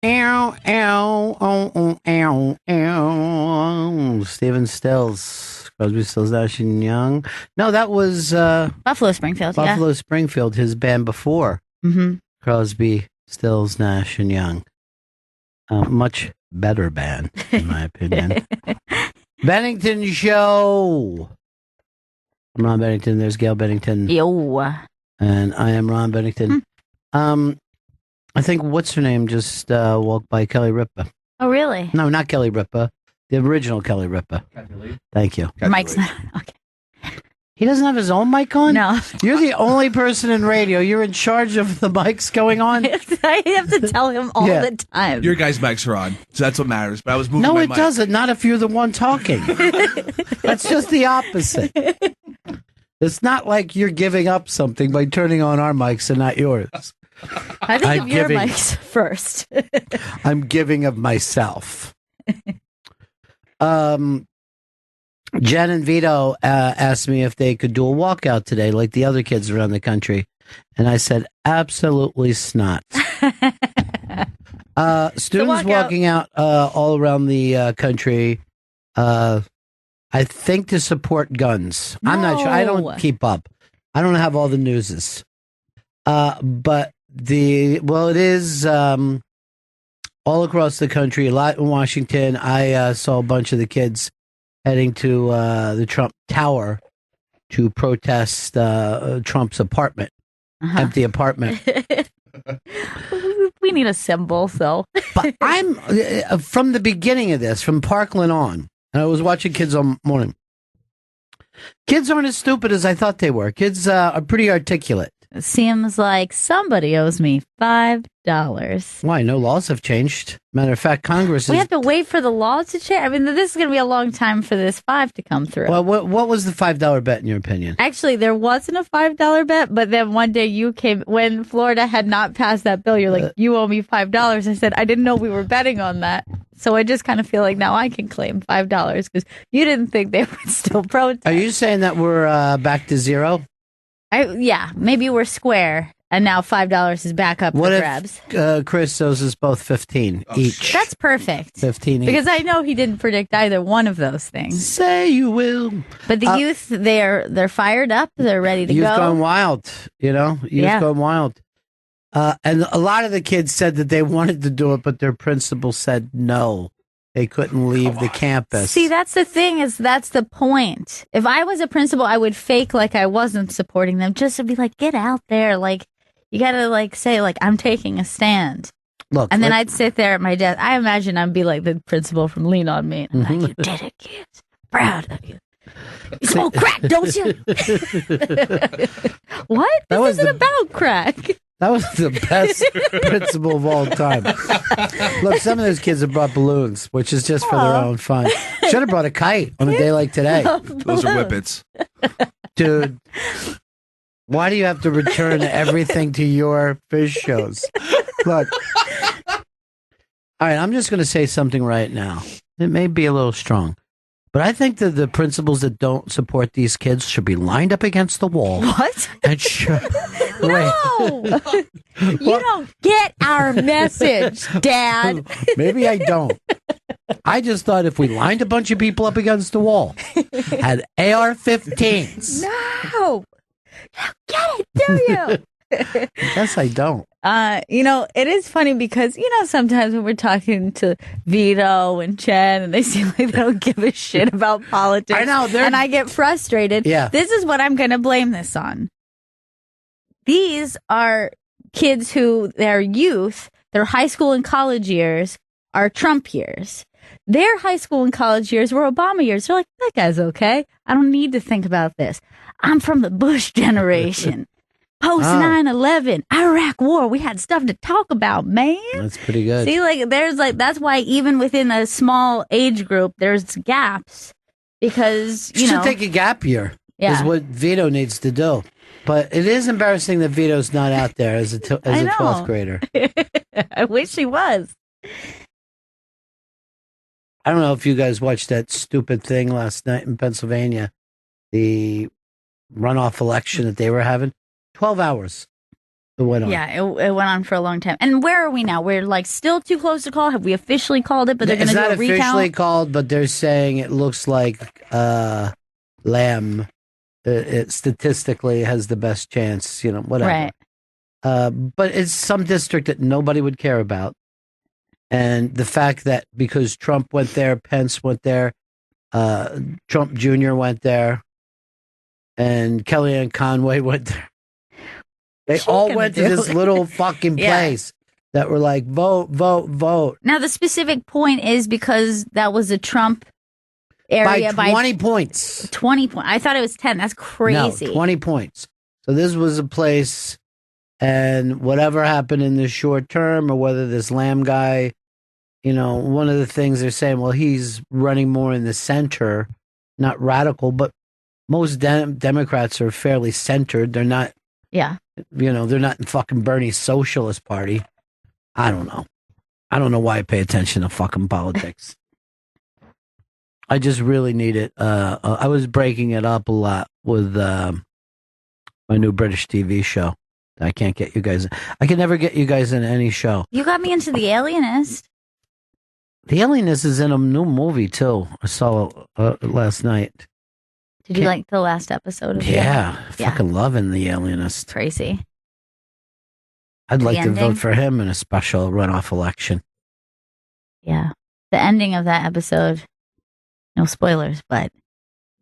Ow, ow, oh, ow, ow. Stephen Stills. Crosby, Stills, Nash and Young. No, that was Buffalo Springfield. Buffalo Springfield, his band before. Mm-hmm. Crosby, Stills, Nash and Young. Much better band, in my opinion. Bennington Show. I'm Ron Bennington. There's Gail Bennington. Yo. And I am Ron Bennington. I think, what's her name, just walked by Kelly Ripa. Oh, really? No, not Kelly Ripa. The original Kelly Ripa. Thank you. Mike's not. Okay. He doesn't have his own mic on? No. You're the only person in radio. You're in charge of the mics going on? I have to tell him all the time. Your guys' mics are on, so that's what matters. But I was moving No, my it mic. doesn't. Not if you're the one talking. That's just the opposite. It's not like you're giving up something by turning on our mics and not yours. I think of your mics first. I'm giving of myself. Jen and Vito asked me if they could do a walkout today, like the other kids around the country. And I said, absolutely snot. Students walking out all around the country, I think to support guns. I'm not sure. I don't keep up. I don't have all the newses. But it is all across the country, a lot in Washington. I saw a bunch of the kids heading to the Trump Tower to protest Trump's apartment, empty apartment. We need a symbol, so. But I'm, from the beginning of this, from Parkland on, and I was watching kids all morning. Kids aren't as stupid as I thought they were. Kids are pretty articulate. It seems like somebody owes me $5. Why? No laws have changed. Matter of fact, Congress We have to wait for the law to change. I mean, this is going to be a long time for this $5 to come through. Well, what was the $5 bet in your opinion? Actually, there wasn't a $5 bet, but then one day you came, when Florida had not passed that bill, you're like, you owe me $5. I said, I didn't know we were betting on that. So I just kind of feel like now I can claim $5 because you didn't think they would still protest. Are you saying that we're back to zero? Yeah, maybe we're square, and now $5 is back up for grabs. What if Chris owes us both 15 each? That's perfect. 15 each. Because I know he didn't predict either one of those things. Say you will. But the youth, they're fired up. They're ready to go. Youth gone wild, you know? Youth gone wild. And a lot of the kids said that they wanted to do it, but their principal said no. They couldn't leave the campus. See, that's the thing, that's the point. If I was a principal, I would fake like I wasn't supporting them just to be like, get out there. Like, you got to say, I'm taking a stand. Look, and then I'd sit there at my desk. I imagine I'd be like the principal from Lean On Me. And I'm like, you did it, kids. Proud of you. You smoke crack, don't you? What? This isn't about crack. That was the best principal of all time. Look, some of those kids have brought balloons, which is just for their own fun. Should have brought a kite on a day like today. Those are whippets. Dude, why do you have to return everything to your fish shows? Look. All right, I'm just going to say something right now. It may be a little strong. But I think that the principals that don't support these kids should be lined up against the wall. What? And No! You don't get our message, Dad. Maybe I don't. I just thought if we lined a bunch of people up against the wall, had AR-15s. No! Get it, do you? Yes, I don't. It is funny because, sometimes when we're talking to Vito and Chen and they seem like they don't give a shit about politics. I know. And I get frustrated. Yeah. This is what I'm going to blame this on. These are kids who, their youth, their high school and college years are Trump years. Their high school and college years were Obama years. They're like, that guy's okay. I don't need to think about this. I'm from the Bush generation. Post 9/11, Iraq War. We had stuff to talk about, man. That's pretty good. See, that's why even within a small age group, there's gaps because, you should take a gap year. Yeah. Is what Vito needs to do. But it is embarrassing that Vito's not out there as a 12th grader. I wish he was. I don't know if you guys watched that stupid thing last night in Pennsylvania, the runoff election that they were having. 12 hours. It went on. Yeah, it went on for a long time. And where are we now? We're like still too close to call. Have we officially called it? But they're going to do a recount. It's not officially called, but they're saying it looks like Lamb. It statistically has the best chance. Whatever. Right. But it's some district that nobody would care about, and the fact that because Trump went there, Pence went there, Trump Jr. went there, and Kellyanne Conway went there. They all went to this little fucking place that were like, vote, vote, vote. Now, the specific point is because that was a Trump area by 20 points. 20 points. I thought it was 10. That's crazy. No, 20 points. So this was a place, and whatever happened in the short term, or whether this Lamb guy, one of the things they're saying, well, he's running more in the center, not radical, but most Democrats are fairly centered. They're not. Yeah. They're not in fucking Bernie's Socialist Party. I don't know. I don't know why I pay attention to fucking politics. I just really need it. I was breaking it up a lot with my new British TV show. I can't get you guys. I can never get you guys in any show. You got me into The Alienist. The Alienist is in a new movie, too. I saw it last night. Did you like the last episode of it? Yeah. Fucking loving The Alienist. Crazy. I'd like to vote for him in a special runoff election. Yeah. The ending of that episode, no spoilers, but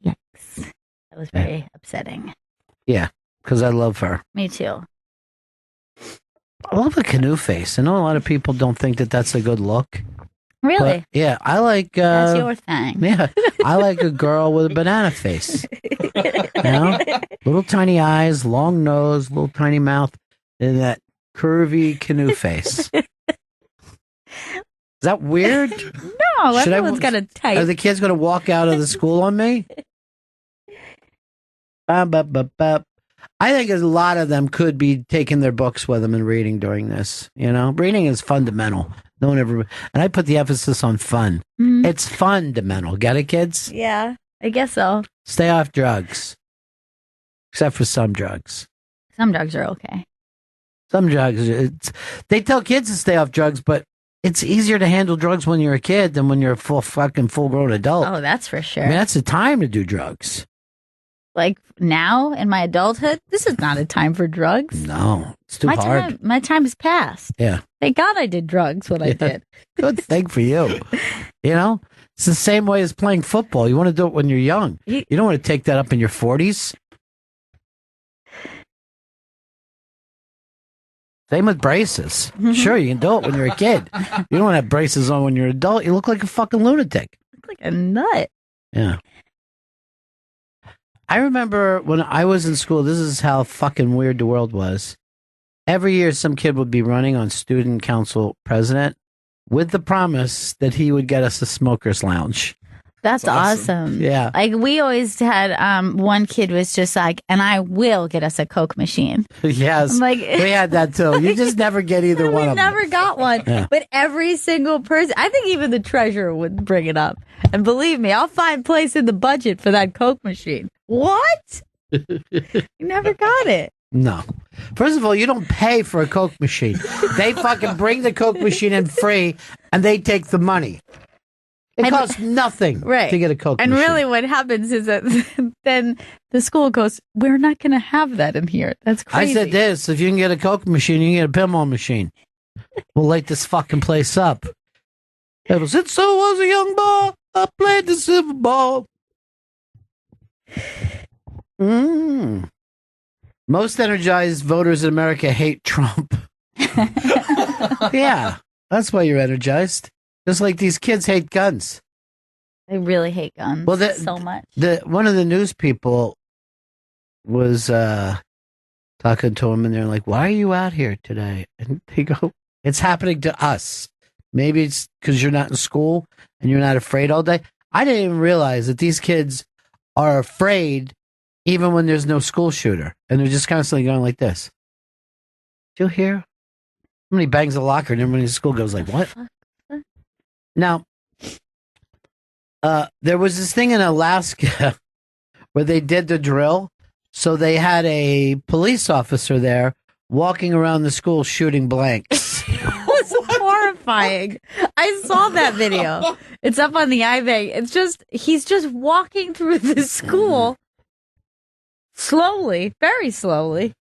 yikes. That was very upsetting. Yeah, because I love her. Me too. I love a canoe face. I know a lot of people don't think that that's a good look. Really? But, yeah, I like... that's your thing. Yeah, I like a girl with a banana face. Little tiny eyes, long nose, little tiny mouth, and that curvy canoe face. Is that weird? No, everyone's got a type. Are the kids going to walk out of the school on me? I think a lot of them could be taking their books with them and reading during this. Reading is fundamental. No one ever, and I put the emphasis on fun. Mm-hmm. It's fundamental. Get it, kids? Yeah, I guess so. Stay off drugs, except for some drugs. Some drugs are okay. Some drugs, they tell kids to stay off drugs, but it's easier to handle drugs when you're a kid than when you're a full-grown adult. Oh, that's for sure. I mean, that's the time to do drugs. Like now in my adulthood, this is not a time for drugs. No, it's too hard. My time is past. Yeah. Thank God I did drugs when I did. Good thing for you. It's the same way as playing football. You want to do it when you're young. You don't want to take that up in your 40s. Same with braces. Sure, you can do it when you're a kid. You don't want to have braces on when you're an adult. You look like a fucking lunatic. You look like a nut. Yeah. I remember when I was in school, this is how fucking weird the world was. Every year, some kid would be running on student council president with the promise that he would get us a smoker's lounge. That's awesome. Yeah. Like we always had one kid was just like, and I will get us a Coke machine. Yes. We had that too. You just never get either one of them. We never got one. Yeah. But every single person, I think even the treasurer would bring it up. And believe me, I'll find place in the budget for that Coke machine. What? You never got it. No. First of all, you don't pay for a Coke machine. They fucking bring the Coke machine in free and they take the money. It costs nothing to get a Coke machine. And really what happens is that then the school goes, we're not going to have that in here. That's crazy. I said this, if you can get a Coke machine, you can get a pinball machine. We'll light this fucking place up. It was, it so was a young boy, I played the silver ball. Most energized voters in America hate Trump. Yeah, that's why you're energized. Just like these kids hate guns. They really hate guns so much. One of the news people was talking to him, and they're like, why are you out here today? And they go, it's happening to us. Maybe it's because you're not in school and you're not afraid all day. I didn't even realize that these kids are afraid even when there's no school shooter. And they're just constantly going like this. Do you hear? Somebody bangs a locker and everybody in school goes like, what? Now, there was this thing in Alaska where they did the drill. So they had a police officer there walking around the school shooting blanks. It was horrifying. I saw that video. It's up on the iBank. He's just walking through the school slowly, very slowly.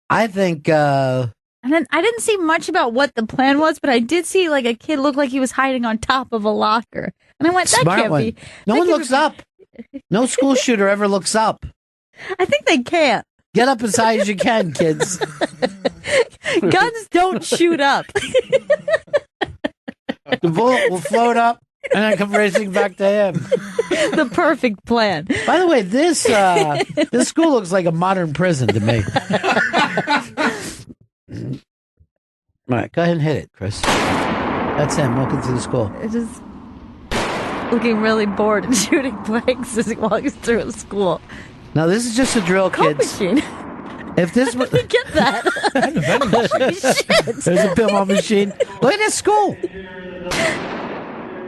I think, and then I didn't see much about what the plan was, but I did see like a kid look like he was hiding on top of a locker. And I went, that smart can't one. be. No one looks up. No school shooter ever looks up. I think they can't. Get up as high as you can, kids. Guns don't shoot up. The bullet will float up and then come racing back to him. The perfect plan. By the way, this school looks like a modern prison to me. All right, go ahead and hit it, Chris. That's him walking through the school. It's just looking really bored and shooting blanks as he walks through a school. Now, this is just a drill, Coke kids. machine. If this was... Get that. Holy shit. There's a pinball machine. Look at this school.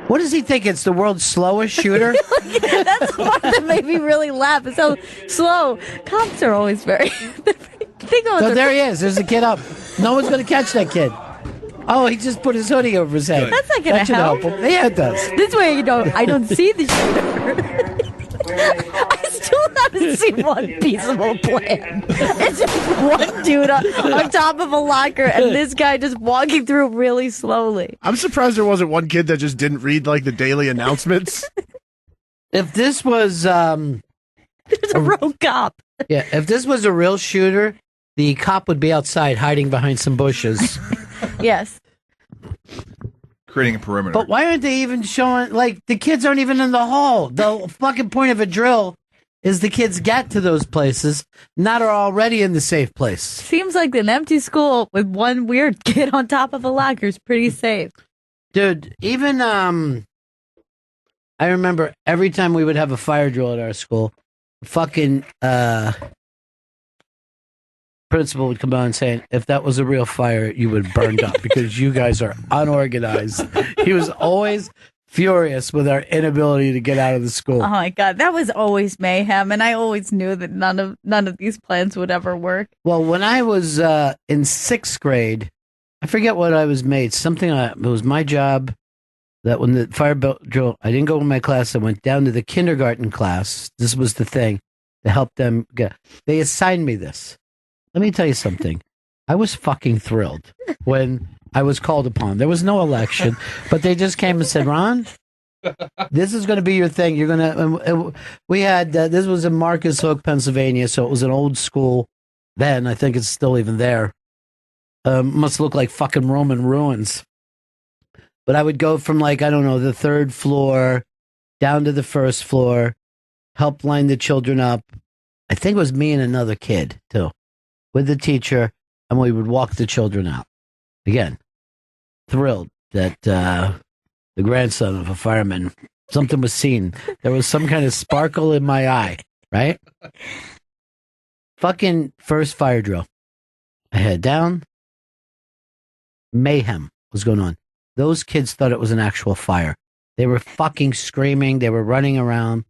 What does he think? It's the world's slowest shooter? That's the part that made me really laugh. It's so slow. Cops are always very... So there he is. There's the kid up. No one's going to catch that kid. Oh, he just put his hoodie over his head. That's not going to help. him. Yeah, it does. This way, I don't see the shooter. I still haven't seen one peaceable plan. It's just one dude on top of a locker and this guy just walking through really slowly. I'm surprised there wasn't one kid that just didn't read like the daily announcements. If this was There's a rogue cop. Yeah, if this was a real shooter, the cop would be outside hiding behind some bushes. Yes. Creating a perimeter. But why aren't they even showing, like, the kids aren't even in the hall? The fucking point of a drill is the kids get to those places, not are already in the safe place. Seems like an empty school with one weird kid on top of a locker is pretty safe. Dude, even, I remember every time we would have a fire drill at our school, fucking, principal would come out and say, if that was a real fire, you would have burned up because you guys are unorganized. He was always furious with our inability to get out of the school. Oh my God, that was always mayhem, and I always knew that none of these plans would ever work. Well, when I was in sixth grade, I forget what I was made. It was my job that when the fire drill, I didn't go in my class. I went down to the kindergarten class. This was the thing to help them get. They assigned me this. Let me tell you something. I was fucking thrilled when I was called upon. There was no election, but they just came and said, Ron, this is going to be your thing. You're going to, we had, this was in Marcus Hook, Pennsylvania. So it was an old school then. I think it's still even there. Must look like fucking Roman ruins. But I would go from like, I don't know, the third floor down to the first floor, help line the children up. I think it was me and another kid too, with the teacher, and we would walk the children out. Again, thrilled that the grandson of a fireman, something was seen. There was some kind of sparkle in my eye, right? Fucking first fire drill. I head down. Mayhem was going on. Those kids thought it was an actual fire. They were fucking screaming. They were running around.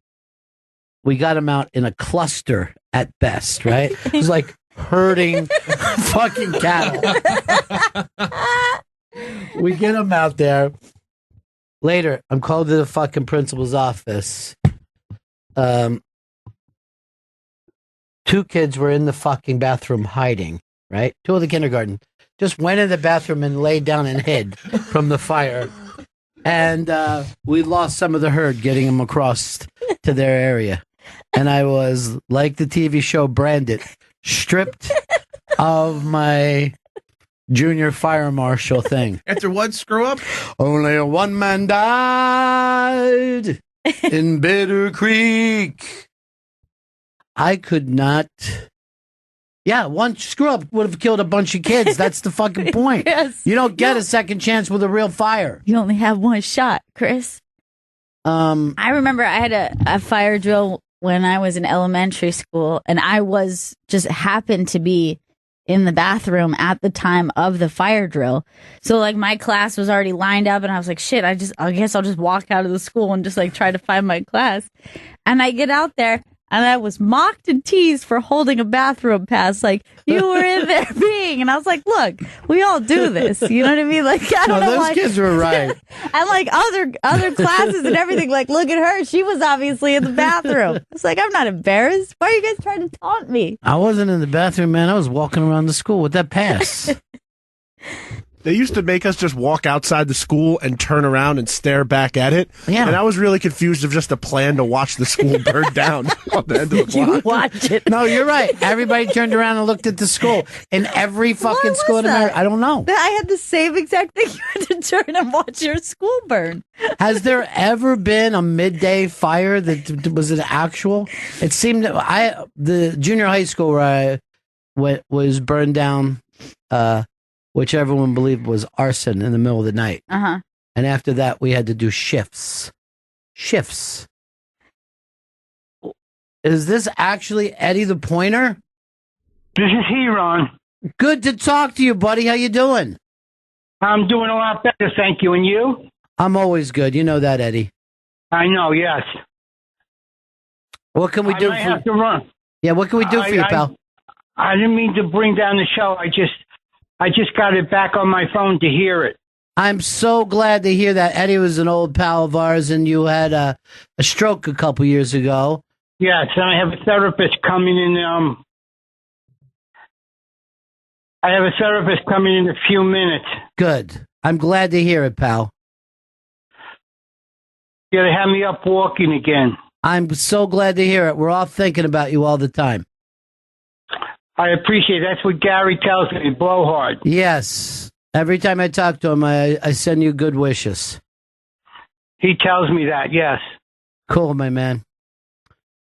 We got them out in a cluster at best, right? It was like herding fucking cattle. We get them out there. Later, I'm called to the fucking principal's office. 2 kids were in the fucking bathroom hiding, right? 2 of the kindergarten. Just went in the bathroom and laid down and hid from the fire. And we lost some of the herd getting them across to their area. And I was, like the TV show Branded, stripped of my junior fire marshal thing. After one screw up? Only one man died in Bitter Creek. I could not... Yeah, one screw up would have killed a bunch of kids. That's the fucking point. Yes. You don't get a second chance with a real fire. You only have one shot, Chris. I remember I had a fire drill when I was in elementary school, and I was just happened to be in the bathroom at the time of the fire drill. So like my class was already lined up, and I was like, shit, I guess I'll just walk out of the school and just like try to find my class. And I get out there, And I was mocked and teased for holding a bathroom pass. Like, you were in there peeing. And I was like, look, we all do this. You know what I mean? Like, I don't know those why. kids were right. And like other classes and everything, like, look at her. She was obviously in the bathroom. It's like, I'm not embarrassed. Why are you guys trying to taunt me? I wasn't in the bathroom, man. I was walking around the school with that pass. They used to make us just walk outside the school and turn around and stare back at it. Yeah. And I was really confused of just a plan to watch the school burn down on the end of the Did you block. watch it? No, you're right. Everybody turned around and looked at the school. In every fucking school in America. I don't know. I had the same exact thing. You had to turn and watch your school burn. Has there ever been a midday fire that was an actual? It seemed that the junior high school where I was burned down, which everyone believed was arson in the middle of the night. Uh-huh. And after that, we had to do shifts. Shifts. Is this actually Eddie the Pointer? This is he, Ron. Good to talk to you, buddy. How you doing? I'm doing a lot better, thank you. And you? I'm always good. You know that, Eddie. I know, yes. What can we do I might have to run. Yeah, what can we do for you, pal? I didn't mean to bring down the show. I just got it back on my phone to hear it. I'm so glad to hear that. Eddie was an old pal of ours, and you had a stroke a couple years ago. Yes, and I have a therapist coming in. I have a therapist coming in a few minutes. Good. I'm glad to hear it, pal. Yeah, they have me up walking again. I'm so glad to hear it. We're all thinking about you all the time. I appreciate it. That's what Gary tells me, blowhard. Yes. Every time I talk to him, I send you good wishes. He tells me that, yes. Cool, my man.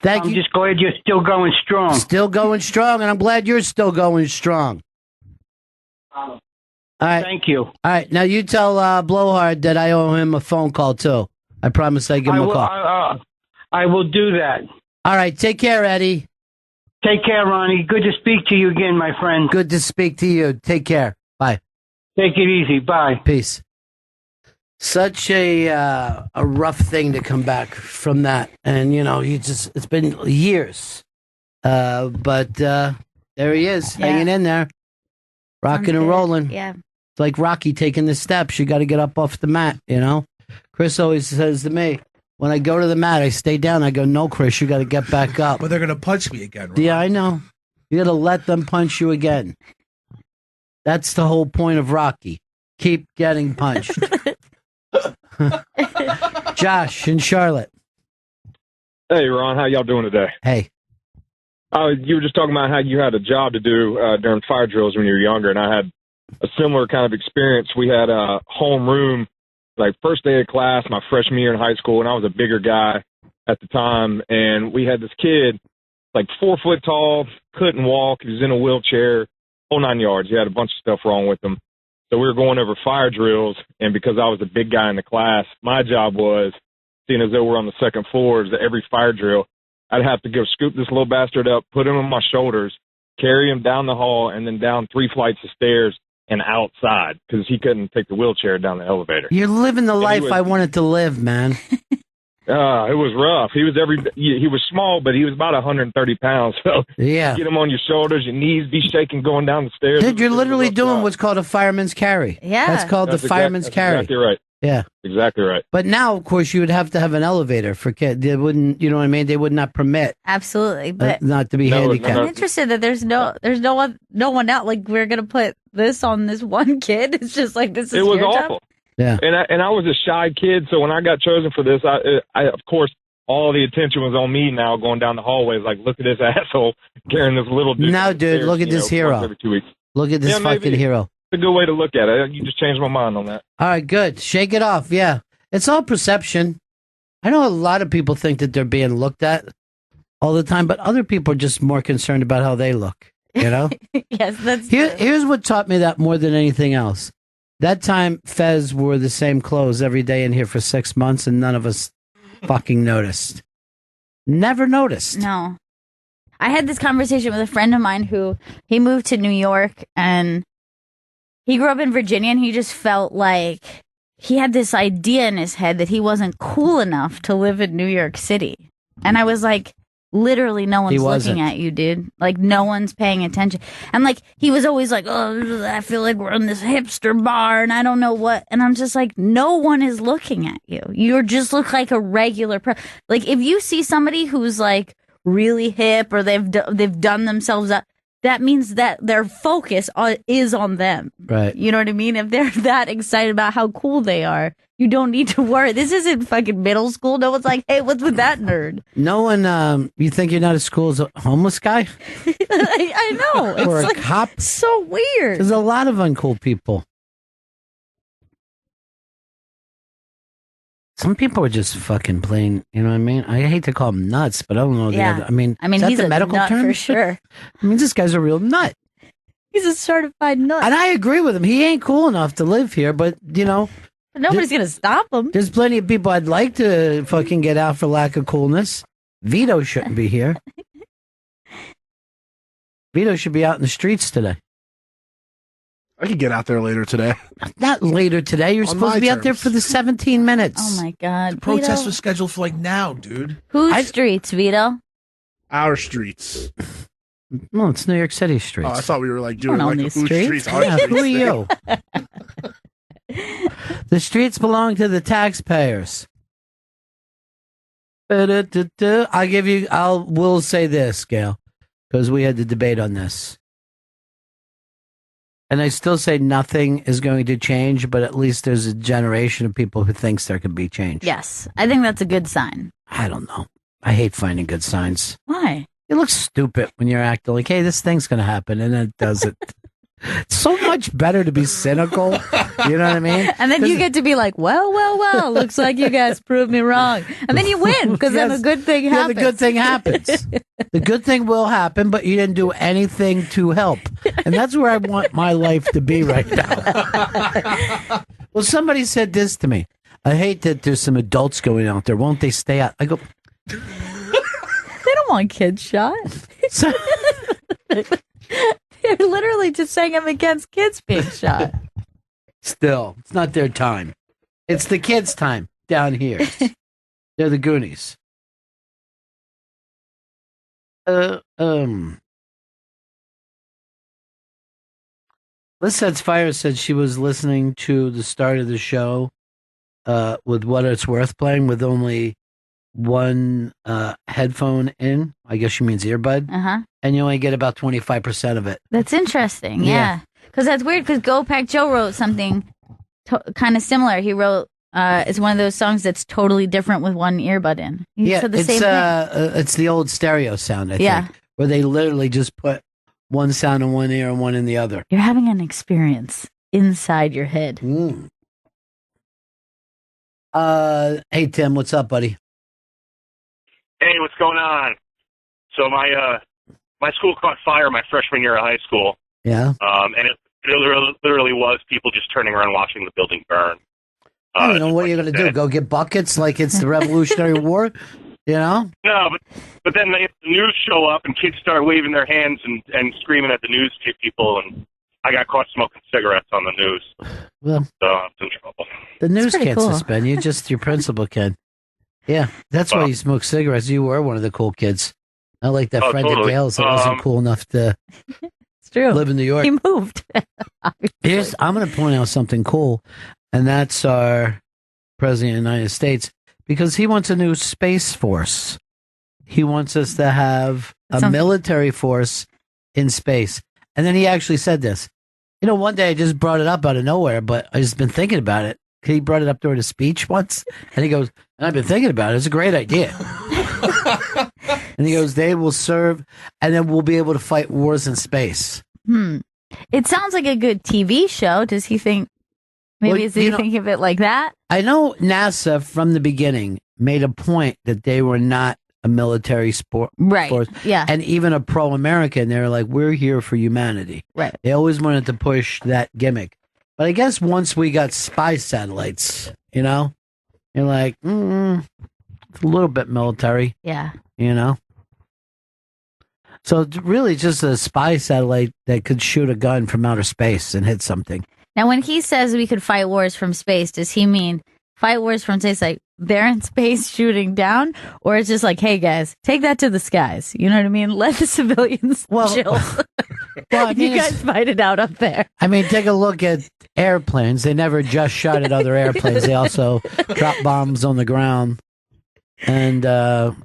Thank you. I'm just glad you're still going strong. Still going strong, and I'm glad you're still going strong. All right. Thank you. All right. Now you tell Blowhard that I owe him a phone call, too. I promise I give him a call. I will do that. All right. Take care, Eddie. Take care, Ronnie. Good to speak to you again, my friend. Good to speak to you. Take care. Bye. Take it easy. Bye. Peace. Such a rough thing to come back from that. And, you know, it's been years. But there he is, hanging in there, rocking and rolling. Yeah. It's like Rocky taking the steps. You got to get up off the mat, you know? Chris always says to me, when I go to the mat, I stay down. I go, no, Chris, you got to get back up. But they're going to punch me again, Ron. Yeah, I know. You got to let them punch you again. That's the whole point of Rocky. Keep getting punched. Josh and Charlotte. Hey, Ron. How y'all doing today? Hey. You were just talking about how you had a job to do during fire drills when you were younger, and I had a similar kind of experience. We had a homeroom, like first day of class, my freshman year in high school, and I was a bigger guy at the time, and we had this kid, like 4 foot tall, couldn't walk, he was in a wheelchair, whole 9 yards. He had a bunch of stuff wrong with him. So we were going over fire drills, and because I was a big guy in the class, my job was, seeing as though we're on the second floor, is that every fire drill, I'd have to go scoop this little bastard up, put him on my shoulders, carry him down the hall, and then down 3 flights of stairs and outside because he couldn't take the wheelchair down the elevator. You're living the life I wanted to live, man. It was rough. He was small, but he was about 130 pounds. So yeah, get him on your shoulders, your knees be shaking going down the stairs. Dude, you're literally doing what's called a fireman's carry. Yeah, that's called the fireman's carry. Exactly right. Yeah, exactly right. But now, of course, you would have to have an elevator for kids. They wouldn't, you know what I mean? They would not permit. Absolutely, but not to be handicapped. I'm interested that there's no one out. Like we're gonna put this on this one kid. It's just like this is. It was your awful. job? Yeah, and I was a shy kid, so when I got chosen for this, I of course all the attention was on me. Now going down the hallways, like look at this asshole carrying this little dude. Now, dude, look at this hero. Every 2 weeks. Look at this fucking hero. It's a good way to look at it. You just changed my mind on that. All right, good. Shake it off. Yeah. It's all perception. I know a lot of people think that they're being looked at all the time, but other people are just more concerned about how they look, you know? Yes, that's Here's what taught me that more than anything else. That time, Fez wore the same clothes every day in here for 6 months, and none of us fucking noticed. Never noticed. No. I had this conversation with a friend of mine who, he moved to New York, and he grew up in Virginia, and he just felt like he had this idea in his head that he wasn't cool enough to live in New York City. And I was like, literally no one's looking at you, dude. Like, no one's paying attention. And, like, he was always like, oh, I feel like we're in this hipster bar and I don't know what. And I'm just like, no one is looking at you. You just look like a regular person. Like, if you see somebody who's, like, really hip or they've done themselves up, that means that their focus is on them. Right. You know what I mean? If they're that excited about how cool they are, you don't need to worry. This isn't fucking middle school. No one's like, hey, what's with that nerd? No one, you think you're not at school as a homeless guy? I know. It's or a like, cop? So weird. There's a lot of uncool people. Some people are just fucking plain, you know what I mean? I hate to call them nuts, but I don't know. Yeah. I mean, is that he's the a medical nut term? for sure. I mean, this guy's a real nut. He's a certified nut. And I agree with him. He ain't cool enough to live here, but, you know. Nobody's going to stop him. There's plenty of people I'd like to fucking get out for lack of coolness. Vito shouldn't be here. Vito should be out in the streets today. I could get out there later today. Not later today. You're On supposed my to be out there terms. for the 17 minutes. Oh, my God. The protest Vito? was scheduled for like now, dude. Whose streets, Vito? Our streets. No, it's New York City streets. Oh, I thought we were like doing Don't own like these whose streets. Our Yeah, streets who are thing. you? The streets belong to the taxpayers. We'll say this, Gail, because we had the debate on this. And I still say nothing is going to change, but at least there's a generation of people who thinks there could be change. Yes. I think that's a good sign. I don't know. I hate finding good signs. Why? It looks stupid when you're acting like, hey, this thing's going to happen, and it doesn't. It's so much better to be cynical. You know what I mean? And then you get to be like, well, looks like you guys proved me wrong. And then you win, because then a good thing happens. Yeah, the good thing happens. The good thing will happen, but you didn't do anything to help. And that's where I want my life to be right now. Well, somebody said this to me. I hate that there's some adults going out there. Won't they stay out? I go, they don't want kids shot. so, They're literally just saying I'm against kids being shot. still, it's not their time. It's the kids' time down here. They're the Goonies. Liz Sets Fire said she was listening to the start of the show with What It's Worth playing with only one headphone in. I guess she means earbud. Uh-huh. And you only get about 25% of it. That's interesting, yeah. Because that's weird, because Go Pack Joe wrote something kind of similar. He wrote, it's one of those songs that's totally different with one earbud in. He said the same thing. It's the old stereo sound, I think, where they literally just put one sound in one ear and one in the other. You're having an experience inside your head. Mm. Hey, Tim, what's up, buddy? Hey, what's going on? So my school caught fire my freshman year of high school. Yeah. And it literally was people just turning around watching the building burn. I don't know what you're going to do. Go get buckets like it's the Revolutionary War? You know? No, but then the news show up and kids start waving their hands and screaming at the news people, and I got caught smoking cigarettes on the news. Well, so I'm in trouble. The news can't cool. suspend you, just your principal can. Yeah, that's why you smoke cigarettes. You were one of the cool kids. Not like that friend of Gail's that wasn't cool enough to it's true. live in New York. He moved. I'm going to point out something cool, and that's our President of the United States, because he wants a new space force. He wants us to have a military force in space. And then he actually said this. You know, one day I just brought it up out of nowhere, but I just been thinking about it. He brought it up during a speech once, and he goes, and I've been thinking about it. It's a great idea. And he goes, they will serve, and then we'll be able to fight wars in space. It sounds like a good TV show. Does he think, maybe is he thinking of it like that? I know NASA from the beginning made a point that they were not a military force. Yeah. And even a pro-American, they were like, we're here for humanity. Right. They always wanted to push that gimmick. But I guess once we got spy satellites, you know, you're like, it's a little bit military. Yeah. You know? So it's really just a spy satellite that could shoot a gun from outer space and hit something. Now, when he says we could fight wars from space, does he mean fight wars from space, like they're in space shooting down, or it's just like, hey guys, take that to the skies. You know what I mean? Let the civilians chill. Well, I mean, you guys fight it out up there. I mean, take a look at airplanes. They never just shot at other airplanes. They also drop bombs on the ground. And, if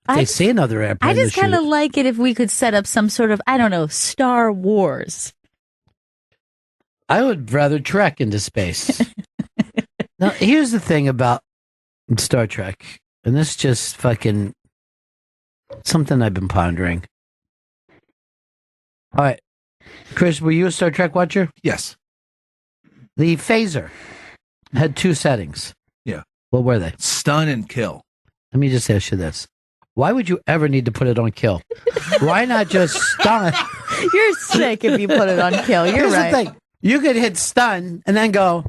they see another airplane, I just kind of like it if we could set up some sort of, I don't know, Star Wars. I would rather trek into space. Now, here's the thing about Star Trek, and this is just fucking something I've been pondering. All right. Chris, were you a Star Trek watcher? Yes. The phaser had 2 settings. Yeah. What were they? Stun and kill. Let me just ask you this. Why would you ever need to put it on kill? Why not just stun? You're sick if you put it on kill. You're Here's right. the thing. You could hit stun and then go,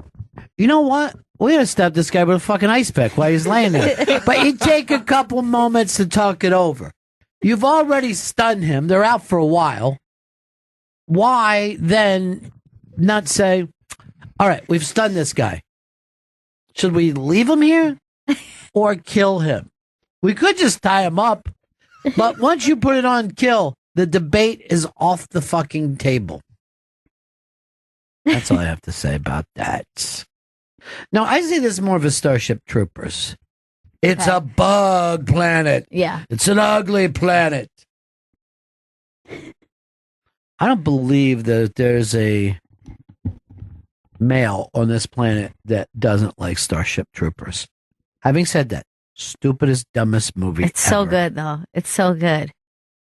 you know what? We're going to stab this guy with a fucking ice pick while he's laying there. But you take a couple moments to talk it over. You've already stunned him. They're out for a while. Why then not say, all right, we've stunned this guy. Should we leave him here or kill him? We could just tie him up. But once you put it on kill, the debate is off the fucking table. That's all I have to say about that. No, I see this more of a Starship Troopers. It's a bug planet. Yeah. It's an ugly planet. I don't believe that there's a male on this planet that doesn't like Starship Troopers. Having said that, stupidest, dumbest movie It's so ever. good, though. It's so good.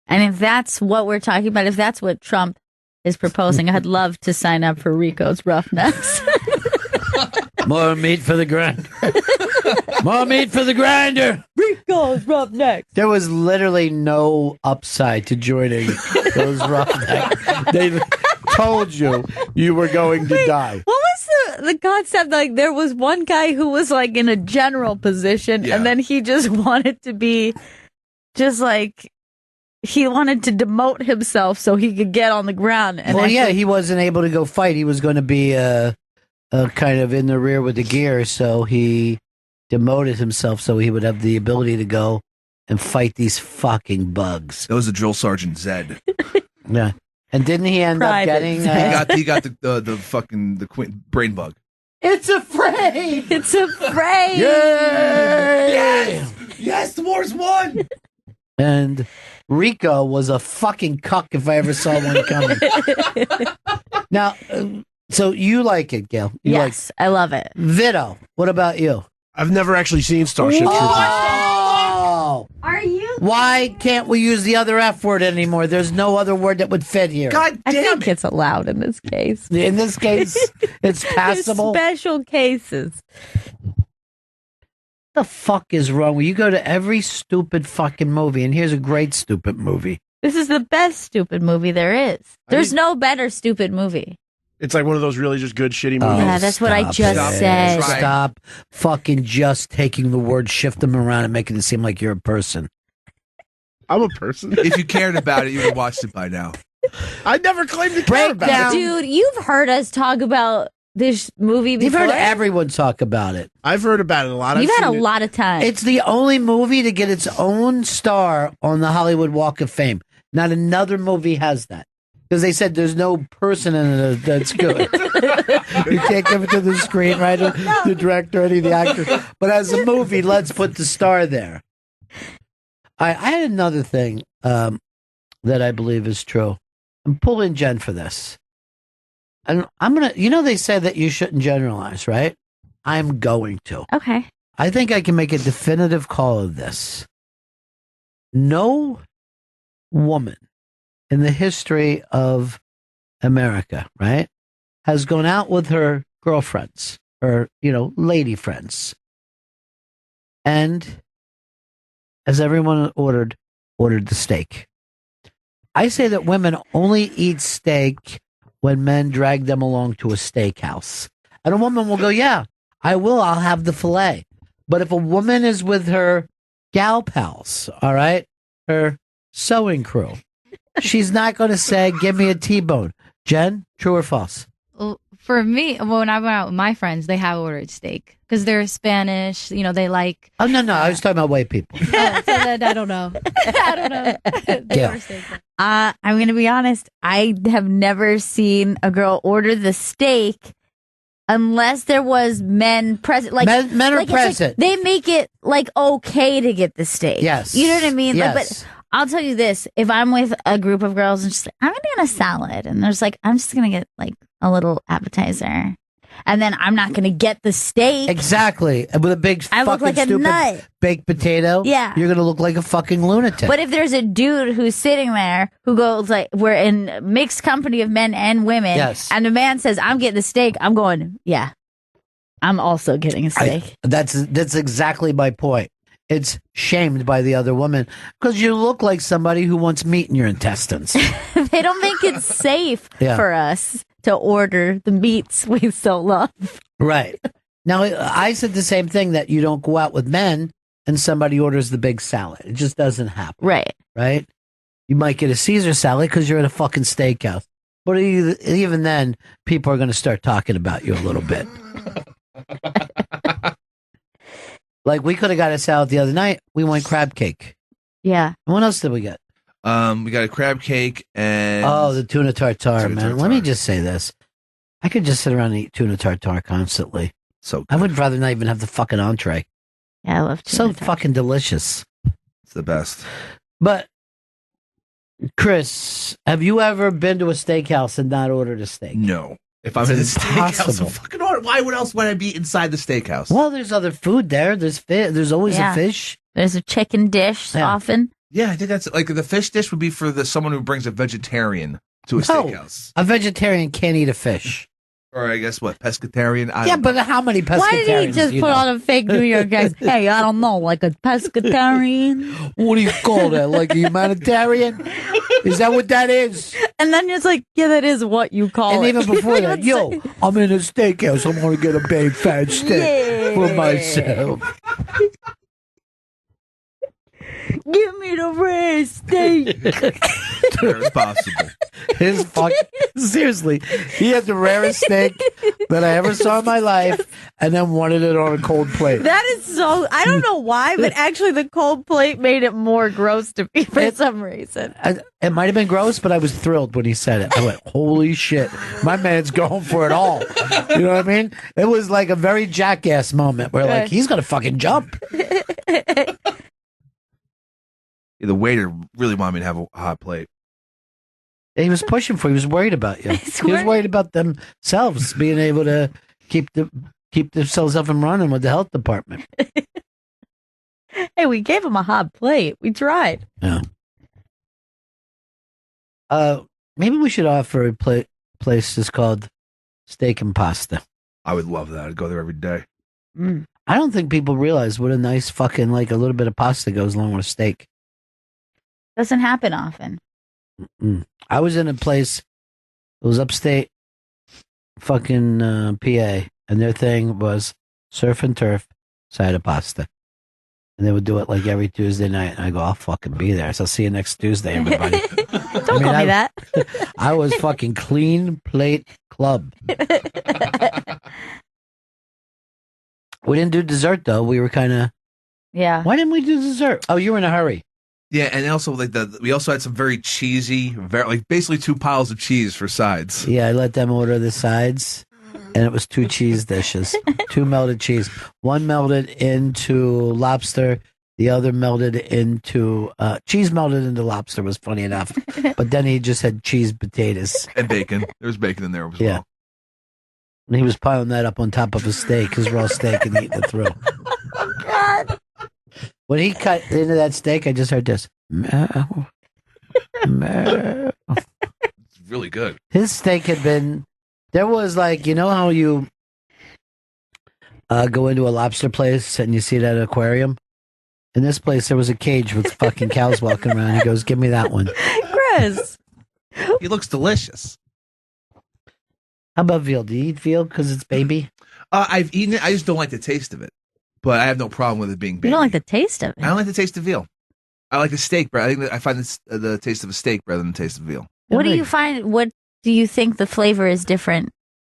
And if that's what we're talking about, if that's what Trump is proposing, I'd love to sign up for Rico's Roughnecks. More meat for the grinder. More meat for the grinder. Rico's Roughnecks. There was literally no upside to joining those roughnecks. They told you were going to die. What was the concept? Like, there was one guy who was like in a general position, and then he just wanted to be just like, he wanted to demote himself so he could get on the ground. And he wasn't able to go fight. He was going to be kind of in the rear with the gear, so he demoted himself so he would have the ability to go and fight these fucking bugs. That was a drill sergeant Zed. Yeah, and didn't he end up getting? He got the fucking brain bug. It's afraid. It's afraid. Yay! Yes, the war's won. And Rico was a fucking cuck if I ever saw one coming. Now, so you like it, Gail? Yes, I love it. Vito, what about you? I've never actually seen Starship Troopers. Oh! Are you? Why can't we use the other F word anymore? There's no other word that would fit here. God I damn think it's allowed in this case. In this case, it's passable. Special cases. What the fuck is wrong with you? Go to every stupid fucking movie, and here's a great stupid movie. This is the best stupid movie there is. There's no better stupid movie. It's like one of those really just good shitty movies. Yeah, that's what I just said. Stop fucking just taking the word, shift them around, and making it seem like you're a person. I'm a person. If you cared about it, you would have watched it by now. I never claimed to care about it. Dude, you've heard us talk about this movie before. You've heard everyone talk about it. I've heard about it a lot. You've had a lot of time. It's the only movie to get its own star on the Hollywood Walk of Fame. Not another movie has that. Because they said there's no person in it that's good. You can't give it to the screenwriter, the director, any of the actors. But as a movie, let's put the star there. I had another thing that I believe is true. I'm pulling Jen for this. And I'm going to, they say that you shouldn't generalize, right? I'm going to. Okay. I think I can make a definitive call of this. No woman in the history of America, right, has gone out with her girlfriends or, lady friends. And as everyone ordered the steak. I say that women only eat steak when men drag them along to a steakhouse. And a woman will go, yeah, I will. I'll have the filet. But if a woman is with her gal pals, all right, her sewing crew, she's not going to say, give me a T-bone. Jen, true or false? Well, For me, when I went out with my friends, they have ordered steak because they're Spanish. They like. Oh no, I was talking about white people. So then I don't know. I don't know. They order steak. I'm gonna be honest. I have never seen a girl order the steak unless there was men present. Like men are present. They make it okay to get the steak. Yes, you know what I mean. Yes. But I'll tell you this: if I'm with a group of girls and she's like, I'm gonna get a salad, and there's I'm just gonna get a little appetizer, and then I'm not gonna get the steak. Exactly, with a big I look like a stupid nut. baked potato. Yeah, you're gonna look like a fucking lunatic. But if there's a dude who's sitting there who goes we're in mixed company of men and women, yes, and the man says, I'm getting the steak, I'm going, yeah, I'm also getting a steak. That's exactly my point. It's shamed by the other woman because you look like somebody who wants meat in your intestines. They don't think it's safe for us to order the meats we so love. Right. Now, I said the same thing, that you don't go out with men and somebody orders the big salad. It just doesn't happen. Right. Right? You might get a Caesar salad because you're at a fucking steakhouse. But even then, people are going to start talking about you a little bit. We could have got a salad the other night. We went crab cake. Yeah. And what else did we get? We got a crab cake and the tuna tartare, man. Let me just say this. I could just sit around and eat tuna tartare constantly. So good. I would rather not even have the fucking entree. Yeah, I love tuna tartare. Fucking delicious. It's the best. But Chris, have you ever been to a steakhouse and not ordered a steak? No. If I'm in a steakhouse, I'm fucking order. Why else would I be inside the steakhouse? Well, there's other food there. There's fish. There's always a fish. There's a chicken dish often. Yeah, I think that's the fish dish would be for someone who brings a vegetarian to a steakhouse. A vegetarian can't eat a fish. Or I guess pescatarian? But how many pescatarians? Why did he just put on a fake New York guy? Hey, I don't know, a pescatarian? What do you call that? Like a humanitarian? Is that what that is? And then it's that is what you call it. And even before that, I'm in a steakhouse. I'm going to get a big fat steak for myself. Give me the red steak. It's possible. Seriously, he had the rarest steak that I ever saw in my life, and then wanted it on a cold plate. That is so. I don't know why, but actually, the cold plate made it more gross to me for some reason. It might have been gross, but I was thrilled when he said it. I went, "Holy shit, my man's going for it all." You know what I mean? It was like a very Jackass moment where, he's gonna fucking jump. The waiter really wanted me to have a hot plate. He was pushing for. He was worried about you. He was worried about themselves being able to keep themselves up and running with the health department. Hey, we gave him a hot plate. We tried. Yeah. Maybe we should offer a place that's called Steak and Pasta. I would love that. I'd go there every day. I don't think people realize what a nice fucking a little bit of pasta goes along with a steak. Doesn't happen often. I was in a place, it was upstate fucking PA, and their thing was surf and turf, side of pasta. And they would do it every Tuesday night, and I go, I'll fucking be there. So I'll see you next Tuesday, everybody. Don't call me that. I was fucking clean plate club. We didn't do dessert, though. We were kind of... Yeah. Why didn't we do dessert? Oh, you were in a hurry. Yeah, and also we also had some very cheesy, basically 2 piles of cheese for sides. Yeah, I let them order the sides, and it was 2 cheese dishes, 2 melted cheese. One melted into lobster, the other melted into cheese. Melted into lobster was funny enough, but then he just had cheese potatoes and bacon. There was bacon in there as well. And he was piling that up on top of his steak, his raw steak, and eating it through. Oh God. When he cut into that steak, I just heard this. Meow, meow. It's really good. His steak had been... There was how you go into a lobster place and you see that aquarium? In this place, there was a cage with fucking cows walking around. He goes, give me that one. Chris. He looks delicious. How about veal? Do you eat veal because it's baby? I've eaten it. I just don't like the taste of it. But I have no problem with it being baby. You don't like the taste of it? I don't like the taste of veal. I like the steak bread. I think I find the taste of a steak better than the taste of veal. What do you find? What do you think the flavor is different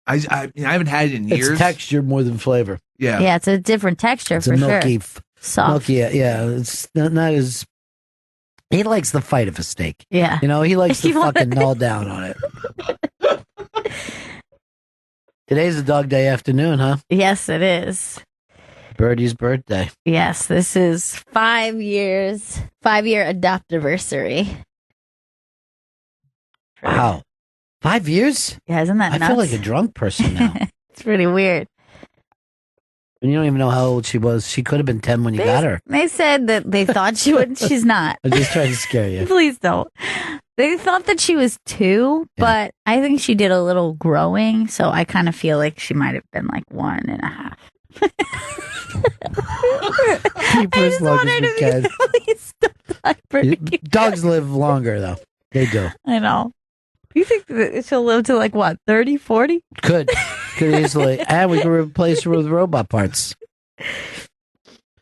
I haven't had it in years. It's texture more than flavor. Yeah. Yeah, it's a different texture It's for a milky, sure. Soft. milky. Yeah, it's not as. He likes the fight of a steak. Yeah. You know, he likes to You want- fucking gnaw down on it. Today's a dog day afternoon, huh? Yes, it is. Birdie's birthday. Yes, this is 5 years, 5-year adoptiversary. Wow. 5 years? Yeah, isn't that I nuts? feel like a drunk person now. It's pretty weird. And you don't even know how old she was. She could have been 10 when you got her. They said that they thought she would. She's not. I just tried to scare you. Please don't. They thought that she was 2, but I think she did a little growing, so I kind of feel like she might have been like 1.5. Keep her as long as we can. Dogs live longer, though. They do. I know. You think that she'll live to like what, 30, 40? Could easily. And we could replace her with robot parts.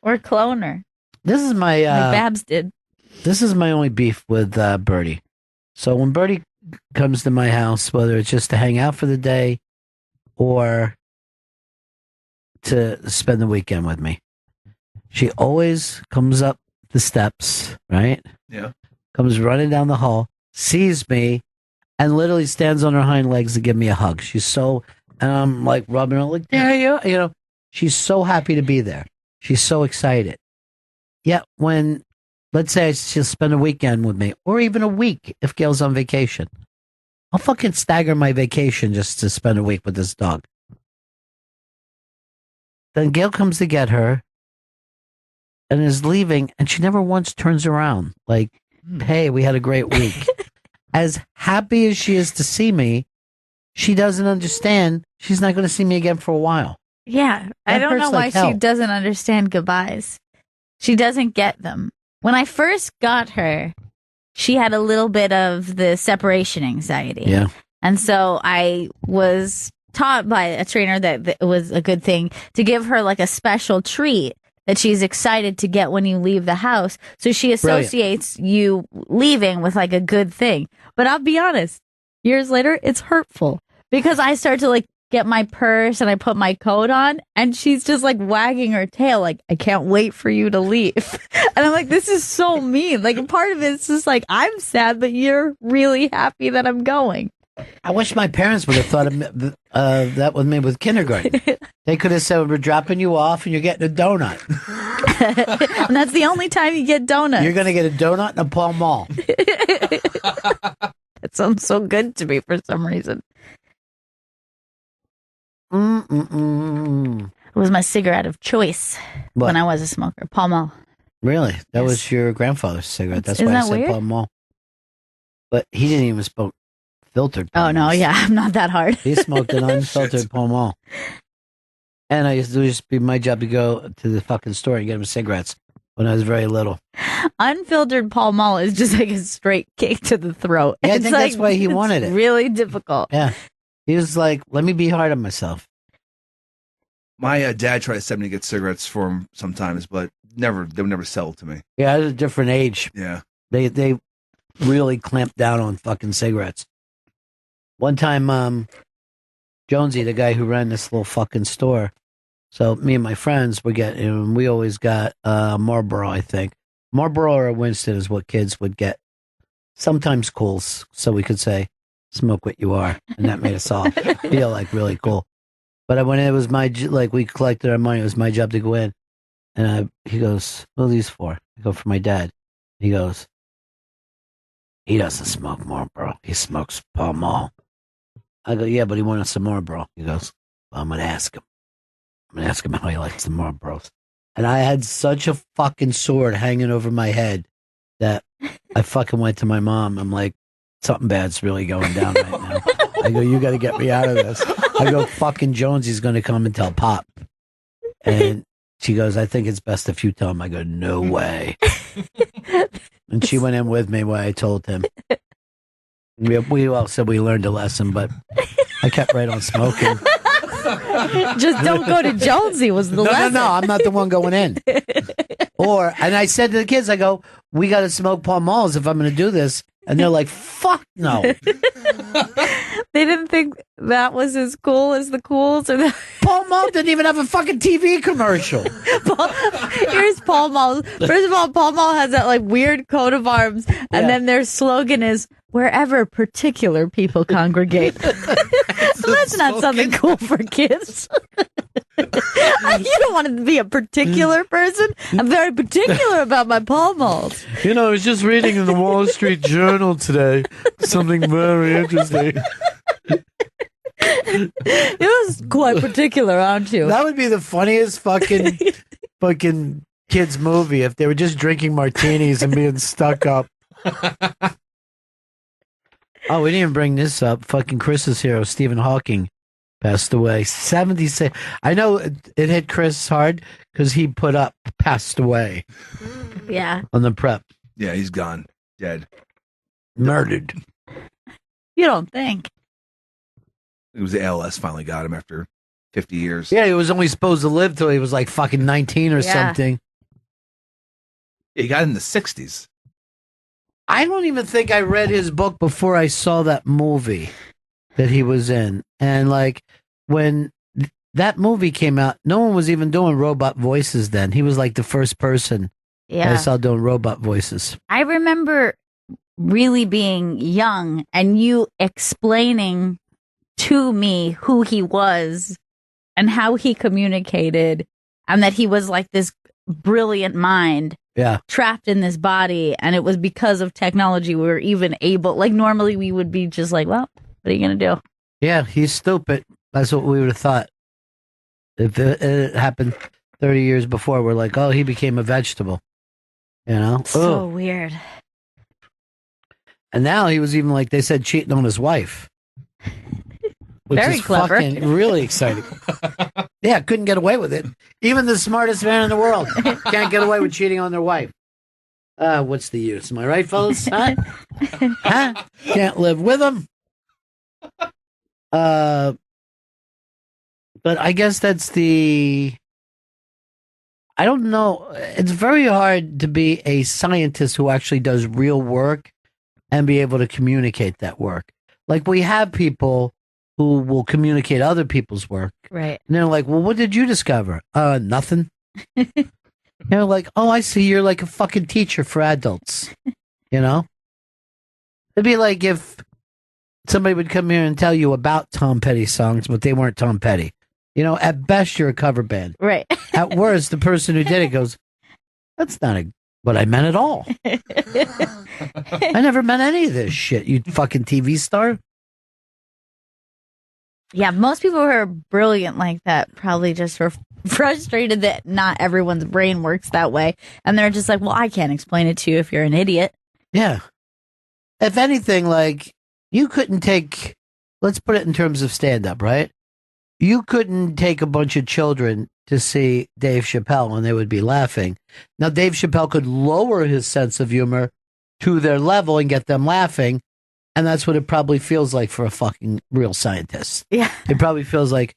Or clone her. This is my Like Babs did. This is my only beef with Birdie. So when Birdie comes to my house, whether it's just to hang out for the day or to spend the weekend with me, she always comes up the steps, right? Yeah. Comes running down the hall, sees me, and literally stands on her hind legs to give me a hug. She's so, and I'm like rubbing her, like, there you are. You know, she's so happy to be there. She's so excited. Yet when, let's say she'll spend a weekend with me, or even a week if Gail's on vacation, I'll fucking stagger my vacation just to spend a week with this dog. Then Gail comes to get her and is leaving, and she never once turns around. Like, hey, we had a great week. As happy as she is to see me, she doesn't understand she's not going to see me again for a while. Yeah. I That don't know hurts why like hell. she doesn't understand goodbyes. She doesn't get them. When I first got her, she had a little bit of the separation anxiety. Yeah. And so I was taught by a trainer that it was a good thing to give her like a special treat that she's excited to get when you leave the house. So she associates you leaving with like a good thing. But I'll be honest, years later, it's hurtful because I start to like get my purse and I put my coat on and she's just like wagging her tail like, I can't wait for you to leave. And I'm like, this is so mean. Like part of it's just like, I'm sad, but you're really happy that I'm going. I wish my parents would have thought of that with me with kindergarten. They could have said, we're dropping you off and you're getting a donut. And that's the only time you get donuts. You're going to get a donut and a Pall Mall. That sounds so good to me for some reason. It was my cigarette of choice when I was a smoker. Pall Mall. Really? That was your grandfather's cigarette. That's why Isn't I that said weird? Pall Mall. But he didn't even smoke filtered Pall Oh, no. Malls. Yeah, I'm not that hard. He smoked an unfiltered Pall Mall. And I used to just be my job to go to the fucking store and get him cigarettes when I was very little. Unfiltered Pall Mall is just like a straight kick to the throat. Yeah, I It's think like, that's why he wanted it's it. really difficult. Yeah. He was like, let me be hard on myself. My dad tried to send me to get cigarettes for him sometimes, but they would never sell it to me. Yeah, at a different age. Yeah. They really clamped down on fucking cigarettes. One time, Jonesy, the guy who ran this little fucking store, so me and my friends would get, and we always got Marlboro, I think. Marlboro or Winston is what kids would get. Sometimes Cools, so we could say, smoke what you are. And that made us all feel like really cool. But when it was like we collected our money, it was my job to go in. And he goes, what are these for? I go, for my dad. He goes, he doesn't smoke Marlboro. He smokes Pall Mall. I go, yeah, but he wanted some Marlboro. He goes, well, I'm going to ask him. I'm going to ask him how he likes the Marlboros. And I had such a fucking sword hanging over my head that I fucking went to my mom. I'm like, something bad's really going down right now. I go, you got to get me out of this. I go, fucking Jonesy's going to come and tell Pop. And she goes, I think it's best if you tell him. I go, no way. And she went in with me when I told him. We all said we learned a lesson, but I kept right on smoking. Just don't go to Jonesy was the lesson. No, I'm not the one going in. And I said to the kids, I go, we got to smoke Pall Malls if I'm going to do this. And they're like, fuck no. They didn't think that was as cool as the cools. Or Paul Mall didn't even have a fucking TV commercial. Here's Paul Mall. First of all, Paul Mall has that like weird coat of arms, and then their slogan is "Wherever particular people congregate." So that's not something cool for kids. You don't want to be a particular person. I'm very particular about my Paul Malls. You know, I was just reading in the Wall Street Journal today something very interesting. You're quite particular, aren't you? That would be the funniest fucking kids movie if they were just drinking martinis and being stuck up. Oh, we didn't even bring this up. Fucking Chris's hero, Stephen Hawking, passed away. 76. I know it hit Chris hard because he passed away. Yeah. On the prep. Yeah, he's gone. Dead. Murdered. You don't think? It was the ALS finally got him after 50 years. Yeah, he was only supposed to live till he was like fucking 19 or something. He got in the 60s. I don't even think I read his book before I saw that movie that he was in. And like when that movie came out, no one was even doing robot voices then. He was like the first person I saw doing robot voices. I remember really being young and you explaining to me who he was and how he communicated and that he was like this brilliant mind. Yeah. Trapped in this body, and it was because of technology we were even able. Like normally, we would be just like, "Well, what are you gonna do?" Yeah, he's stupid. That's what we would have thought if it happened 30 years before. We're like, "Oh, he became a vegetable," you know. So weird. And now he was even like they said, cheating on his wife. Which Very is clever. Fucking really exciting. Yeah, couldn't get away with it. Even the smartest man in the world can't get away with cheating on their wife. What's the use? Am I right, fellas? Huh? Can't live with them. But I guess that's I don't know. It's very hard to be a scientist who actually does real work and be able to communicate that work. Like we have people who will communicate other people's work. Right. And they're like, well, what did you discover? Nothing. They're like, oh, I see. You're like a fucking teacher for adults. You know? It'd be like if somebody would come here and tell you about Tom Petty songs, but they weren't Tom Petty. You know, at best, you're a cover band. Right. At worst, the person who did it goes, that's not what I meant at all. I never meant any of this shit, you fucking TV star. Yeah, most people who are brilliant like that probably just were frustrated that not everyone's brain works that way. And they're just like, well, I can't explain it to you if you're an idiot. Yeah. If anything, like, you couldn't take, let's put it in terms of stand-up, right? You couldn't take a bunch of children to see Dave Chappelle and they would be laughing. Now, Dave Chappelle could lower his sense of humor to their level and get them laughing. And that's what it probably feels like for a fucking real scientist. Yeah. It probably feels like,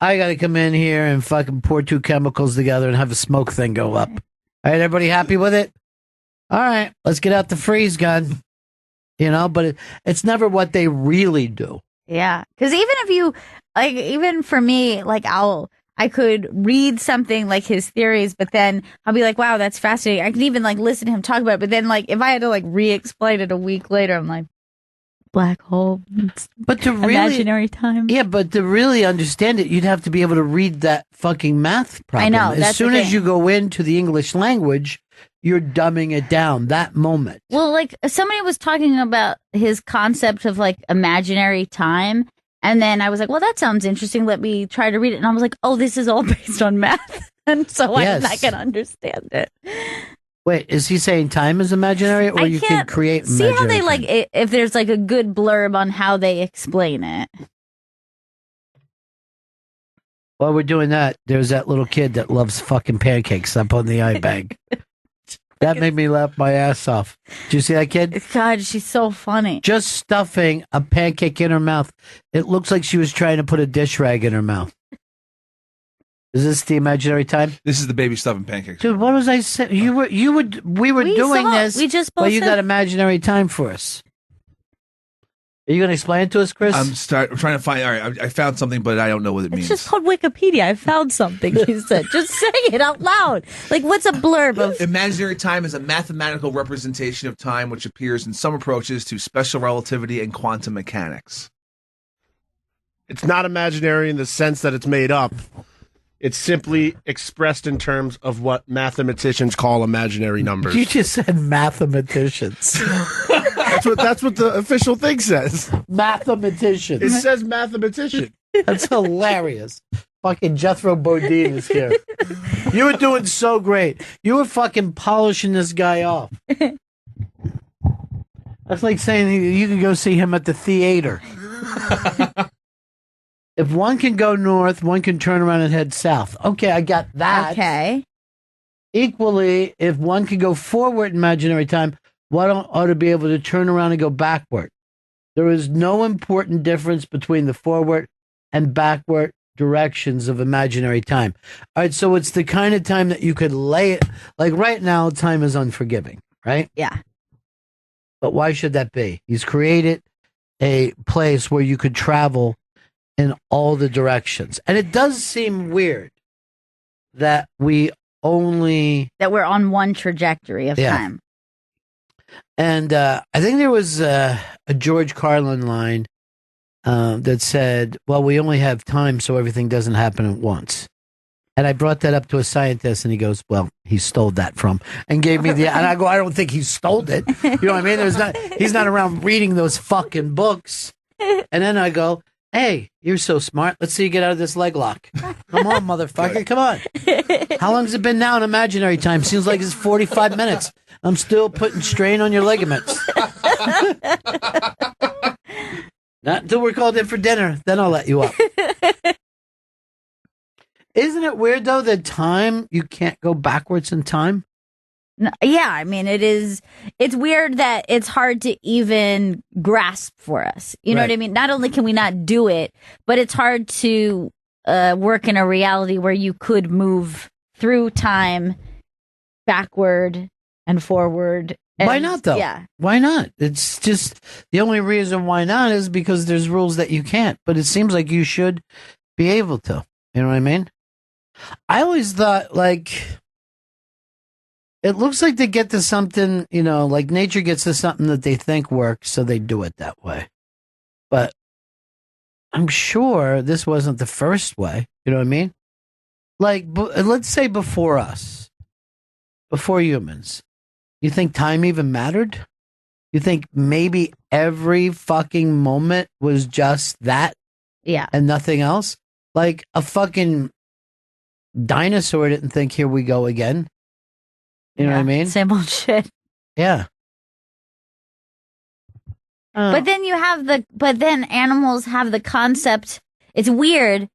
I got to come in here and fucking pour two chemicals together and have a smoke thing go up. All right, everybody happy with it? All right, let's get out the freeze gun. You know, but it's never what they really do. Yeah. Because even if you, like, even for me, like, I could read something like his theories, but then I'll be like, wow, that's fascinating. I can even, like, listen to him talk about it. But then, like, if I had to, like, re-explain it a week later, I'm like, black hole, but to really, imaginary time. Yeah, but to really understand it, you'd have to be able to read that fucking math problem. I know. As soon as you go into the English language, you're dumbing it down that moment. Well, like somebody was talking about his concept of like imaginary time. And then I was like, well, that sounds interesting. Let me try to read it. And I was like, oh, this is all based on math. And so I can understand it. Wait, is he saying time is imaginary, or you can create imaginary? See how they time? like if there's like a good blurb on how they explain it. While we're doing that, there's that little kid that loves fucking pancakes up on the eye bag. That made me laugh my ass off. Did you see that kid? God, she's so funny. Just stuffing a pancake in her mouth. It looks like she was trying to put a dish rag in her mouth. Is this the imaginary time? This is the baby stuff and pancakes. Dude, what was I saying? We were doing this. We just both but you said- got imaginary time for us. Are you going to explain it to us, Chris? I'm trying to find. All right, I found something, but I don't know what it means. It's just called Wikipedia. I found something. He said, just say it out loud. Like, what's a blurb of? Imaginary time is a mathematical representation of time which appears in some approaches to special relativity and quantum mechanics. It's not imaginary in the sense that it's made up. It's simply expressed in terms of what mathematicians call imaginary numbers. You just said mathematicians. That's what the official thing says. Mathematicians. It says mathematician. That's hilarious. Fucking Jethro Bodine is here. You were doing so great. You were fucking polishing this guy off. That's like saying you can go see him at the theater. If one can go north, one can turn around and head south. Okay, I got that. Okay. Equally, if one can go forward in imaginary time, one ought to be able to turn around and go backward. There is no important difference between the forward and backward directions of imaginary time. All right, so it's the kind of time that you could lay it. Like right now, time is unforgiving, right? Yeah. But why should that be? He's created a place where you could travel in all the directions. And it does seem weird that we're on one trajectory of time. And I think there was a George Carlin line that said, well, we only have time, so everything doesn't happen at once. And I brought that up to a scientist, and he goes, well, he stole that from, and gave me and I go, I don't think he stole it. You know what I mean? He's not around reading those fucking books. And then I go, hey, you're so smart. Let's see you get out of this leg lock. Come on, motherfucker. Come on. How long has it been now in imaginary time? Seems like it's 45 minutes. I'm still putting strain on your ligaments. Not until we're called in for dinner. Then I'll let you up. Isn't it weird, though, that time, you can't go backwards in time? Yeah, I mean, it's weird that it's hard to even grasp for us. You know what I mean? Not only can we not do it, but it's hard to work in a reality where you could move through time backward and forward. And, why not, though? Yeah. Why not? It's just the only reason why not is because there's rules that you can't, but it seems like you should be able to. You know what I mean? I always thought, like, it looks like they get to something, you know, like nature gets to something that they think works, so they do it that way. But I'm sure this wasn't the first way. You know what I mean? Like, let's say before us, before humans, you think time even mattered? You think maybe every fucking moment was just that? Yeah. And nothing else? Like a fucking dinosaur didn't think, here we go again. You know what I mean? Same old shit. Yeah. But then animals have the concept. It's weird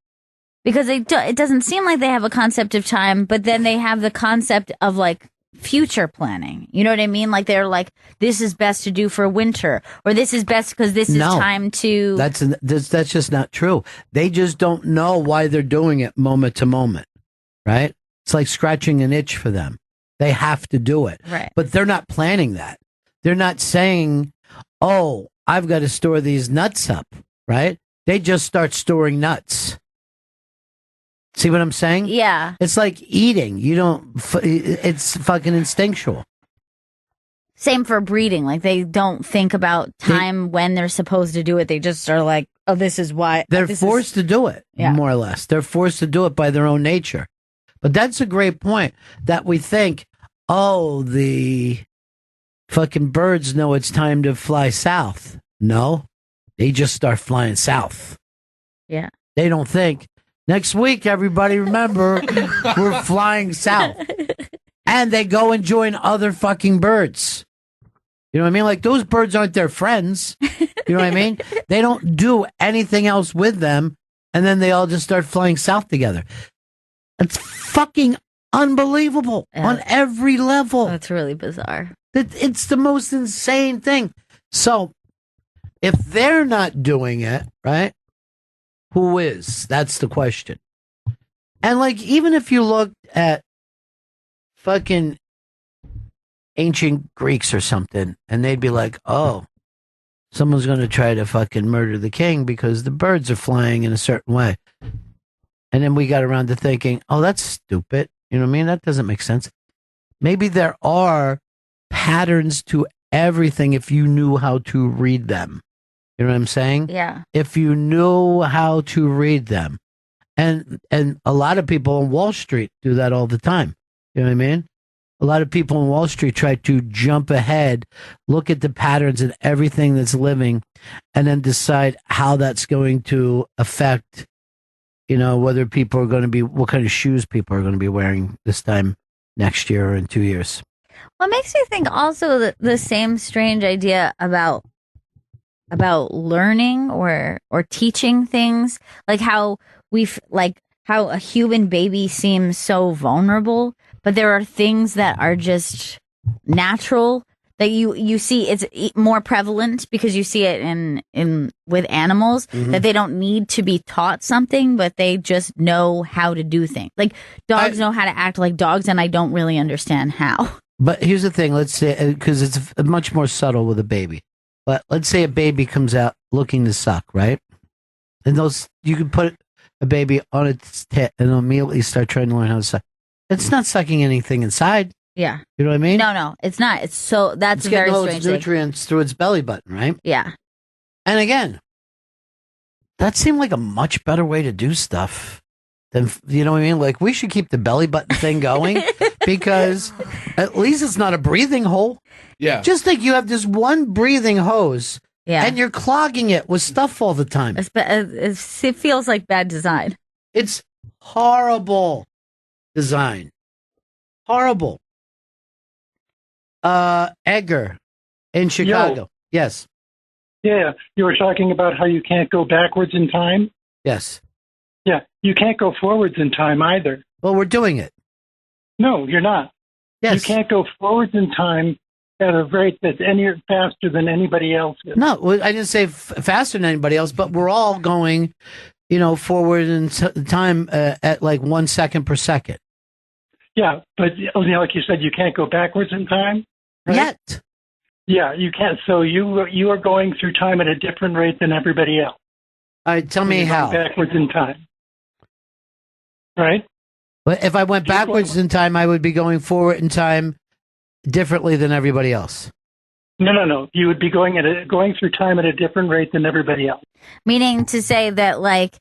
because it doesn't seem like they have a concept of time, but then they have the concept of like future planning. You know what I mean? Like they're like, this is best to do for winter, or this is best because this is time to. That's just not true. They just don't know why they're doing it moment to moment, right? It's like scratching an itch for them. They have to do it. Right. But they're not planning that. They're not saying, oh, I've got to store these nuts up, right? They just start storing nuts. See what I'm saying? Yeah. It's like eating. It's fucking instinctual. Same for breeding. Like they don't think about time when they're supposed to do it. They just are like, oh, this is why. They're forced to do it, more or less. They're forced to do it by their own nature. But that's a great point that we think, oh, the fucking birds know it's time to fly south. No, they just start flying south. Yeah. They don't think, next week, everybody, remember, we're flying south. And they go and join other fucking birds. You know what I mean? Like, those birds aren't their friends. You know what I mean? They don't do anything else with them. And then they all just start flying south together. It's fucking unbelievable on every level. That's really bizarre. It's the most insane thing. So, if they're not doing it, right, who is? That's the question. And like, even if you look at fucking ancient Greeks or something, and they'd be like, oh, someone's going to try to fucking murder the king because the birds are flying in a certain way. And then we got around to thinking, oh, that's stupid. You know what I mean? That doesn't make sense. Maybe there are patterns to everything if you knew how to read them. You know what I'm saying? Yeah. If you knew how to read them. And a lot of people on Wall Street do that all the time. You know what I mean? A lot of people on Wall Street try to jump ahead, look at the patterns in everything that's living, and then decide how that's going to affect, whether people are going to be, what kind of shoes people are going to be wearing this time next year or in 2 years. Well, it makes me think also the same strange idea about learning or teaching things, like how how a human baby seems so vulnerable, but there are things that are just natural that you see. It's more prevalent because you see it in with animals, that they don't need to be taught something, but they just know how to do things. Like dogs know how to act like dogs, and I don't really understand how. But here's the thing, let's say, because it's much more subtle with a baby. But let's say a baby comes out looking to suck, right? And you can put a baby on its tit and immediately start trying to learn how to suck. It's not sucking anything inside. Yeah. You know what I mean? No, it's not. That's it's very getting all strange. Its nutrients through its belly button, right? Yeah. And again, that seemed like a much better way to do stuff than, you know what I mean? Like, we should keep the belly button thing going because at least it's not a breathing hole. Yeah. Just think you have this one breathing hose, Yeah. and you're clogging it with stuff all the time. It feels like bad design. It's horrible design. Horrible. Edgar in Chicago. Yo. Yes. Yeah, you were talking about how you can't go backwards in time. Yes. Yeah, you can't go forwards in time either. Well, we're doing it. No, you're not. Yes. You can't go forwards in time at a rate that's any faster than anybody else is. No, I didn't say faster than anybody else, but we're all going, forward in time at like 1 second per second. Yeah, but like you said, you can't go backwards in time. Right? Yet. Yeah, you can't. So you are going through time at a different rate than everybody else. All right, tell me how. Backwards in time. Right? But if I went backwards in time, I would be going forward in time differently than everybody else. No. You would be going through time at a different rate than everybody else. Meaning to say that, like,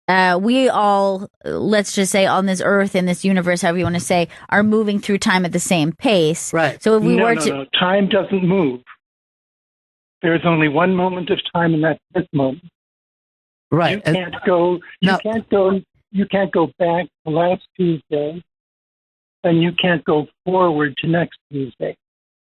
we all, let's just say on this earth, in this universe, however you want to say, are moving through time at the same pace. Right. So if we were No. Time doesn't move. There's only one moment of time, and that's this moment. Right. You can't go back to last Tuesday, and you can't go forward to next Tuesday.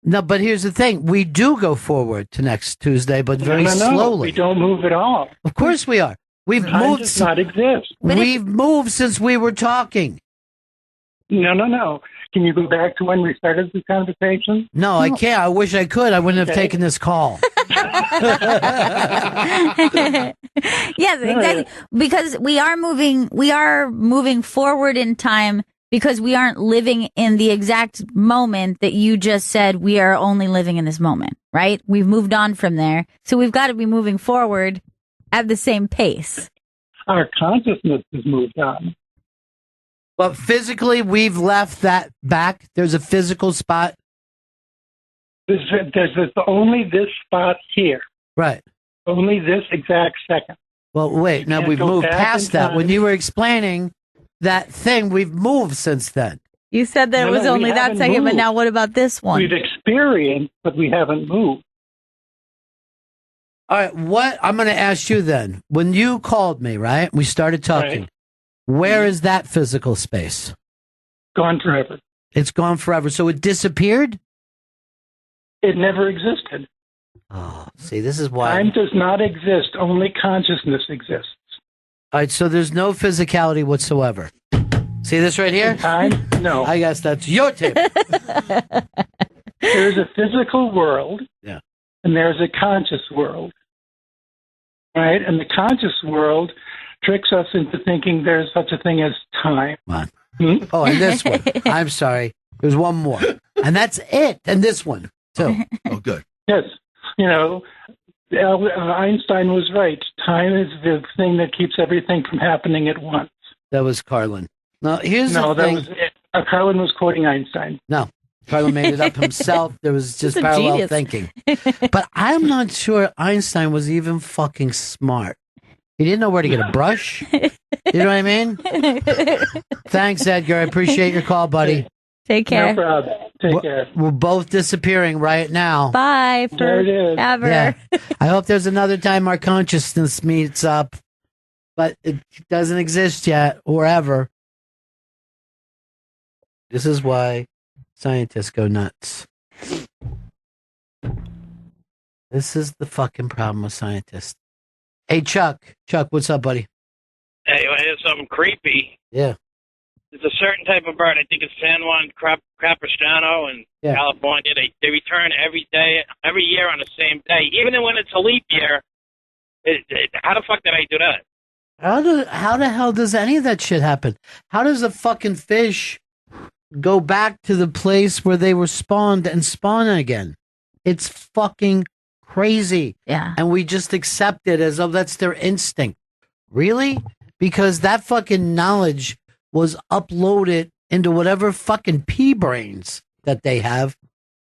No, but here's the thing. We do go forward to next Tuesday, but very slowly. We don't move at all. Of course we are. Time does not exist. We've moved since we were talking. No. Can you go back to when we started this conversation? No, I can't. I wish I could. I wouldn't have taken this call. Yes, exactly. Because we are moving forward in time because we aren't living in the exact moment that you just said. We are only living in this moment, right? We've moved on from there. So we've got to be moving forward at the same pace. Our consciousness has moved on. But physically, we've left that back. There's a physical spot. There's only this spot here. Right. Only this exact second. Well, wait. Now we've moved past that. When you were explaining that thing, we've moved since then. You said that it was only that second, but now what about this one? We've experienced, but we haven't moved. All right. What I'm going to ask you then, when you called me, right? We started talking. Right. Where is that physical space? Gone forever. It's gone forever. So it disappeared? It never existed. Oh, see, this is why. Time does not exist. Only consciousness exists. All right, so there's no physicality whatsoever. See this right here? Time? No. I guess that's your tip. There's a physical world. Yeah. And there's a conscious world. Right? And the conscious world tricks us into thinking there's such a thing as time. Come on. Oh, and this one. I'm sorry. There's one more. And that's it. And this one, too. Oh, good. Yes. Einstein was right. Time is the thing that keeps everything from happening at once. That was Carlin. Now, here's the thing. Was Carlin was quoting Einstein. No. Carlin made it up himself. There was just parallel thinking. But I'm not sure Einstein was even fucking smart. He didn't know where to get a brush. You know what I mean? Thanks, Edgar. I appreciate your call, buddy. Take care. No problem. Take care. We're both disappearing right now. Bye forever. Yeah. I hope there's another time our consciousness meets up, but it doesn't exist yet or ever. This is why scientists go nuts. This is the fucking problem with scientists. Hey, Chuck. Chuck, what's up, buddy? Hey, I hear something creepy. Yeah. There's a certain type of bird. I think it's San Juan Capistrano in California. They return every year on the same day, even when it's a leap year. How the fuck did I do that? How the hell does any of that shit happen? How does a fucking fish go back to the place where they were spawned and spawn again? It's fucking crazy. Yeah. And we just accept it as though that's their instinct. Really? Because that fucking knowledge was uploaded into whatever fucking pea brains that they have.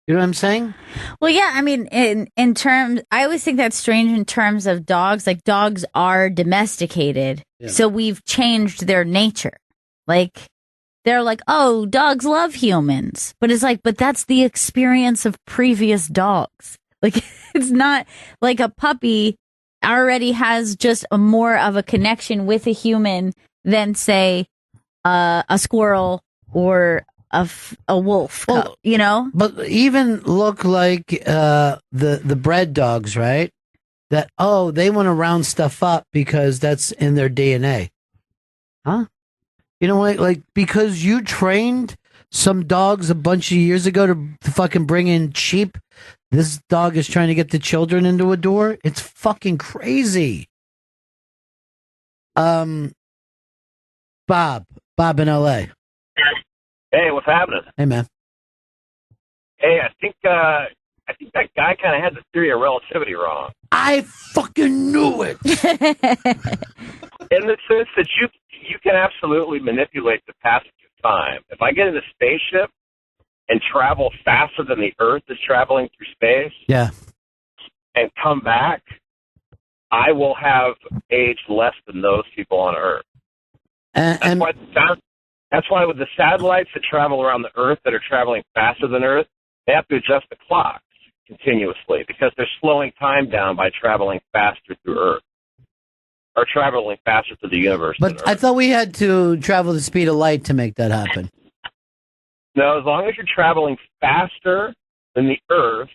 You know what I'm saying? Well, yeah. I mean, in terms, I always think that's strange in terms of dogs. Like, dogs are domesticated, so we've changed their nature. Like, they're like, oh, dogs love humans, but it's like, but that's the experience of previous dogs. Like, it's not like a puppy already has just more of a connection with a human than, say, a squirrel or a wolf, you know? But even look like the bred dogs, right? That, they want to round stuff up because that's in their DNA. Huh? You know what? Like, because you trained some dogs a bunch of years ago to fucking bring in sheep, this dog is trying to get the children into a door? It's fucking crazy. Bob in L.A. Hey, what's happening? Hey, man. Hey, I think that guy kind of had the theory of relativity wrong. I fucking knew it. In the sense that you can absolutely manipulate the passage of time. If I get in a spaceship and travel faster than the Earth is traveling through space, and come back, I will have aged less than those people on Earth. That's why with the satellites that travel around the Earth that are traveling faster than Earth, they have to adjust the clocks continuously because they're slowing time down by traveling faster through Earth. Or traveling faster through the universe. But I thought we had to travel the speed of light to make that happen. No, as long as you're traveling faster than the Earth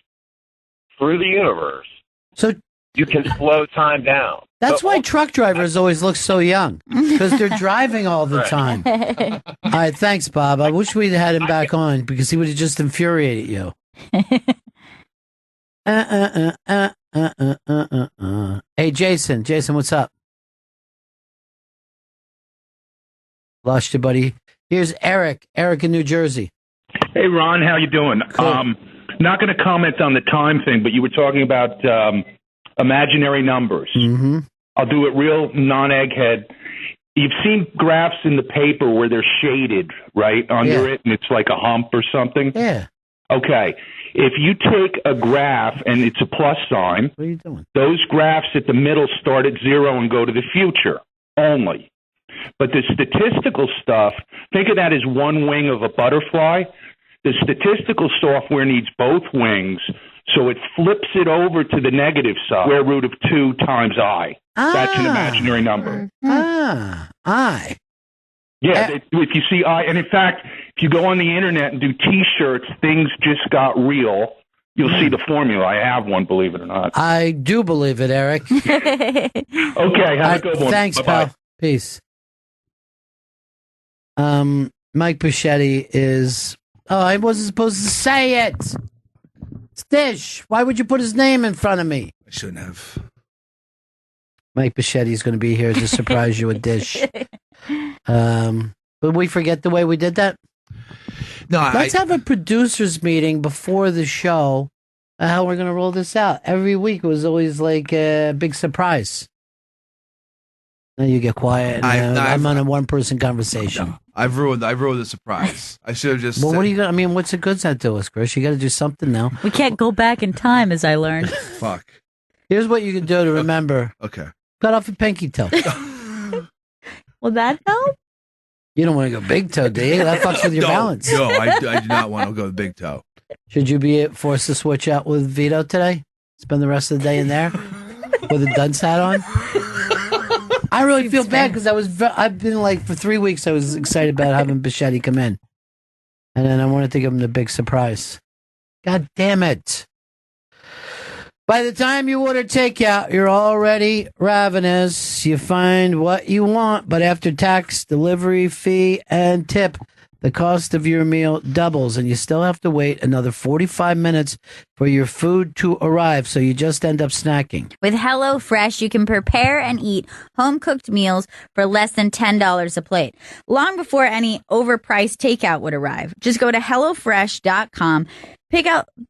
through the universe, so you can slow time down. That's why truck drivers always look so young, because they're driving all the time. All right, thanks, Bob. I wish we'd had him back on because he would have just infuriated you. Hey, Jason. Jason, what's up? Lost you, buddy. Here's Eric. Eric in New Jersey. Hey, Ron, how you doing? Cool. Not going to comment on the time thing, but you were talking about imaginary numbers. Mm-hmm. I'll do it real non-egghead. You've seen graphs in the paper where they're shaded, right, under it, and it's like a hump or something? Yeah. Okay. If you take a graph and it's a plus sign, what are you doing? Those graphs at the middle start at 0 and go to the future only. But the statistical stuff, think of that as one wing of a butterfly. The statistical software needs both wings, so it flips it over to the negative side, square root of 2 times I. That's an imaginary number. I. Yeah, if you see I, and in fact, if you go on the internet and do T-shirts, things just got real, you'll see the formula. I have one, believe it or not. I do believe it, Eric. Okay, have a good one. Thanks, Bye-bye. pal. Peace. Mike Pichetti is... Oh, I wasn't supposed to say it. Stish, why would you put his name in front of me? I shouldn't have. Mike Bichetti's going to be here to surprise you with Dish. But we forget the way we did that? No, Let's have a producers meeting before the show. How we're going to roll this out. Every week was always like a big surprise. Now you get quiet. And, I'm on a one-person conversation. No, I've ruined the surprise. I should have just. Well, what are you going to, I mean, what's the good side to us, Chris? You got to do something now. We can't go back in time, as I learned. Fuck. Here's what you can do to remember. Okay. Cut off a pinky toe. Will that help? You don't want to go big toe, do you? That fucks with your balance. No, I do not want to go with big toe. Should you be forced to switch out with Vito today? Spend the rest of the day in there with a dunce hat on? I really feel bad because I've been like for 3 weeks I was excited about having Bichetti come in. And then I wanted to give him the big surprise. God damn it. By the time you order takeout, you're already ravenous. You find what you want, but after tax, delivery fee, and tip, the cost of your meal doubles, and you still have to wait another 45 minutes for your food to arrive, so you just end up snacking. With HelloFresh, you can prepare and eat home-cooked meals for less than $10 a plate, long before any overpriced takeout would arrive. Just go to HelloFresh.com.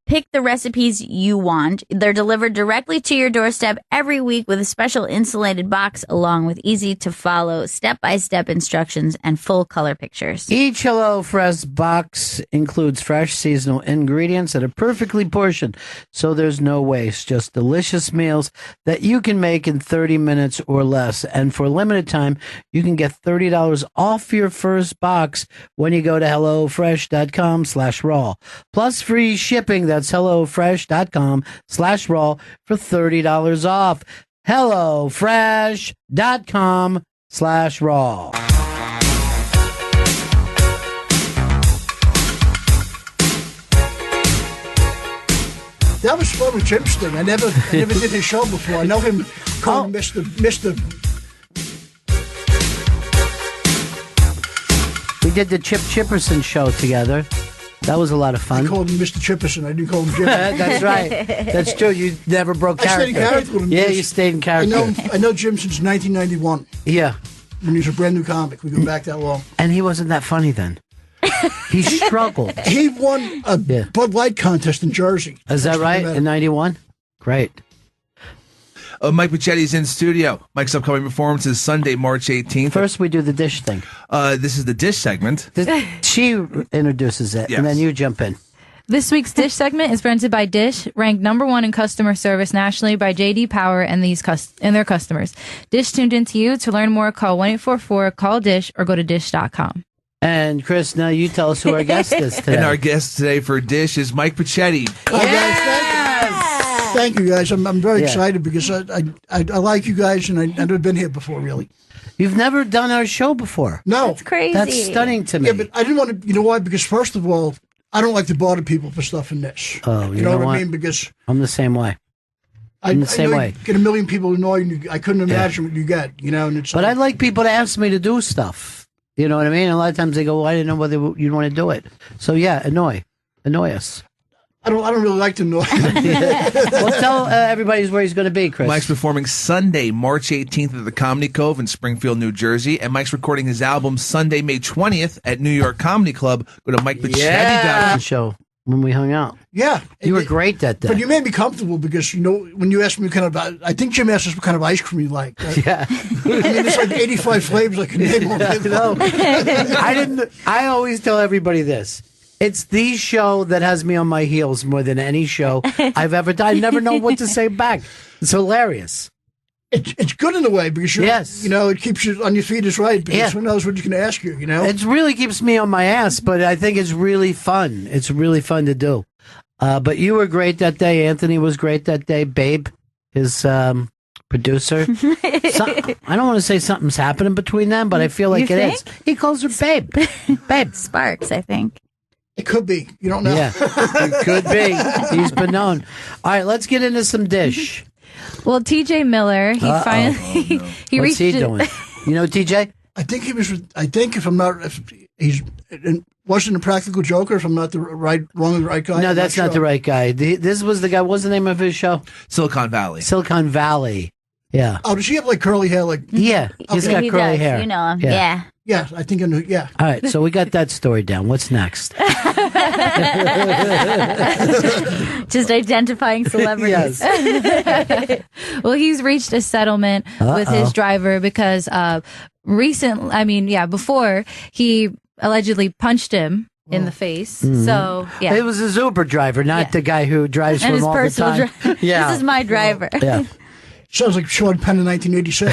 Pick the recipes you want. They're delivered directly to your doorstep every week with a special insulated box along with easy-to-follow step-by-step instructions and full color pictures. Each HelloFresh box includes fresh seasonal ingredients that are perfectly portioned, so there's no waste. Just delicious meals that you can make in 30 minutes or less. And for a limited time, you can get $30 off your first box when you go to HelloFresh.com/raw. Plus free shipping. That's HelloFresh.com/raw for $30 off. HelloFresh.com/raw. That was fun with Jim's thing. I never did his show before. I know him called Mr. We did the Chip Chipperson show together. That was a lot of fun. I called him Mr. Chipperson. I didn't call him Jim. That's right. That's true. You never broke character. I stayed in character with him. Yeah, you stayed in character. I know Jim since 1991. Yeah. When he was a brand new comic. We go back that long. And he wasn't that funny then. He struggled. He won a Bud Light contest in Jersey. Is that right? In 91? Great. Mike Bichetti's in studio. Mike's upcoming performance is Sunday, March 18th. First, we do the Dish thing. This is the Dish segment. She introduces it, and then you jump in. This week's Dish segment is presented by Dish, ranked #1 in customer service nationally by J.D. Power and their customers. Dish tuned into you. To learn more, call 1-844-CALL-DISH or go to dish.com. And Chris, now you tell us who our guest is today. And our guest today for Dish is Mike Bichetti. Thank you, guys. I'm very excited because I like you guys, and I've never been here before, really. You've never done our show before? No. That's crazy. That's stunning to me. Yeah, but I didn't want to, you know why? Because first of all, I don't like to bother people for stuff in this. Oh, you know what I mean? Because I'm the same way. I'm the same way. You get a million people annoying you. I couldn't imagine what you get, you know. And it's but I like people to ask me to do stuff. You know what I mean? A lot of times they go, well, I didn't know whether you'd want to do it. So yeah, annoy us. I don't really like to annoy. Well, tell everybody where he's going to be, Chris. Mike's performing Sunday, March 18th at the Comedy Cove in Springfield, New Jersey. And Mike's recording his album Sunday, May 20th at New York Comedy Club. Go to MikeBichetti.com. Show when we hung out. Yeah. You were great that day. But you made me comfortable because, you know, when you asked me I think Jim asked us what kind of ice cream you like. Right? Yeah. I mean, there's like 85 flavors I can name on it. No. I always tell everybody this. It's the show that has me on my heels more than any show I've ever done. I never know what to say back. It's hilarious. It's good in a way because you know, it keeps you on your feet is right because who knows what you can ask you, you know? It really keeps me on my ass, but I think it's really fun. It's really fun to do. But you were great that day. Anthony was great that day. Babe, his producer. I don't want to say something's happening between them, but I feel like it is. He calls her Babe. Babe. Sparks, I think. It could be. You don't know. Yeah, it could be. He's been known. All right, let's get into some Dish. Well, TJ Miller, he finally he What's reached. he doing? You know, TJ? I think he was. I think if he's wasn't a Practical Joker. If I'm not the right guy. No, that's not the right guy. This was the guy. What's the name of his show? Silicon Valley. Silicon Valley. Yeah. Oh, does he have like curly hair? Like Yeah, he's got he curly does. hair. You know him. Yeah. Yeah. Yeah, I think I knew. Yeah. All right, so we got that story down. What's next? Just identifying celebrities. Well, he's reached a settlement with his driver because before he allegedly punched him in the face. Mhm. So, yeah. It was his Uber driver, not the guy who drives And for his him all the personal time. driver. Yeah. This is my driver. Yeah. Sounds like Sean Penn in 1986.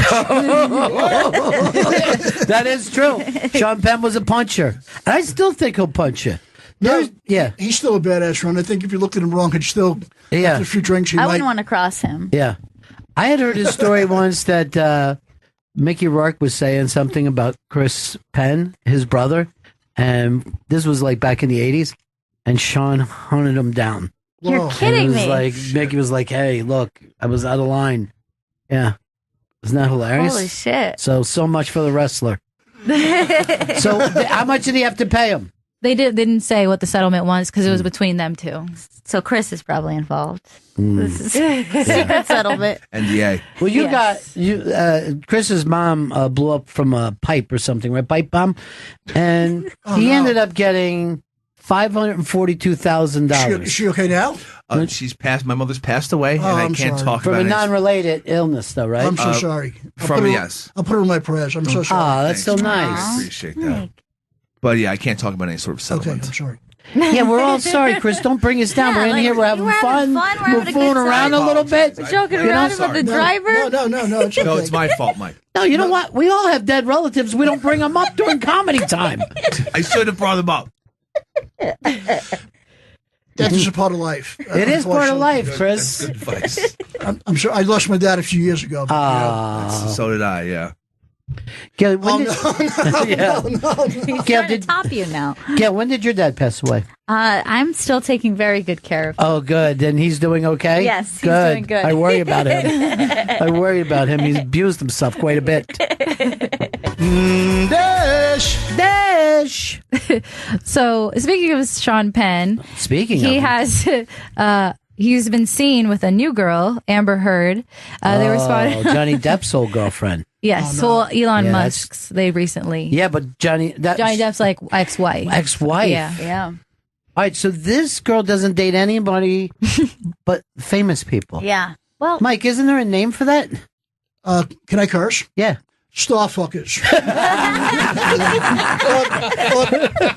That is true. Sean Penn was a puncher. And I still think he'll punch you. Yeah. He's still a badass, Ron. I think if you looked at him wrong, he'd still, after a few drinks, he I might. wouldn't want to cross him. Yeah. I had heard his story once that Mickey Rourke was saying something about Chris Penn, his brother, and this was like back in the 80s, and Sean hunted him down. You're kidding And it was me. like, Mickey was like, hey, look, I was out of line. Yeah. Isn't that hilarious? Holy shit. So much for the wrestler. So how much did he have to pay him? They didn't say what the settlement was because it was between them two. So Chris is probably involved. This is secret settlement. NDA. Well, Chris's mom blew up from a pipe or something, right? Pipe bomb. And he ended up getting $542,000. Is she okay now? She's passed. My mother's passed away, and I I'm can't sorry. talk From about a it. non-related illness, though, right? I'm so sorry. Yes. I'll put her in my prayers. I'm so sorry. Ah, that's so I nice. appreciate that. But yeah, I can't talk about any sort of settlement. I'm sorry. Yeah, we're all sorry, Chris. Don't bring us down. Yeah, we're in like, here. We're having fun. We're having a fooling good around time. a little bit. We're joking You know? around about the driver. No. It's okay. No, it's my fault, Mike. No, you know what? We all have dead relatives. We don't bring them up during comedy time. I should have brought them up. Death is a part of life. It is part of life, Chris. That's good advice. I'm sure. I lost my dad a few years ago. So did I. Yeah. Gail, when no. He's Gail, trying to top you now. Gail, when did your dad pass away? I'm still taking very good care of him. Oh, good. Then he's doing okay? Yes, he's doing good. I worry about him. I worry about him. He's abused himself quite a bit. Dash. So, speaking of Sean Penn, he has he's been seen with a new girl, Amber Heard. They were spotted. Johnny Depp's old girlfriend. Yes, well, Elon Yeah, Musk's. They recently. Yeah, but Johnny Depp's like ex-wife. Ex-wife. Yeah. All right, so this girl doesn't date anybody but famous people. Yeah. Well, Mike, isn't there a name for that? Can I curse? Yeah. Starfuckers.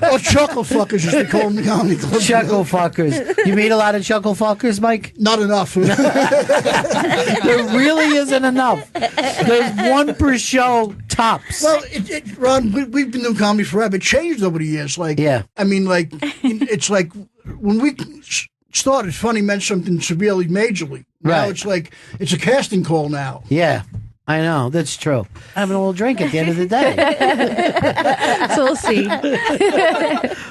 or chuckle fuckers, as they call them in the comedy club. Chuckle fuckers. You meet a lot of chuckle fuckers, Mike? Not enough. There really isn't enough. There's one per show tops. Well, Ron, we've been doing comedy forever. It changed over the years. It's like when we started, funny meant something severely majorly. Now Right. it's like it's a casting call now. Yeah, I know. That's true. Having a little drink at the end of the day. So we'll see.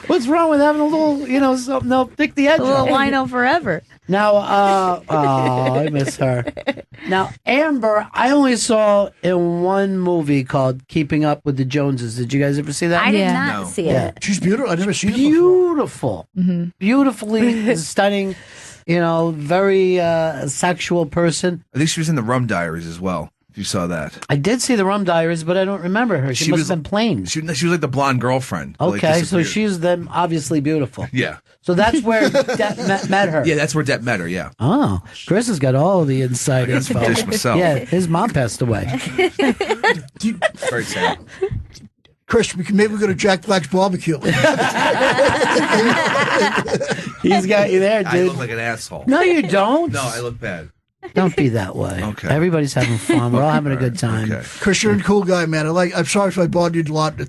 What's wrong with having a little, something they'll pick the edge A little off? wino forever. Now, I miss her. Now, Amber, I only saw in one movie called Keeping Up with the Joneses. Did you guys ever see that? I did not see it. She's beautiful. I've never seen her Beautiful. Mm-hmm. Beautifully stunning, very sexual person. I think she was in the Rum Diaries as well. If you saw that. I did see the Rum Diaries, but I don't remember her. She must have been plain. She was like the blonde girlfriend. who, like, Okay, so disappeared. she's then obviously beautiful. Yeah. So that's where Depp met her. Yeah, that's where Depp met her. Yeah. Oh, Chris has got all the inside I got some info. dish myself. Yeah, his mom passed away. Very sad. Chris, maybe we go to Jack Black's barbecue. He's got you there, dude. I look like an asshole. No, you don't. No, I look bad. Don't be that way. Okay. Everybody's having fun. We're all having a good time. Okay. Chris, you're a cool guy, man. I'm sorry if I bothered you a lot.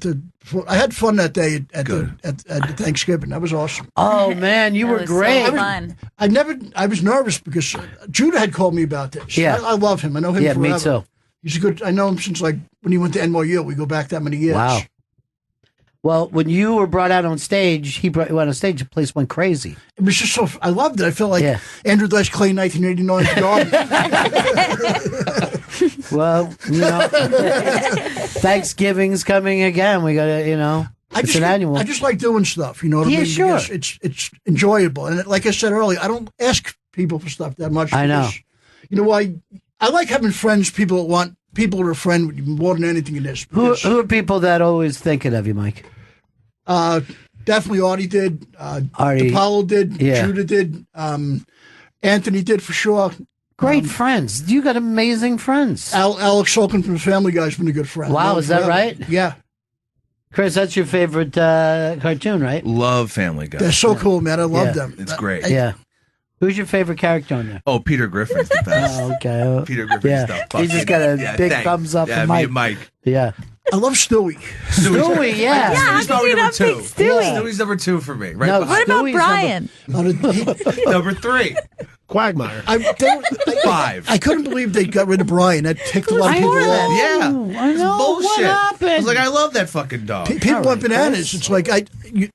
I had fun that day at the Thanksgiving. That was awesome. Oh man, you were great. Fun. I was nervous because Judah had called me about this. Yeah. I love him. I know him Yeah, forever. me too. He's a good. I know him since like when he went to NYU. We go back that many years. Wow. Well, when you were brought out on stage, he brought you out on stage. The place went crazy. It was just so. I loved it. I felt like Andrew Dice Clay, 1989. Well, Thanksgiving's coming again. We got to, it's an annual. I just like doing stuff. You know what I Yeah, mean? sure. Because it's enjoyable, and like I said earlier, I don't ask people for stuff that much. I know. because, you know why? I like having friends, people that want people to friend with you more than anything in this. Who are people that always thinking of you, Mike? Definitely Artie did. Artie. DePaulo did. Yeah. Judah did. Anthony did for sure. Great friends. You got amazing friends. Alex Sulkin from the Family Guy's been a good friend. Wow, is that right? Yeah. Chris, that's your favorite cartoon, right? Love Family Guy. They're so cool, man. I love them. It's great. Yeah. Who's your favorite character on there? Oh, Peter Griffin's the best. Oh, okay. Peter Griffin's the fucking... He just got a big thumbs up from Mike. Mike. Yeah. I love Stewie. Stewie, yeah. Stewie's how could you number not two. pick Stewie? Yeah. Stewie's number 2 for me. Right No, behind What about Stewie's Brian? number 3. Quagmire. 5. I couldn't believe they got rid of Brian. That ticked a lot of people off. Yeah. I It's know. bullshit. What happened? I was like, I love that fucking dog. People went bananas. It's like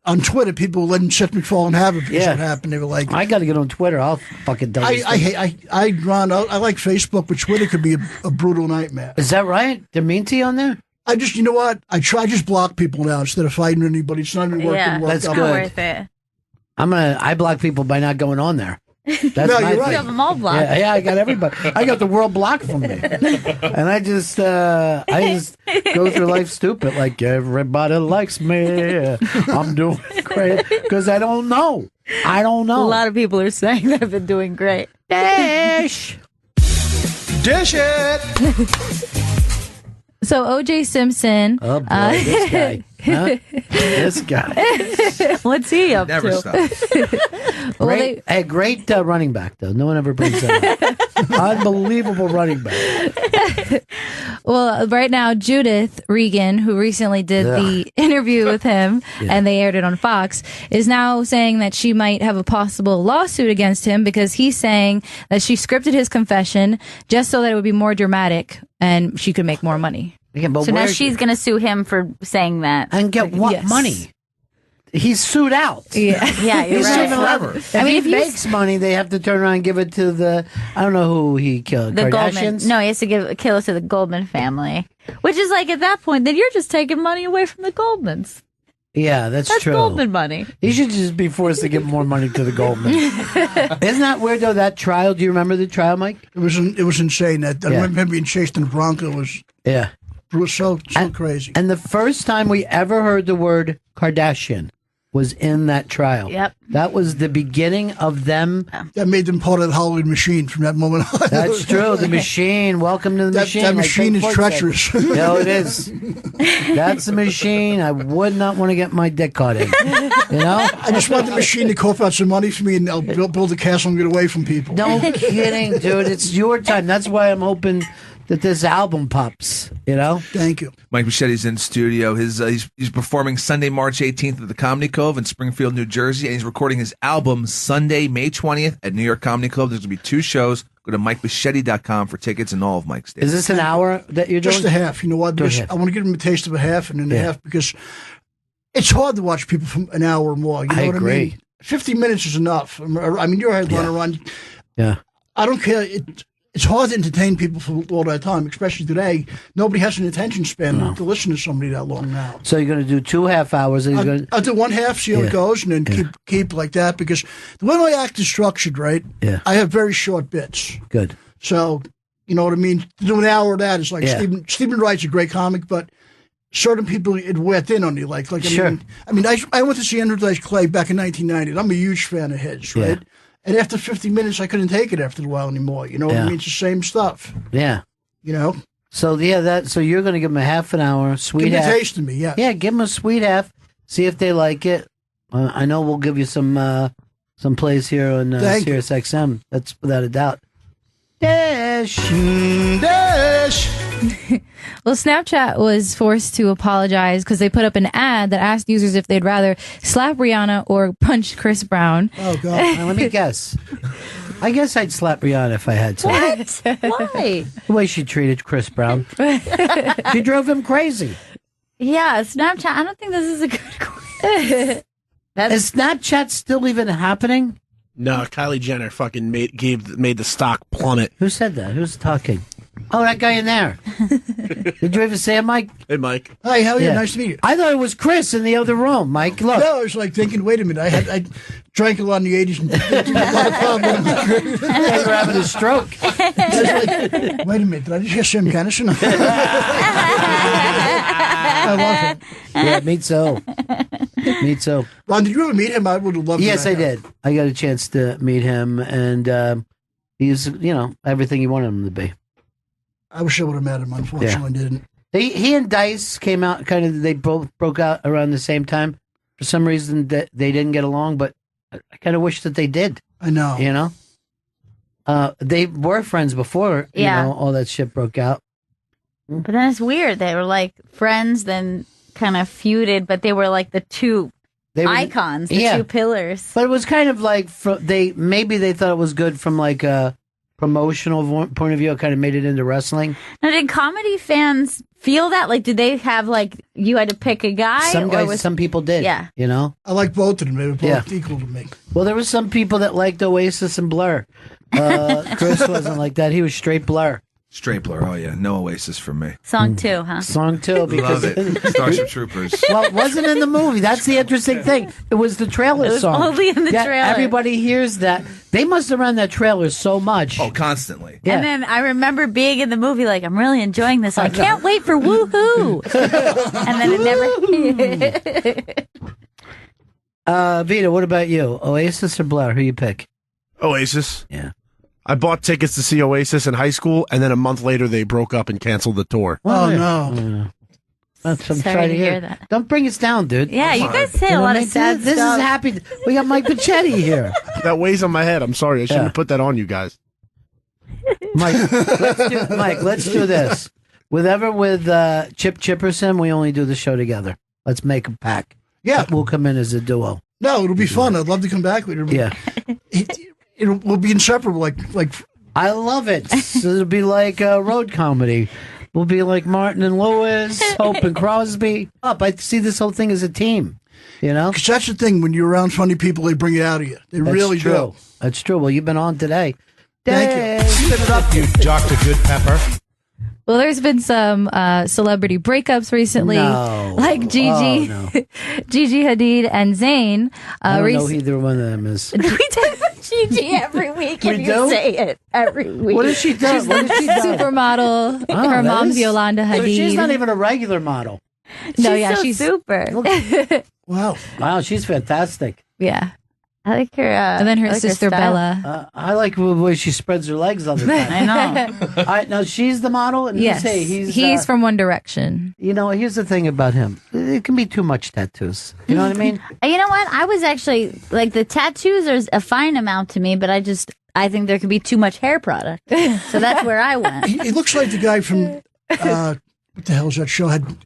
on Twitter, people were letting Seth MacFarlane have it because what happened. They were like, I got to get on Twitter. I'll fucking tell you. Ron, I like Facebook, but Twitter could be a brutal nightmare. Is that right? They're mean to you on there? You know what? I just block people now instead of fighting anybody. It's not even working. That's not good. worth it. I block people by not going on there. That's No, my you're right. thing. You have them all blocked. Yeah, I got everybody. I got the world blocked from me, and I just go through life stupid. Like everybody likes me. I'm doing great because I don't know. A lot of people are saying that I've been doing great. Dish it. So O.J. Simpson. Oh boy, this guy. Huh? This guy. What's he up Never to? stops. Great running back though. No one ever brings that up. Unbelievable running back. Well, right now, Judith Regan, who recently did the interview with him, and they aired it on Fox, is now saying that she might have a possible lawsuit against him because he's saying that she scripted his confession just so that it would be more dramatic and she could make more money. Yeah, but So now she's going to sue him for saying that. and get what Yes. money? He's sued out. Yeah. Yeah, you're He's right. sued forever. If he makes money, they have to turn around and give it to the I don't know who he killed. The Goldman. Kardashians? No, he has to kill it to the Goldman family. Which is like, at that point, then you're just taking money away from the Goldmans. Yeah, that's true. Goldman money. He should just be forced to give more money to the Goldman. Isn't that weird though? That trial. Do you remember the trial, Mike? It was insane. I remember him being chased in the Bronco. It was so crazy. And the first time we ever heard the word Kardashian was in that trial. Yep. That was the beginning of them. That made them part of the Hollywood machine from that moment on. That's true. The machine. Welcome to the machine. That like machine Pink is Floyd said. treacherous. No, it is. That's the machine. I would not want to get my dick caught in. You know? I just want the machine to cough out some money for me, and I'll build a castle and get away from people. No kidding, dude. It's your time. That's why I'm hoping that this album pops, you know? Thank you. Mike Machetti's in studio. He's performing Sunday, March 18th at the Comedy Cove in Springfield, New Jersey, and he's recording his album Sunday, May 20th at New York Comedy Club. There's going to be 2 shows. Go to MikeMachetti.com for tickets and all of Mike's days. Is this an hour that you're doing? Just a half. You know what? Because I want to give them a taste of a half and then a half because it's hard to watch people from an hour or more. You know what I mean? 50 minutes is enough. I mean, you're a headliner, Ron. Yeah. I don't care. It's hard to entertain people for all that time, especially today. Nobody has an attention span to listen to somebody that long now. So you're going to do 2 half hours. And I'll do one half, see how it goes, and then keep like that. Because the way my act is structured, right? Yeah. I have very short bits. Good. So, you know what I mean? To do an hour of that is like Stephen Wright's a great comic, but certain people it wear thin on you. Like Sure. I mean, I went to see Andrew Dice Clay back in 1990. I'm a huge fan of his, right? Yeah. And after 50 minutes, I couldn't take it after a while anymore. You know what I mean? It's the same stuff. Yeah. You know? So, so you're going to give them a half an hour, sweet Give me a half. taste of me, yeah. Yeah, give them a sweet half. See if they like it. I know we'll give you some plays here on Sirius XM. That's without a doubt. Dash. Well, Snapchat was forced to apologize because they put up an ad that asked users if they'd rather slap Rihanna or punch Chris Brown. Oh, God. Let me guess. I guess I'd slap Rihanna if I had to. What? Why? The way she treated Chris Brown. She drove him crazy. Yeah, Snapchat. I don't think this is a good question. Is Snapchat still even happening? No, Kylie Jenner fucking made the stock plummet. Who said that? Who's talking? Oh, that guy in there. Did you ever say it, Mike? Hey, Mike. Hi, how are you? Nice to meet you. I thought it was Chris in the other room. Mike, look. No, I was like thinking, wait a minute. I drank a lot in the 80s and a lot of problems. They were having a stroke. Like, wait a minute, did I just hear Sam Kennison? I love it. Yeah, me too. Me too. Ron, did you ever meet him? I would have loved to. Yes, I did. I got a chance to meet him, and he's, everything you wanted him to be. I wish I would have met him. Unfortunately, I didn't. He and Dice came out they both broke out around the same time. For some reason, they didn't get along, but I kind of wish that they did. I know. They were friends before, all that shit broke out. But then it's weird. They were like friends, then kind of feuded, but they were like the two icons, the two pillars. But it was kind of like maybe they thought it was good from like a promotional point of view. It kind of made it into wrestling. Now, did comedy fans feel that? Like, did they have like you had to pick a guy? Some people did. Yeah, I like both of them. They were both equal to me. Well, there were some people that liked Oasis and Blur. Chris wasn't like that. He was straight Blur. Straight Blur. Oh yeah, no Oasis for me. Song 2, huh? Song 2 because love it. Starship Troopers. Well, it wasn't in the movie. That's the interesting thing. It was the trailer song. Only in the trailer. Everybody hears that. They must have run that trailer so much. Oh, constantly. Yeah. And then I remember being in the movie like, I'm really enjoying this. I can't wait for woohoo. And then it never. Vito, what about you? Oasis or Blur? Who you pick? Oasis. Yeah. I bought tickets to see Oasis in high school, and then a month later they broke up and canceled the tour. Oh, no. That's what I'm Sorry trying to to hear that. Don't bring us down, dude. Yeah, you guys say a lot of sad This stuff. is happy. We got Mike Pachetti here. That weighs on my head. I'm sorry. I shouldn't have put that on you guys. Mike, let's do this. With Chip Chipperson, we only do the show together. Let's make a pack. Yeah. We'll come in as a duo. No, it'll be fun. I'd love to come back with you. Yeah. We'll be inseparable. Like I love it. So it'll be like road comedy. We'll be like Martin and Lewis, Hope and Crosby. I see this whole thing as a team. Because that's the thing. When you're around funny people, they bring it out of you. They really do. That's true. Well, you've been on today. Thank you. Spit it up, you Dr. Good Pepper. Well, there's been some celebrity breakups recently, like Gigi, Gigi Hadid and Zayn. I don't know who either one of them is. We talk about Gigi every week, and you say it every week. What has she done? What has she done? Supermodel. Her mom's Yolanda Hadid. So she's not even a regular model. She's super. Wow, she's fantastic. Yeah. I like her. And then her sister Bella. I like the way she spreads her legs all the time. I know. All right, now she's the model, and yes, he's from One Direction. Here's the thing about him: it can be too much tattoos. You know what I mean? You know what? I was actually like the tattoos are a fine amount to me, but I think there could be too much hair product. So that's where I went. He looks like the guy from what the hell is that show? Had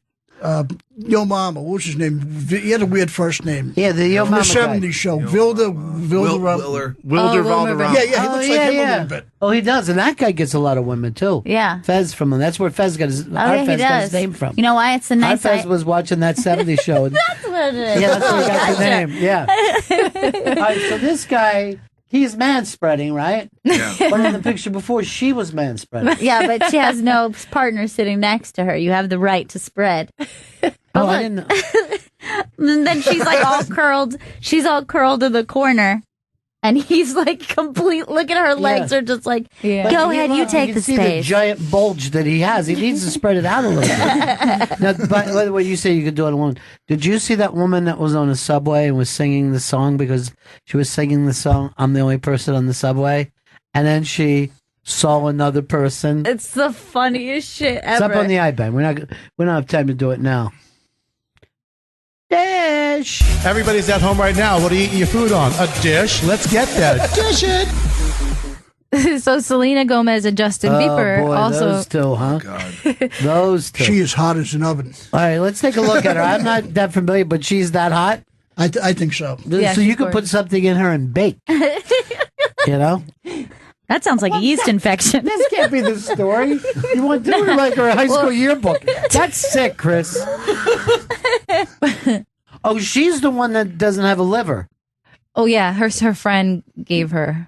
Yo Mama. What was his name? He had a weird first name. Yeah, the Yo Mama the '70s show. Wilder Wilder Valderrama. Yeah, he looks like him a little bit. Oh, he does, and that guy gets a lot of women too. Yeah, Fez from him. That's where Fez got his. Fez got his name from. You know why? It's a nice. Our Fez was watching that '70s show. That's what it is. Yeah, that's where he got the name. Yeah. All right, so this guy. He's man-spreading, right? Yeah. But in the picture before, she was man-spreading. Yeah, but she has no partner sitting next to her. You have the right to spread. I didn't know. And then she's like all curled. She's all curled in the corner. And he's like complete. Look at her legs are just like, go ahead, you take the see space. The giant bulge that he has. He needs to spread it out a little bit. Now, by the way, you say you could do it alone. Did you see that woman that was on a subway and was singing the song because she was singing the song, I'm the only person on the subway? And then she saw another person. It's the funniest shit ever. It's up on the iBand. We don't have time to do it now. Dish. Everybody's at home right now. What are you eating your food on? A dish. Let's get there. Dish it. So Selena Gomez and Justin Bieber boy, also. Those two, huh? God. Those two. She is hot as an oven. All right, let's take a look at her. I'm not that familiar, but she's that hot. I think so. Yeah, so you could put something in her and bake. You know? That sounds like a yeast infection. This can't be the story. You want to do it like her high school yearbook. That's sick, Chris. Oh, she's the one that doesn't have a liver. Oh yeah, her friend gave her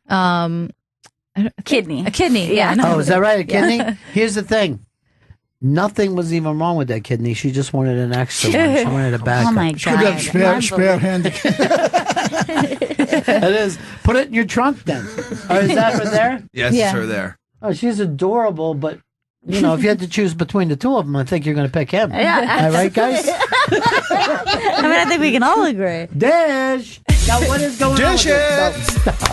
kidney. A kidney. Yeah. Oh, is that right? A kidney? Yeah. Here's the thing. Nothing was even wrong with that kidney. She just wanted an extra one. She wanted a backup. Oh my God. She could have spare hand. It is. Put it in your trunk then. Or is that her there? Yes, it's her there. Oh, she's adorable, but you know, if you had to choose between the two of them, I think you're going to pick him. Yeah, am I right, guys? I mean, I think we can all agree. Dish. Now, what is going on? With no, stop.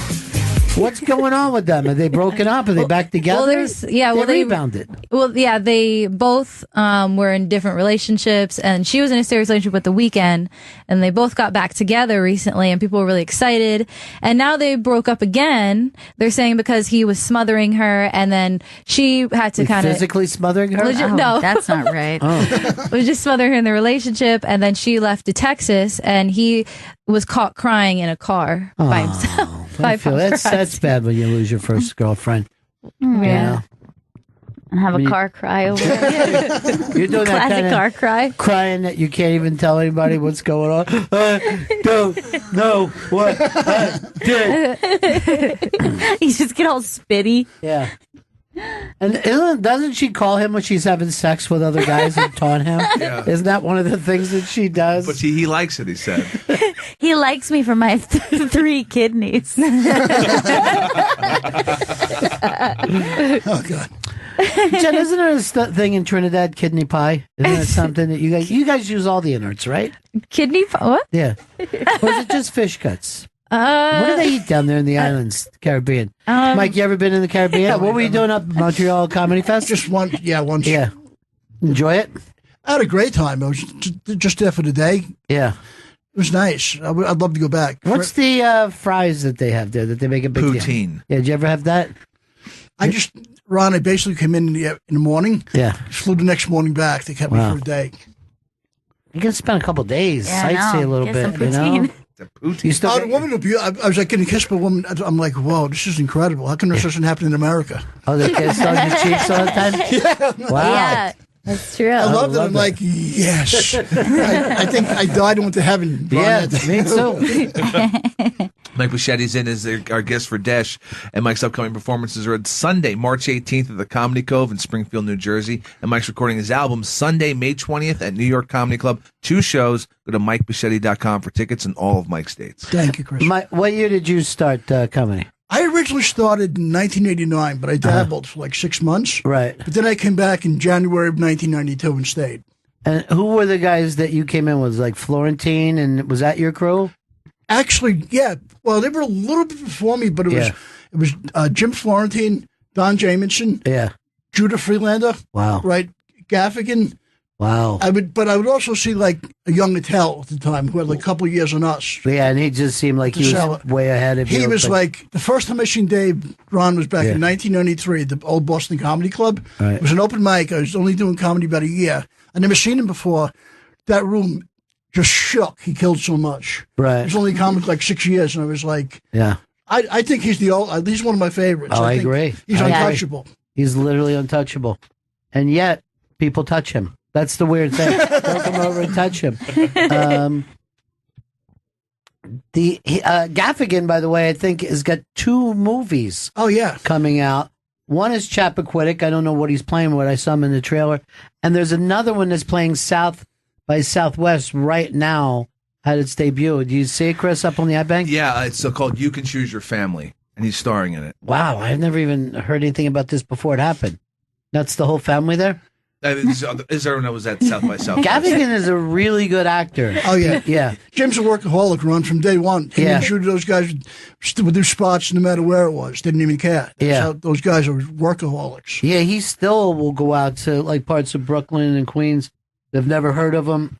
What's going on with them? Are they broken up? Are they back together? They rebounded. They both were in different relationships, and she was in a serious relationship with The Weeknd, and they both got back together recently, and people were really excited. And now they broke up again. They're saying because he was smothering her, and then she had to kind of physically smothering her. No, that's not right. Was just smothering her in the relationship, and then she left to Texas, and he was caught crying in a car by himself. That's bad when you lose your first girlfriend. Yeah. And have a car cry over it. You're doing that classic car cry. Crying that you can't even tell anybody what's going on. Don't know what I did. You just get all spitty. Yeah. And doesn't she call him when she's having sex with other guys and taunt him? Yeah. Isn't that one of the things that she does? But he likes it, he said. He likes me for my 3 kidneys. Oh, God. Jen, isn't there a thing in Trinidad, kidney pie? Isn't that something that you guys use all the innards, right? Kidney pie? What? Yeah. Or is it just fish cuts? What do they eat down there in the islands, Caribbean? Mike, you ever been in the Caribbean? What were you doing up at Montreal Comedy Fest? Just once. Yeah. Enjoy it? I had a great time. I was just there for the day. Yeah. It was nice. I'd love to go back. What's the fries that they have there that they make a big poutine? Yeah, did you ever have that? I basically came in the morning. Yeah. Flew the next morning back. They kept me for a day. You can spend a couple days, sightsee a little bit, you know? The woman I was like getting kissed by a woman. I'm like, whoa, this is incredible. How come this doesn't happen in America? Oh, they kiss on your cheeks all the time? Yeah. Wow. Yeah, that's true. I love that. I'm like, yes. I think I died and went to heaven. Yeah, me too. Mike Bichetti's in as our guest for Desh, and Mike's upcoming performances are on Sunday, March 18th at the Comedy Cove in Springfield, New Jersey, and Mike's recording his album Sunday, May 20th at New York Comedy Club. 2 shows. Go to MikeBichetti.com for tickets in all of Mike's dates. Thank you, Chris. What year did you start comedy? I originally started in 1989, but I dabbled for like 6 months. Right. But then I came back in January of 1992 and stayed. And who were the guys that you came in with? Like Florentine, and was that your crew? Actually, yeah. Well, they were a little bit before me, but it was Jim Florentine, Don Jamieson, Judah Freelander, wow, right, Gaffigan. Wow. I would also see like a young Attell at the time who had like a couple of years on us. Yeah, and he just seemed like he was way ahead of you. He was like, the first time I seen Dave Ron was back in 1993 at the old Boston Comedy Club. Right. It was an open mic. I was only doing comedy about a year. I never seen him before. That room just shook. He killed so much. Right. He was only comic like 6 years, and I was like, yeah. I think he's he's one of my favorites. Oh, I agree. He's untouchable. He's literally untouchable. And yet, people touch him. That's the weird thing. Don't come over and touch him. Gaffigan, by the way, I think has got 2 movies. Oh yeah, coming out. One is Chappaquiddick. I don't know what he's playing with. I saw him in the trailer. And there's another one that's playing South by Southwest right now. Had its debut. Do you see it, Chris, up on the iBank? Yeah, it's called You Can Choose Your Family, and he's starring in it. Wow, I've never even heard anything about this before it happened. That's the whole family there? Is everyone that was at South by Southwest? Gaffigan is a really good actor. Oh yeah, yeah. Jim's a workaholic, Ron, from day one. He didn't shoot those guys would do spots no matter where it was. Didn't even care. Those guys are workaholics. Yeah, he still will go out to like parts of Brooklyn and Queens. They've never heard of him.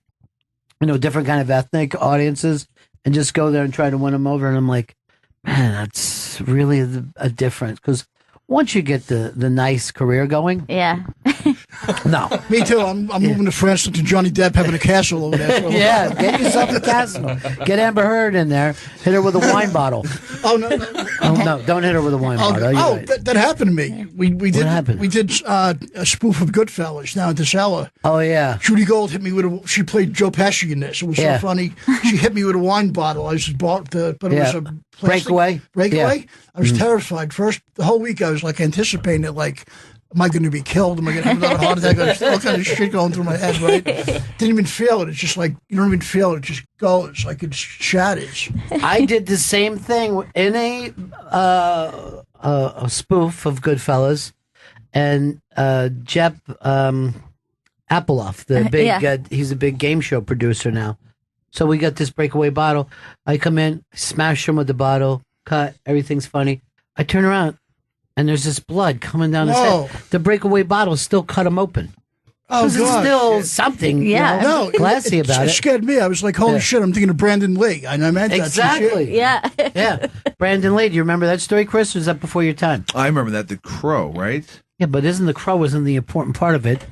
You know, different kind of ethnic audiences, and just go there and try to win them over. And I'm like, man, that's really a difference because once you get the nice career going, no, me too. I'm moving to France to Johnny Depp having a castle over there. Yeah, get yourself a castle. Get Amber Heard in there. Hit her with a wine bottle. Oh no! Oh no! Don't hit her with a wine bottle. Right. That happened to me. We did. What happened? We did a spoof of Goodfellas down at the cellar. Oh yeah. Judy Gold hit me with she played Joe Pesci in this. It was so funny. She hit me with a wine bottle. I just bought but it was a plastic breakaway. Yeah. I was terrified. The whole week I was like anticipating it. Like, am I going to be killed? Am I going to have another heart attack? All kind of shit going through my head. Right? Didn't even feel it. It's just like you don't even feel it. It just goes like it shatters. I did the same thing in a spoof of Goodfellas. and Jep Applehoff, the big, Yeah. he's a big game show producer now. So we got this breakaway bottle. I come in, smash him with the bottle, cut, everything's funny. I turn around, and there's this blood coming down his Whoa. head. The breakaway bottle still cut him open. Oh, It's God. still something, No, classy about it it. scared me. I was like, holy Yeah. shit, I'm thinking of Brandon Lee. And I meant that. Exactly. Yeah. Yeah. Brandon Lee, do you remember that story, Chris? Or was that before your time? I remember that. The Crow, right? Yeah, but isn't the crow wasn't the important part of it?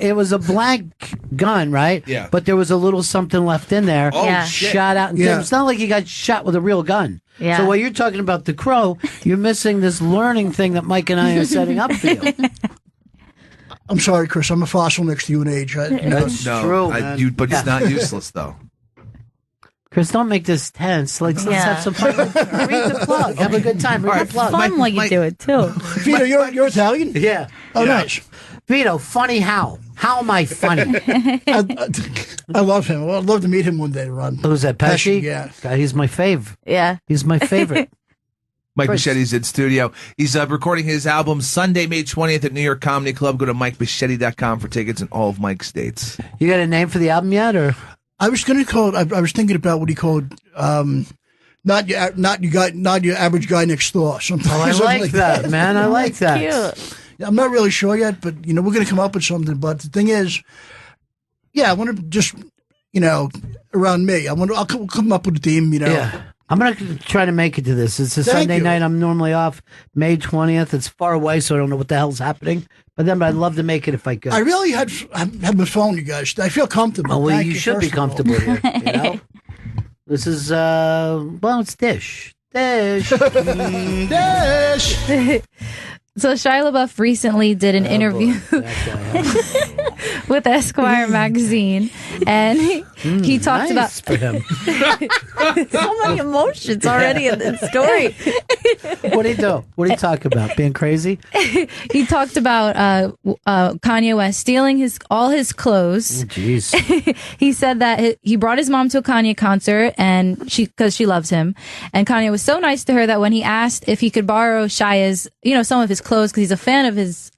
It was a blank gun, right? Yeah. But there was a little something left in there. Oh, Yeah. shit. Shot out. Yeah. It's not like you got shot with a real gun. Yeah. So while you're talking about the crow, you're missing this learning thing that Mike and I are setting up for you. I'm sorry, Chris. I'm a fossil next to you in age. That's true, man. But it's not useless, though. Chris, don't make this tense. Let's have some fun. Read the plug. Have a good time. Read the plug. Fun while you do it too. Vito, you're Italian? Yeah. Oh, nice. Vito, funny how? How am I funny? I love him. I'd love to meet him one day, Ron. Who's that, Pesci? Yeah. God, he's my fave. Yeah. He's my favorite. Mike Chris. Bichetti's in studio. He's recording his album Sunday, May 20th at New York Comedy Club. Go to MikeBichetti.com for tickets in all of Mike's states. You got a name for the album yet, or? I was going to call it. I was thinking about what he called not your average guy next door. Something, I something like that, man. I like that. Cute. I'm not really sure yet, but we're going to come up with something. But the thing is, I want to just around me. I'll come up with a theme. Yeah. I'm going to try to make it to this. It's a Thank Sunday you. night. I'm normally off May 20th. It's far away, so I don't know what the hell's happening. But I'd love to make it if I could. I really had my phone, you guys. I feel comfortable. Oh, well, Thank you should be first of all. comfortable here. You know? This is, it's Dish. Dish. Dish. So Shia LaBeouf recently did an interview with Esquire magazine, and he talked about for him. So many emotions already in this story. What did he do? What did he talk about? Being crazy? he talked about Kanye West stealing all his clothes. Jeez. He said that he brought his mom to a Kanye concert, and because she loves him, and Kanye was so nice to her that when he asked if he could borrow Shia's, some of his clothes, because he's a fan of his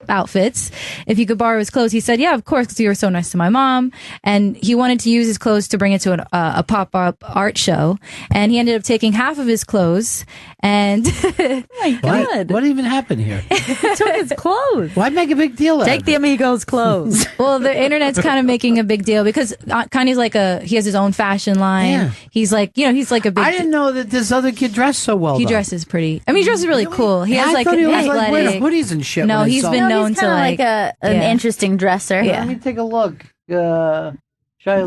outfits, if he could borrow his clothes, he said, yeah, of course, because you were so nice to my mom. And he wanted to use his clothes to bring it to a pop-up art show, and he ended up taking half of his clothes. And Oh my God. What even happened here? He took his clothes. Why make a big deal out Take of the it? Amigos clothes. well, the internet's kind of making a big deal because Kanye's he has his own fashion line. Yeah. He's he's like a big. I didn't know that this other kid dressed so well. He though. dresses pretty. I mean, he dresses really cool. He Yeah, has I thought he was athletic. wearing hoodies and shit. No, when I he's saw been him. known He's to kind of an yeah. interesting dresser. Yeah. Let me take a look. Shia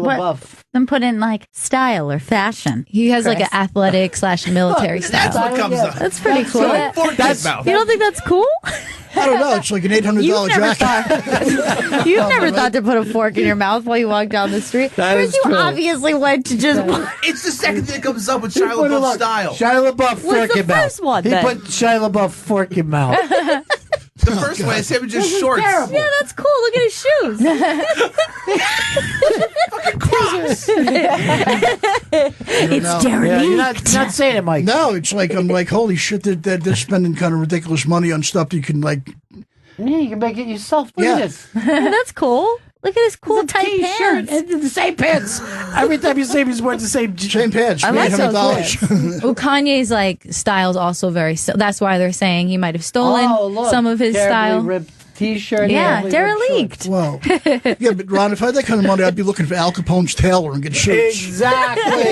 LaBeouf. Then put in style or fashion. He has Chris. an athletic / military Look, style. that's what comes up. That's pretty That's cool. right. Fork in his mouth. You don't think that's cool? I don't know. It's like an $800 You've never jacket. You've never thought to put a fork in your mouth while you walk down the street. That Chris, is you true. obviously went to just. It's the second thing that comes up with Shia Put it LaBeouf on. style. Shia LaBeouf fork the in mouth. first one, He then? put Shia LaBeouf fork in mouth. The first one is him in just shorts. terrible. Yeah, that's cool. Look at his shoes. It's Jeremy. Yeah, you're not saying it, Mike. No, it's I'm like, holy shit, they're spending kind of ridiculous money on stuff that you can Yeah, you can make it yourself. Look Yeah. at this. Yeah, that's cool. Look at his cool It's a tight t-shirt pants. and the same pants. Every time you see him, he's wearing the same. same pants. I like $800. Well, Kanye's style's also that's why they're saying he might have stolen Oh, look. some of his Terribly style. ripped T-shirt. Yeah, terribly derelict. ripped Wow. Yeah, but Ron, if I had that kind of money, I'd be looking for Al Capone's tailor and get shorts. suits. Exactly.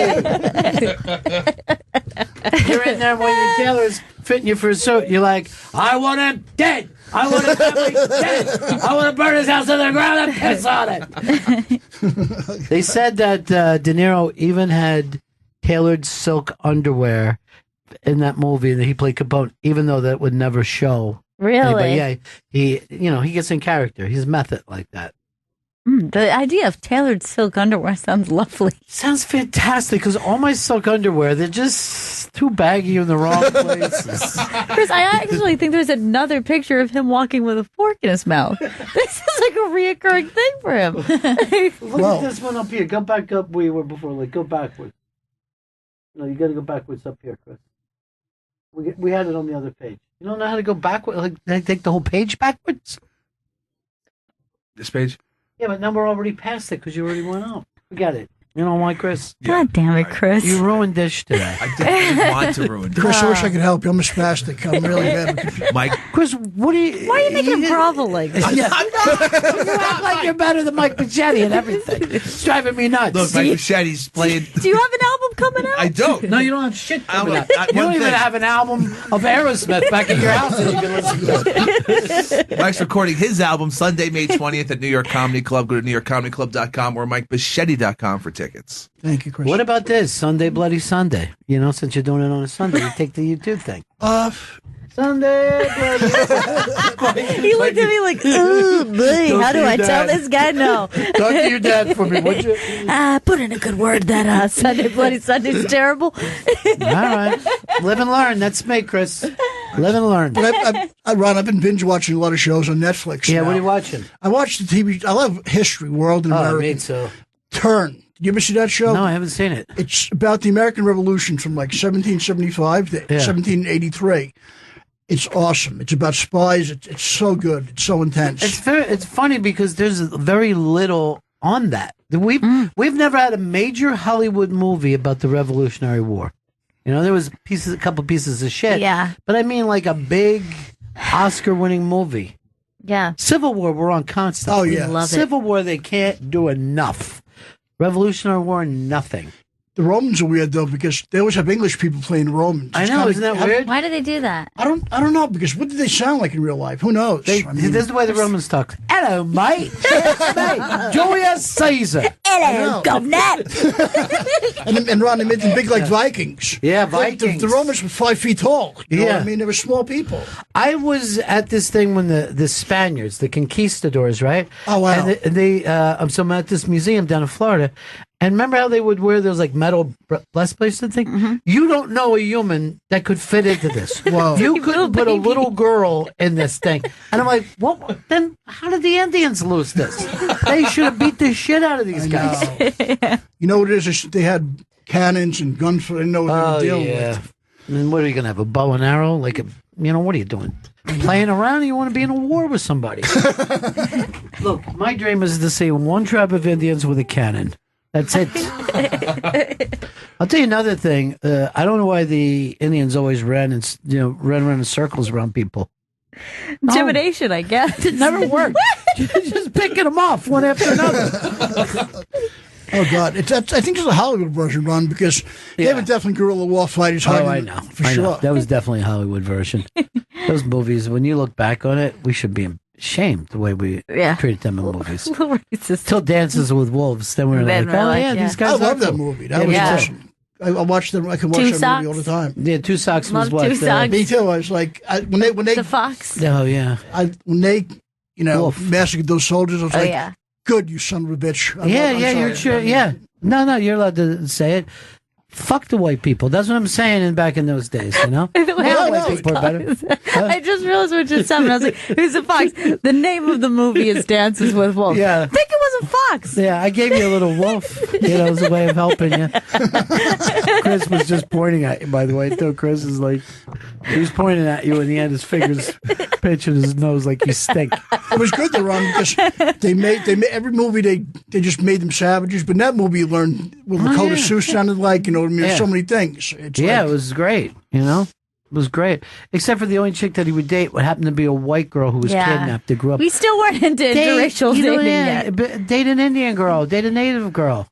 You're in there when your tailor's fitting you for a suit. You're like, I want him dead. I want him dead. I want to burn his house to the ground and piss on it. They said that De Niro even had tailored silk underwear in that movie that he played Capone, even though that would never show. Really? Yeah, he gets in character. He's method like that. The idea of tailored silk underwear sounds lovely. Sounds fantastic because all my silk underwear, they're just too baggy in the wrong places. Chris, I actually think there's another picture of him walking with a fork in his mouth. This is like a reoccurring thing for him. Look at this one up here. Go back up where you were before. Go backwards. No, you got to go backwards up here, Chris. We had it on the other page. You don't know how to go backward? Like, they take the whole page backwards? This page? Yeah, but now we're already past it because you already went out. Forget it. You know why, Chris? God damn it, Chris. You ruined Dish today. I didn't want to ruin Dish. Chris, I wish I could help you. I'm a spastic. I'm really bad. Mike. Chris, what do you... Why are you making him grovel like this? Yeah. You act like you're better than Mike Machete and everything. It's driving me nuts. Look, Mike Machete's playing... Do you have an album coming out? I don't. No, you don't have shit coming out. You One don't even thing. have an album of Aerosmith back at your house that you can listen to. Mike's recording his album Sunday, May 20th at New York Comedy Club. Go to newyorkcomedyclub.com or MikeMachete.com for tickets. Thank you, Chris. What about this? Sunday, Bloody Sunday. You know, since you're doing it on a Sunday, you take the YouTube thing. Sunday, Bloody Sunday. He looked at me like, ooh, boy, how do I tell this guy no? Talk to your dad for me, would you? Put in a good word that Sunday, Bloody Sunday's terrible. All right. Live and learn. That's me, Chris. Live and learn. But Ron, I've been binge watching a lot of shows on Netflix. Yeah, now. what are you watching? I watch the TV. I love history, World and America. Me too. Turn. You ever see that show? No, I haven't seen it. It's about the American Revolution from like 1775 to 1783. It's awesome. It's about spies. It's so good. It's so intense. It's funny because there's very little on that. We've never had a major Hollywood movie about the Revolutionary War. You know, there was a couple pieces of shit. Yeah. But I mean, like a big Oscar-winning movie. Yeah. Civil War, we're on constant. Oh, yeah. Love it. Civil War, they can't do enough. Revolutionary War, nothing. The Romans are weird though because they always have English people playing the Romans. I know, isn't that weird? Why do they do that? I don't know because what do they sound like in real life? Who knows? This is the way the Romans talk. Hello, mate. It's me, Julius Caesar. Hello, governor. and Ron, they made them big like Vikings. Yeah, Vikings. The Romans were 5 feet tall. You know what Yeah. I mean, they were small people. I was at this thing when the Spaniards, the conquistadors, right? Oh, wow. And so I'm at this museum down in Florida. And remember how they would wear those like metal breastplates and thing? Mm-hmm. You don't know a human that could fit into this. Whoa. You couldn't put a little girl in this thing. And I'm like, what? Then how did the Indians lose this? They should have beat the shit out of these guys. You know what it is? They had cannons and guns. They didn't know what they were dealing with. And then what are you going to have, a bow and arrow? Like, what are you doing? Playing around, or you want to be in a war with somebody? Look, my dream is to see one tribe of Indians with a cannon. That's it. I'll tell you another thing. I don't know why the Indians always ran around in circles around people. Intimidation, I guess. It never worked. Just picking them off one after another. Oh God! I think it's a Hollywood version, Ron, because they were definitely guerrilla war fighters. Oh, I know. for sure. That was definitely a Hollywood version. Those movies, when you look back on it, we should be ashamed the way we treated them in movies. Till Dances with Wolves, then we were like, oh yeah, these guys. I love that movie. That was awesome. I watched them. I can watch that movie all the time. Yeah, Two Socks was what? Two Socks. Me too. I was like, when they the fox. Oh yeah. When they massacred those soldiers, I was like, yeah. good, you son of a bitch. You're sure. Yeah. No, you're allowed to say it. Fuck the white people. That's what I'm saying back in those days, you know? White people are better. I just realized what just happened. I was like, who's a fox? The name of the movie is Dances with Wolves. Yeah. I think it was a fox. Yeah, I gave you a little wolf. As a way of helping you. Chris was just pointing at you, by the way, too. Chris is like, he was pointing at you and he had his fingers pinching his nose like you stink. It was good, though, Ron, because they made every movie, they just made them savages. But in that movie, you learned what Lakota Sioux sounded like, so many things. It was great, It was great. Except for the only chick that he would date would happen to be a white girl who was kidnapped to grow up. We still weren't into interracial dating yet. Date an Indian girl, date a native girl.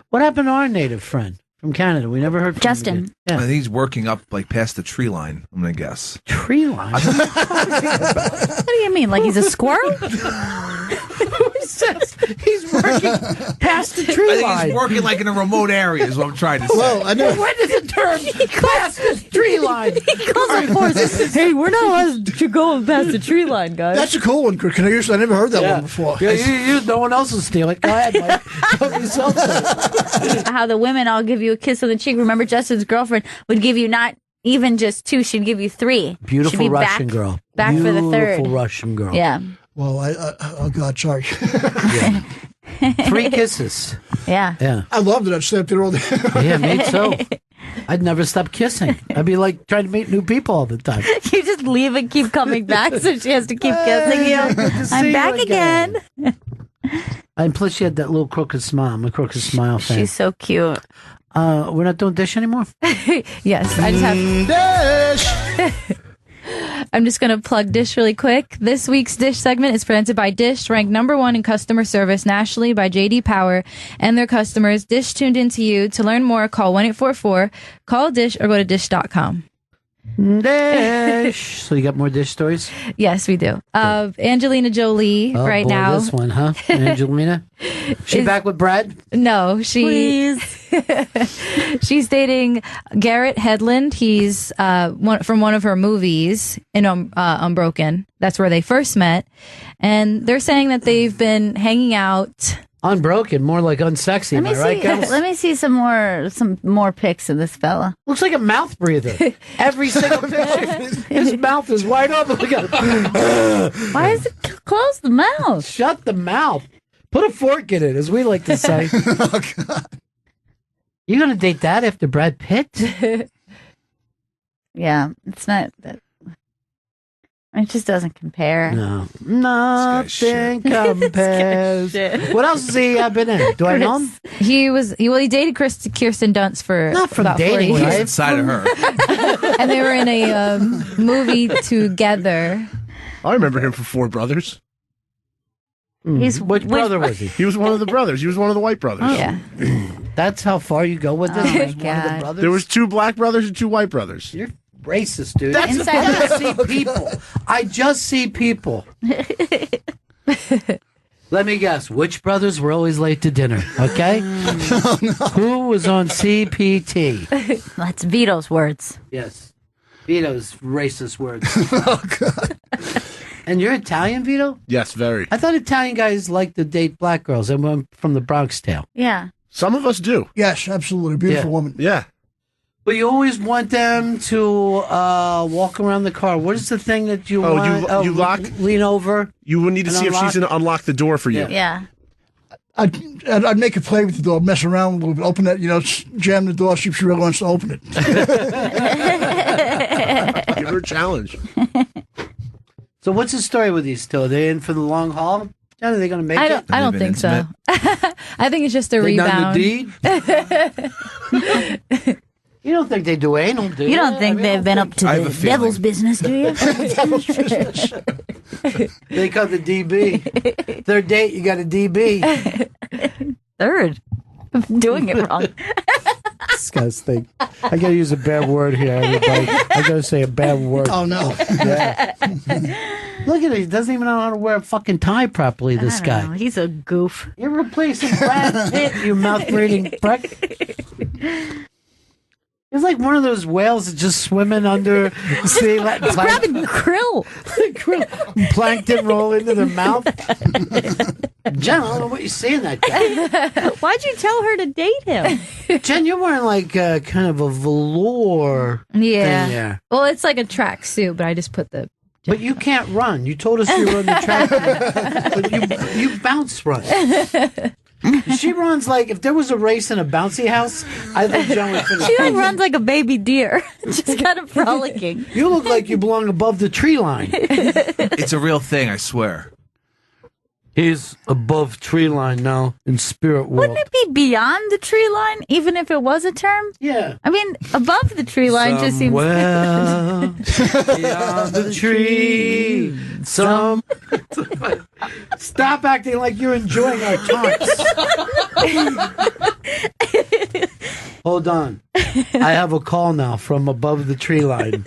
What happened to our native friend from Canada? We never heard from Justin. him again. Yeah. I think he's working up like past the tree line, I'm going to guess. Tree line? What do you mean? Like he's a squirrel? Who says he's working past the tree line? I think he's working like in a remote area is what I'm trying to say. Well, I know. When does it turn past the tree line? He calls them forces. Hey, we're not allowed to go past the tree line, guys. That's a cool one. Can I use? I never heard that one before. Yeah, no one else will steal it. Go ahead, Mike. Help yourself. How the women all give you a kiss on the cheek. Remember, Justin's girlfriend would give you not even just 2, she'd give you 3. Beautiful She'd be Russian girl. Back for the 3rd. Beautiful Russian girl. Yeah. Well, oh God, sorry. 3 kisses. Yeah. Yeah. I loved it. I slept there all day. Yeah, me too. I'd never stop kissing. I'd be like trying to meet new people all the time. You just leave and keep coming back, so she has to keep kissing you. I'm back again. And plus, she had that little crooked smile. I'm a crooked smile fan. She's so cute. We're not doing Dish anymore? Yes, I just have Dish. I'm just going to plug Dish really quick. This week's Dish segment is presented by Dish, ranked #1 in customer service nationally by J.D. Power and their customers. Dish tuned into you. To learn more, call 1-844-CALL-DISH or go to dish.com. Dish. So you got more Dish stories? Yes, we do. Angelina Jolie boy, now. This one, huh? Angelina? She back with Brad? No, she's dating Garrett Hedlund. He's from one of her movies in Unbroken. That's where they first met. And they're saying that they've been hanging out. Unbroken, more like unsexy. Am I right, guys? Let me see some more pics of this fella. Looks like a mouth breather. Every single picture, his mouth is wide open. Look at it. Why is it close the mouth? Shut the mouth. Put a fork in it, as we like to say. Oh, God. You gonna date that after Brad Pitt? Yeah, it's not that. It just doesn't compare. No, nothing compares. What else has he been in? Do I know him? He dated Kirsten Dunst for not from about dating. 4 years. Inside of her. And they were in a movie together. I remember him from Four Brothers. Which brother was he? He was one of the brothers. He was one of the white brothers. Oh, yeah. That's how far you go with this? Oh, my One of the God. brothers? There was 2 black brothers and 2 white brothers. You're racist, dude. That's I just see people. I just see people. Let me guess. Which brothers were always late to dinner? Okay? Who was on CPT? That's Vito's words. Yes. Vito's racist words. Oh, God. And you're Italian, Vito? Yes, very. I thought Italian guys like to date black girls. I'm from the Bronx tale. Yeah. Some of us do. Yes, absolutely. Beautiful woman. Yeah. But you always want them to walk around the car. What is the thing that you want? You lock? Lean over? You would need to see if she's going to unlock the door for you. Yeah. I'd make her play with the door, mess around a little bit, open it, jam the door, see if she really wants to open it. Give her a challenge. So what's the story with these two? Are they in for the long haul? Are they going to make it? I don't think so. I think it's just a They rebound. done the deed? You don't think they do anal, do you? You don't think they've been up to the devil's business, do you? Devil's business. They call the DB. Third date, you got a DB. Third. I'm doing it wrong. Disgusting. I got to use a bad word here, everybody. I got to say a bad word. Oh, no. Yeah. Look at it. He doesn't even know how to wear a fucking tie properly, this guy. Know. He's a goof. You're replacing Brad Pitt, you mouth-breathing prick. He's like one of those whales that's just swimming under the sea. He's grabbing krill. Plankton roll into their mouth. Jen, I don't know what you see in that guy. Why'd you tell her to date him? Jen, you're wearing like kind of a velour thing there. Well, it's like a track suit, but I just put the... But you can't run. You told us you run the track. But you bounce run. She runs like, if there was a race in a bouncy house, I think Jen would finish. She runs like a baby deer, just kind of frolicking. You look like you belong above the tree line. It's a real thing, I swear. He's above tree line now in spirit world. Wouldn't it be beyond the tree line, even if it was a term? Yeah. I mean, above the tree line just seems... Somewhere beyond the tree. Stop acting like you're enjoying our taunts. Hold on. I have a call now from above the tree line.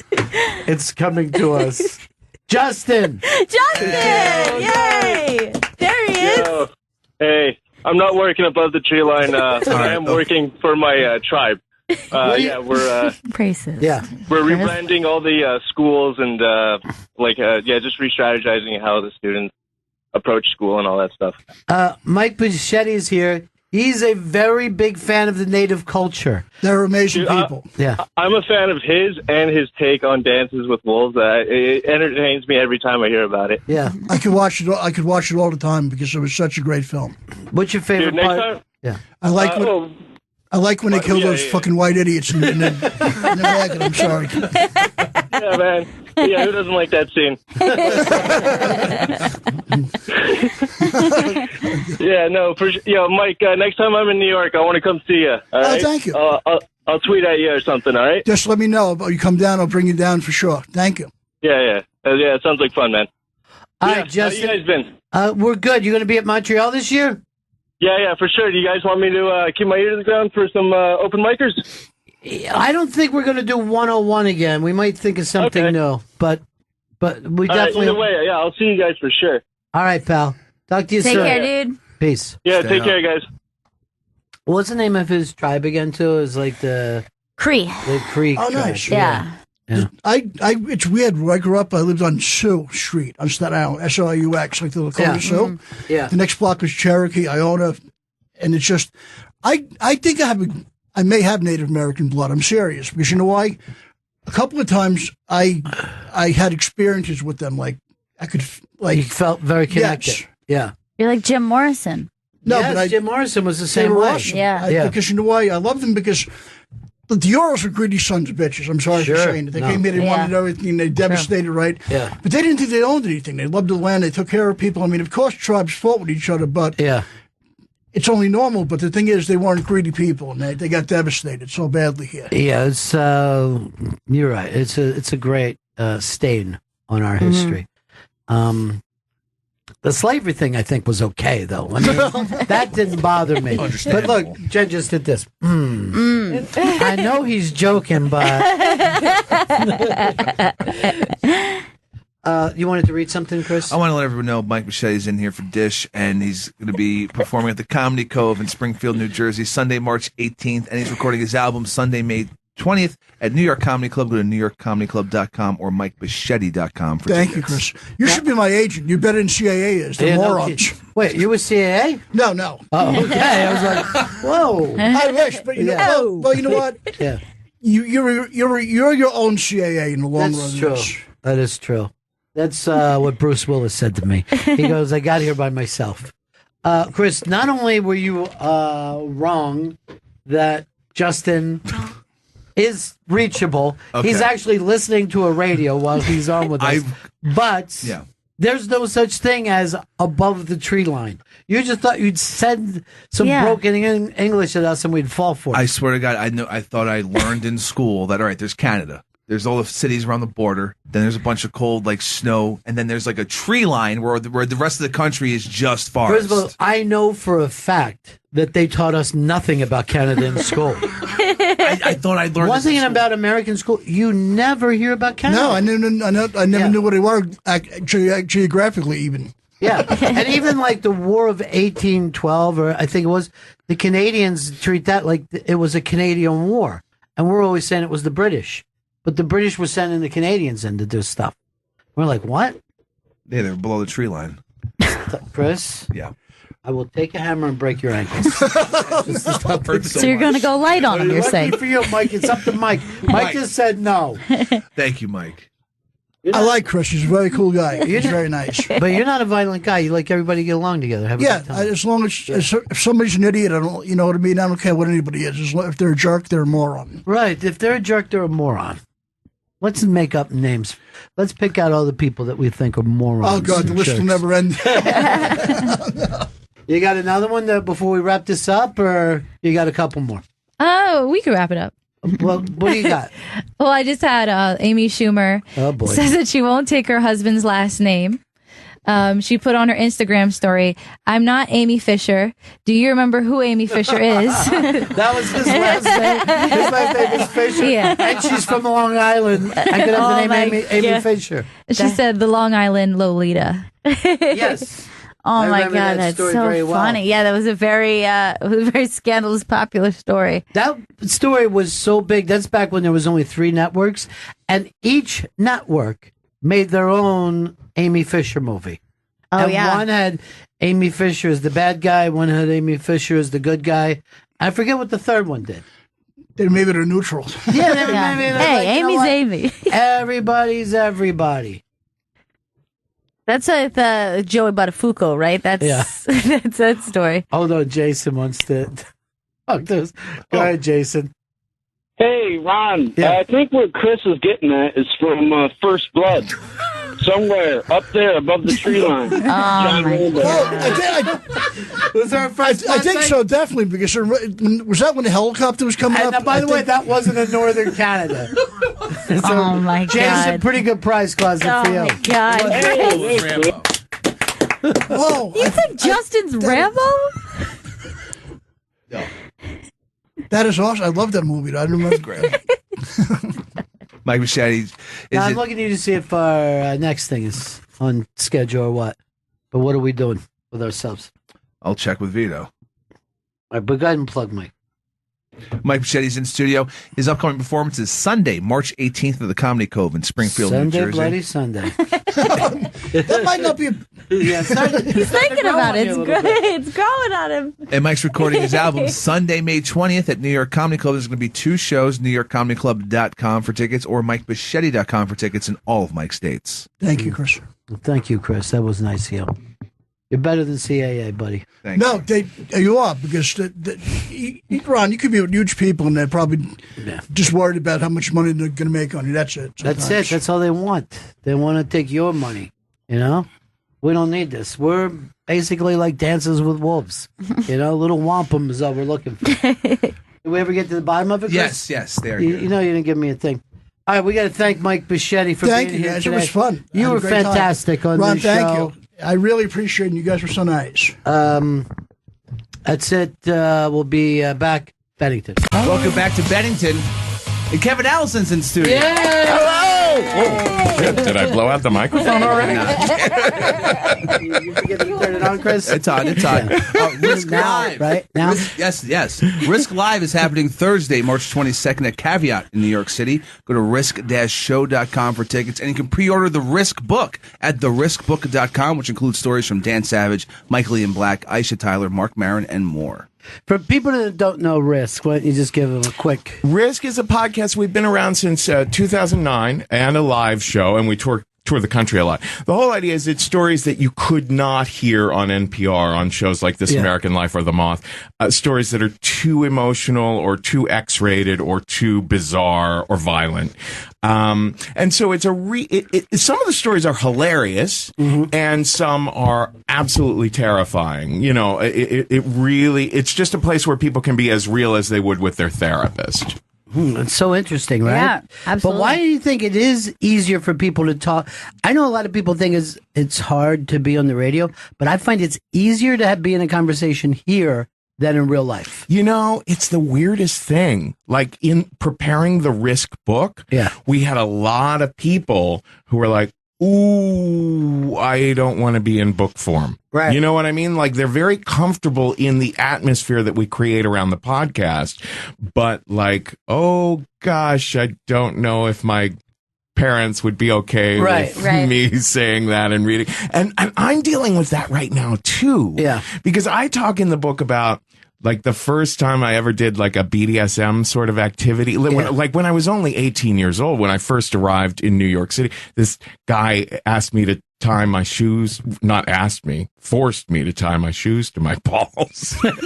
It's coming to us. Justin! Yay! There he is! Yo. Hey, I'm not working above the tree line. I am working for my tribe. We're racist. Yeah, we're rebranding all the schools and just re-strategizing how the students approach school and all that stuff. Mike Bichetti is here. He's a very big fan of the native culture. They're amazing people. Yeah, I'm a fan of his and his take on Dances with Wolves. It entertains me every time I hear about it. Yeah, I could watch it all the time because it was such a great film. What's your favorite Dude, next part? time, Yeah, I like I like when they kill those fucking white idiots in the wagon. I'm sorry. Yeah, man. Yeah, who doesn't like that scene? Yeah, no, Mike. Next time I'm in New York, I want to come see you. All right? Thank you. I'll tweet at you or something. All right. Just let me know. You come down, I'll bring you down for sure. Thank you. Yeah. It sounds like fun, man. All right, Justin. How you guys been? We're good. You going to be at Montreal this year? Yeah, for sure. Do you guys want me to keep my ear to the ground for some open micers? I don't think we're going to do 101 again. We might think of something new, but we definitely. Either way, yeah, I'll see you guys for sure. All right, pal. Talk to you soon. Take care, dude. Peace. Yeah, take care, guys. What's the name of his tribe again? Too is like the Cree. The Cree. Oh, tribe. nice. Yeah. It's weird. Where I grew up, I lived on Sioux Street on Staten Island, SIUX, like the Lakota Sioux. Mm-hmm. Yeah. The next block was Cherokee, Iona, and it's just, I think I may have Native American blood. I'm serious because you know why? A couple of times I had experiences with them, like I could you felt very connected. Yes. Yeah. You're like Jim Morrison. No, yes, but Jim Morrison was the same they were way. awesome. Yeah. Because you know why? I love them because the Orals are greedy sons of bitches. I'm sorry for saying it. They came here, they wanted everything, they devastated, right? Yeah. But they didn't think they owned anything. They loved the land, they took care of people. I mean, of course, tribes fought with each other, but it's only normal. But the thing is, they weren't greedy people, and they got devastated so badly here. Yeah, it's you're right. It's a great stain on our history. The slavery thing, I think, was okay, though. I mean, that didn't bother me. But look, Jen just did this. I know he's joking, but... you wanted to read something, Chris? I want to let everyone know Mike Machetti's in here for Dish, and he's going to be performing at the Comedy Cove in Springfield, New Jersey, Sunday, March 18th, and he's recording his album Sunday, May 20th at New York Comedy Club. Go to newyorkcomedyclub.com or MikeMachete.com for Thank you, Chris. You should be my agent. You're better than CAA is. The morons. Wait, you were CAA? No. Oh, okay. I was like, whoa. I wish, but you know, well, you know what? Yeah. You're your own CAA in the long That's run. true. That is true. That's what Bruce Willis said to me. He goes, I got here by myself. Chris, not only were you wrong that Justin is reachable, he's actually listening to a radio while he's on with us. But there's no such thing as above the tree line. You just thought you'd send some broken English at us and we'd fall for it. I swear to God, I thought I learned in school that, all right, there's Canada. There's all the cities around the border. Then there's a bunch of cold, like snow. And then there's like a tree line where the rest of the country is just forest. First of all, I know for a fact that they taught us nothing about Canada in school. I thought I learned one thing about American school. You never hear about Canada. No, I never knew what they were geographically, even. Yeah, and even like the War of 1812, or I think it was, the Canadians treat that like it was a Canadian war, and we're always saying it was the British. But the British were sending the Canadians in to do stuff. We're like, what? Yeah, they're below the tree line. Chris? Yeah. I will take a hammer and break your ankles. So you're going to go light on him, you're saying? For you, Mike. It's up to Mike. Mike just said no. Thank you, Mike. I like Chris. He's a very cool guy. He's very nice. But you're not a violent guy. You like everybody to get along together. Have a good time. As long as if somebody's an idiot, I don't. You know what I mean? I don't care what anybody is. If they're a jerk, they're a moron. Right. If they're a jerk, they're a moron. Let's make up names. Let's pick out all the people that we think are morons. Oh, God, the list will never end. You got another one before we wrap this up, or you got a couple more? Oh, we could wrap it up. Well, what do you got? Well, I just had Amy Schumer says that she won't take her husband's last name. She put on her Instagram story, I'm not Amy Fisher. Do you remember who Amy Fisher is? That was his last name. His last name is Fisher. Yeah. And she's from Long Island. I could have the name Amy Fisher. She said the Long Island Lolita. Yes. Oh my God, that's so funny. Yeah, that was a very scandalous, popular story. That story was so big. That's back when there was only 3 networks, and each network made their own Amy Fisher movie. Oh, and yeah. one had Amy Fisher as the bad guy, one had Amy Fisher as the good guy. I forget what the third one did. They made it a neutral. Yeah, hey, Amy's Amy. Everybody's everybody. That's with Joey Buttafuoco, right? That's that's that story. Oh no, Jason wants to. Go ahead, Jason. Hey, Ron. Yeah. I think what Chris is getting at is from First Blood. Somewhere up there above the tree line. John Rambo. I think so, definitely, because was that when the helicopter was coming up? By the way, that wasn't in northern Canada. So, oh, my God. Jason, pretty good prize closet for you. Oh, my God. Whoa. You think Justin's Rambo? No. That is awesome. I love that movie. I remember. Great. Mike Machete. Now, I'm looking at you to see if our next thing is on schedule or what. But what are we doing with ourselves? I'll check with Vito. All right, but go ahead and plug Mike. Mike Machete's in studio. His upcoming performance is Sunday, March 18th at the Comedy Cove in Springfield, New Jersey. Bloody Sunday. That might not be a... Yeah, He's thinking about it. It's great. It's growing on him. And Mike's recording his album Sunday, May 20th at New York Comedy Club. There's going to be 2 shows, NewYorkComedyClub.com for tickets or MikeMachete.com for tickets in all of Mike's states. Thank you, Chris. Thank you, Chris. That was nice of you. You're better than CAA, buddy. No, you are, because Ron, you could be with huge people and they're probably just worried about how much money they're going to make on you. That's it. That's it. That's all they want. They want to take your money. You know, we don't need this. We're basically like Dances with Wolves. You know, little wampum is all we're looking for. Did we ever get to the bottom of it, Chris? Yes. There you know, you didn't give me a thing. All right, we got to thank Mike Machete for being here guys. today. It was fun. You were fantastic on Ron, this show. thank you. I really appreciate it. You guys were so nice. That's it. We'll be back. Bennington. Welcome back to Bennington. And Kevin Allison's in studio. Hello! Whoa. Did I blow out the microphone already? You forget to turn it on, Chris? It's on. Risk now, Live. Right? Now? Yes. Risk Live is happening Thursday, March 22nd at Caveat in New York City. Go to risk-show.com for tickets. And you can pre-order the Risk book at theriskbook.com, which includes stories from Dan Savage, Michael Ian Black, Aisha Tyler, Mark Maron, and more. For people that don't know Risk, why don't you just give them a quick... Risk is a podcast. We've been around since 2009 and a live show, and we tour the country a lot. The whole idea is it's stories that you could not hear on NPR on shows like This American Life or The Moth. Stories that are too emotional or too X-rated or too bizarre or violent. And so it's some of the stories are hilarious and some are absolutely terrifying. You know, it's just a place where people can be as real as they would with their therapist. It's so interesting, right? Yeah, absolutely. But why do you think it is easier for people to talk? I know a lot of people think it's hard to be on the radio, but I find it's easier to be in a conversation here than in real life. You know, it's the weirdest thing. Like in preparing the Risk book, we had a lot of people who were like, ooh, I don't want to be in book form. Right. You know what I mean? Like they're very comfortable in the atmosphere that we create around the podcast, but like, oh gosh, I don't know if my parents would be okay with me saying that and reading. And I'm dealing with that right now too. Yeah. Because I talk in the book about like the first time I ever did like a BDSM sort of activity, like when I was only 18 years old, when I first arrived in New York City, this guy asked me to tie my shoes, not asked me, forced me to tie my shoes to my balls. And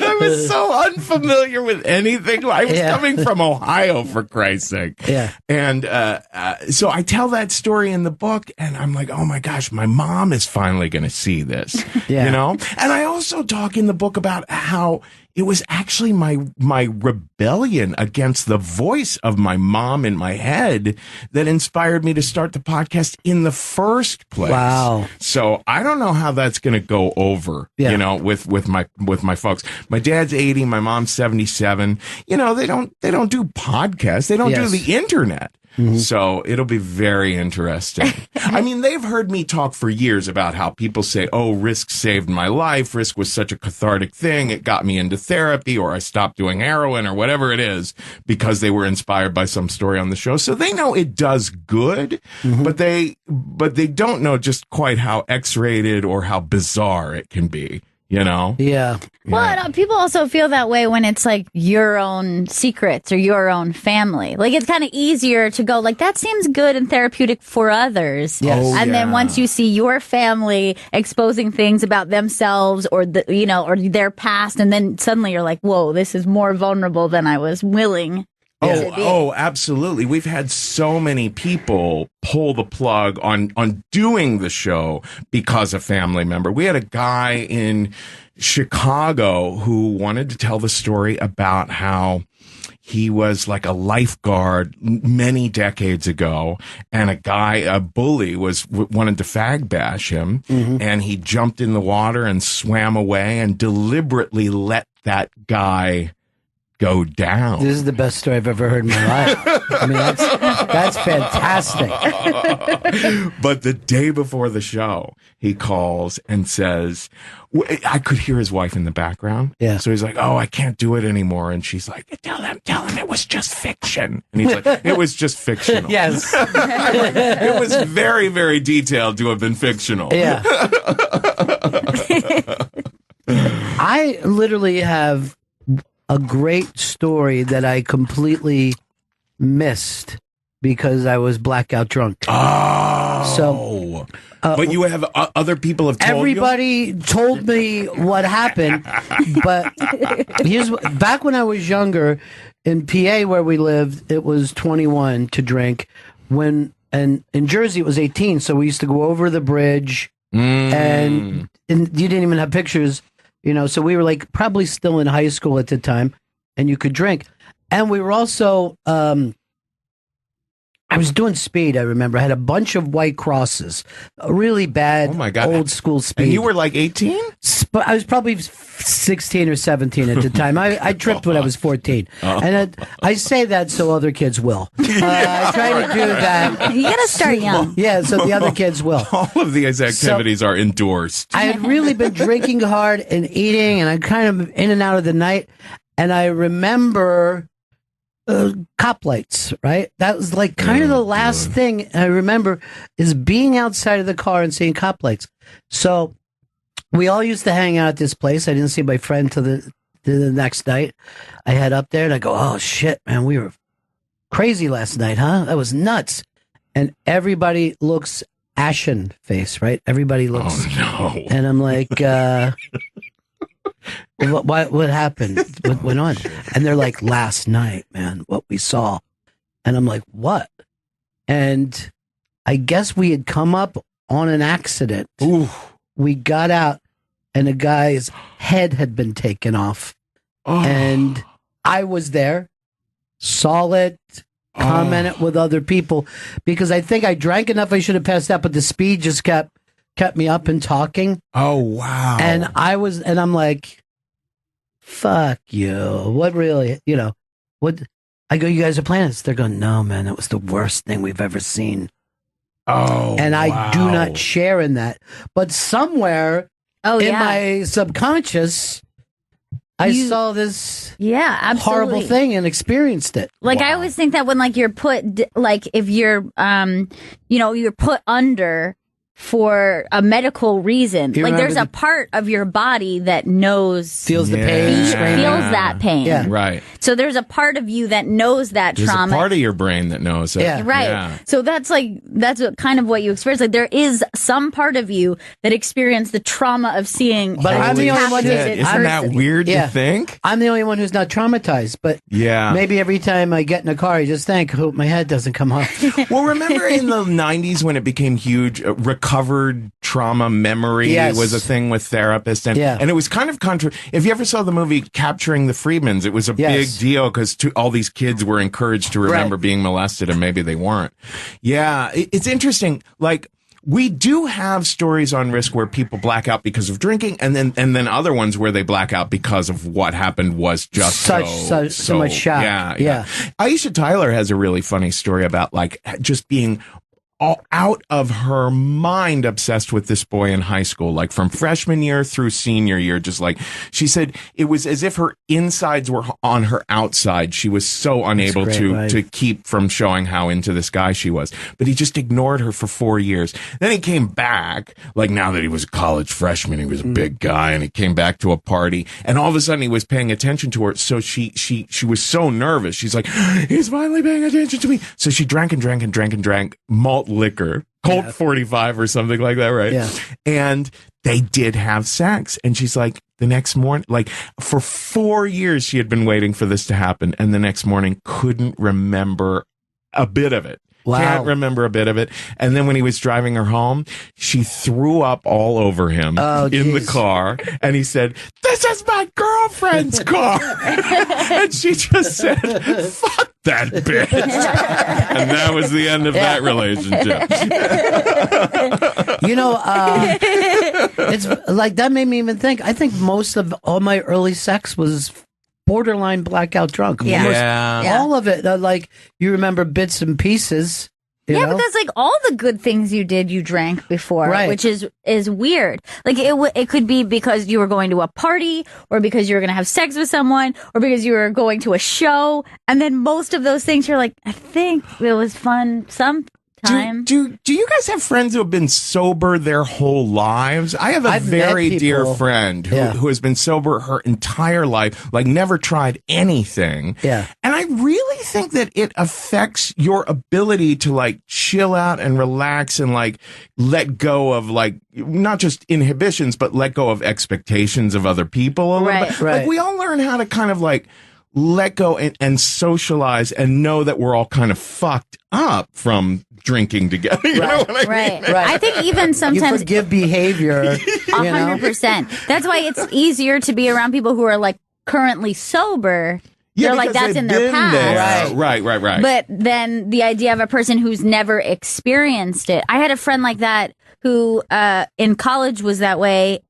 I was so unfamiliar with anything. I was coming from Ohio, for Christ's sake. Yeah. And so I tell that story in the book, and I'm like, oh my gosh, my mom is finally going to see this. Yeah. You know? And I also talk in the book about how it was actually my rebellion against the voice of my mom in my head that inspired me to start the podcast in the first place. Wow. So I don't know how that's going to go over, you know, with my folks. My dad's 80, my mom's 77. You know, they don't do podcasts. They don't do the internet. So it'll be very interesting. I mean, they've heard me talk for years about how people say, oh, Risk saved my life. Risk was such a cathartic thing. It got me into therapy, or I stopped doing heroin, or whatever it is, because they were inspired by some story on the show. So they know it does good, but they don't know just quite how X-rated or how bizarre it can be. you know? Yeah. Well, people also feel that way when it's like your own secrets or your own family. Like it's kind of easier to go like, that seems good and therapeutic for others. Yes. Oh, and then once you see your family exposing things about themselves or or their past, and then suddenly you're like, whoa, this is more vulnerable than I was willing. Oh, absolutely. We've had so many people pull the plug on doing the show because of family member. We had a guy in Chicago who wanted to tell the story about how he was like a lifeguard many decades ago, and a bully wanted to fag bash him, and he jumped in the water and swam away and deliberately let that guy go down. This is the best story I've ever heard in my life. I mean, that's fantastic. But the day before the show, he calls and says, I could hear his wife in the background. Yeah. So he's like, oh, I can't do it anymore. And she's like, tell him it was just fiction. And he's like, it was just fictional. Yes. It was very, very detailed to have been fictional. Yeah. I literally have a great story that I completely missed because I was blackout drunk. Oh. So, but you have other people have told everybody told me what happened, but back when I was younger in PA where we lived, it was 21 to drink. And in Jersey it was 18, so we used to go over the bridge and you didn't even have pictures. So we were like probably still in high school at the time, and you could drink. And we were also, I was doing speed, I remember. I had a bunch of white crosses, a really bad old school speed. And you were like 18? I was probably 16 or 17 at the time. I tripped when I was 14. And I say that so other kids will. I try to do that. You gotta start young. Yeah, so the other kids will. All of these activities are endorsed. I had really been drinking hard and eating, and I'm kind of in and out of the night. And I remember cop lights, right? That was like kind of the last thing I remember is being outside of the car and seeing cop lights. So we all used to hang out at this place. I didn't see my friend till the next night. I head up there and I go, oh shit, man, we were crazy last night, huh? That was nuts. And everybody looks ashen face, right? Everybody looks. Oh no. And I'm like, what happened? What went on? And they're like, last night, man, what we saw. And I'm like, what? And I guess we had come up on an accident. Ooh. We got out and a guy's head had been taken off. Oh. And I was there, saw it, commented with other people because I think I drank enough. I should have passed out, but the speed just kept me up and talking. Oh, wow. And I'm like, fuck you. What really, what? I go, you guys are planning this. They're going, no, man, that was the worst thing we've ever seen. Oh, and I do not share in that. But somewhere in my subconscious, I saw this horrible thing and experienced it. Like I always think that when you're put, if you're, you're put under for a medical reason. You There's a part of your body that feels the pain, feels that pain. Yeah. Right. So there's a part of you that knows that There's trauma. a part of your brain that knows it. Yeah. Right. Yeah. So that's kind of what you experience. Like there is some part of you that experienced the trauma of seeing. But I'm the only one Isn't that weird to think? I'm the only one who's not traumatized. But maybe every time I get in a car, I just think, hope my head doesn't come off. Well, remember in the 90s when it became huge, recovered trauma memory was a thing with therapists. And it was kind of if you ever saw the movie Capturing the Freedmans, it was a big deal because all these kids were encouraged to remember being molested and maybe they weren't. Yeah, it's interesting. We do have stories on Risk where people black out because of drinking, and then other ones where they black out because of what happened was just so much shock. Yeah. Aisha Tyler has a really funny story about just being all out of her mind obsessed with this boy in high school, like from freshman year through senior year. Just like she said, it was as if her insides were on her outside. She was so unable to keep from showing how into this guy she was. But he just ignored her for 4 years. Then he came back, like now that he was a college freshman, he was a big guy, and he came back to a party, and all of a sudden he was paying attention to her. So she was so nervous. She's like, he's finally paying attention to me. So she drank and drank and drank and drank malt liquor, Colt 45 or something like that, right? Yeah. And they did have sex. And she's like, the next morning, like for 4 years, she had been waiting for this to happen. And the next morning couldn't remember a bit of it. Wow. Can't remember a bit of it. And then when he was driving her home, she threw up all over him in the car. And he said, this is my girlfriend's car. And she just said, fuck that bitch. And that was the end of that relationship. It's like that made me even think. I think most of all my early sex was borderline blackout drunk. All of it. Like you remember bits and pieces. You know? Because like all the good things you did, you drank before, which is weird. Like it could be because you were going to a party, or because you were going to have sex with someone, or because you were going to a show, and then most of those things you're like, I think it was fun sometime. Do you guys have friends who have been sober their whole lives? I have a very dear friend who has been sober her entire life, like never tried anything. Yeah. And I really think that it affects your ability to like chill out and relax and like let go of like not just inhibitions, but let go of expectations of other people a little bit. Like we all learn how to kind of like let go and socialize and know that we're all kind of fucked up from drinking together. You know what I mean? I think even sometimes you forgive behavior. 100%. That's why it's easier to be around people who are like currently sober. They're like, that's in their past. Right. But then the idea of a person who's never experienced it. I had a friend like that who in college was that way,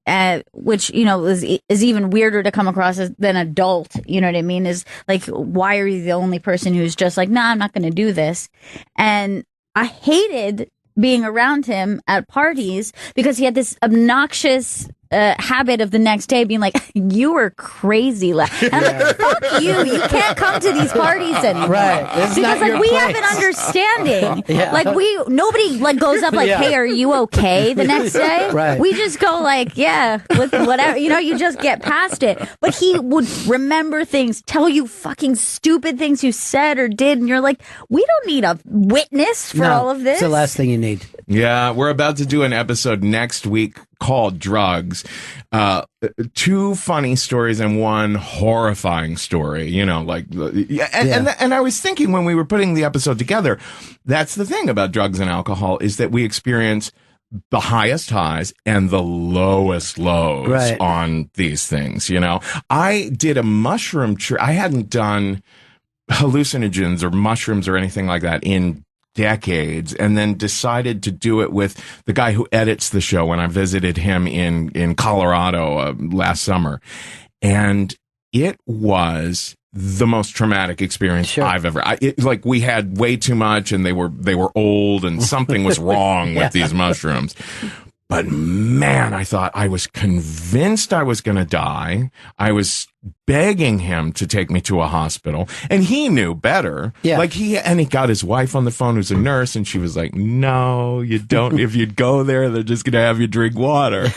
which, is even weirder to come across than adult. You know what I mean? Is like, why are you the only person who's just like, nah, I'm not going to do this. And I hated being around him at parties because he had this obnoxious habit of the next day being like, you were crazy. And I'm like, fuck you. You can't come to these parties anymore. Right. Because like we have an understanding. Like nobody like goes up like, hey, are you okay the next day? Right. We just go like, yeah, with whatever, you just get past it. But he would remember things, tell you fucking stupid things you said or did. And you're like, we don't need a witness for all of this. It's the last thing you need. Yeah. We're about to do an episode next week called Drugs. 2 funny stories and 1 horrifying story, and I was thinking when we were putting the episode together, that's the thing about drugs and alcohol is that we experience the highest highs and the lowest lows on these things. I did a mushroom trip. I hadn't done hallucinogens or mushrooms or anything like that in decades, and then decided to do it with the guy who edits the show when I visited him in Colorado last summer. And it was the most traumatic experience I've ever. Like we had way too much, and they were old, and something was wrong with these mushrooms. But man, I thought I was convinced I was going to die. I was begging him to take me to a hospital, and he knew better. Yeah. Like he got his wife on the phone, who's a nurse, and she was like, "No, you don't. If you'd go there, they're just going to have you drink water."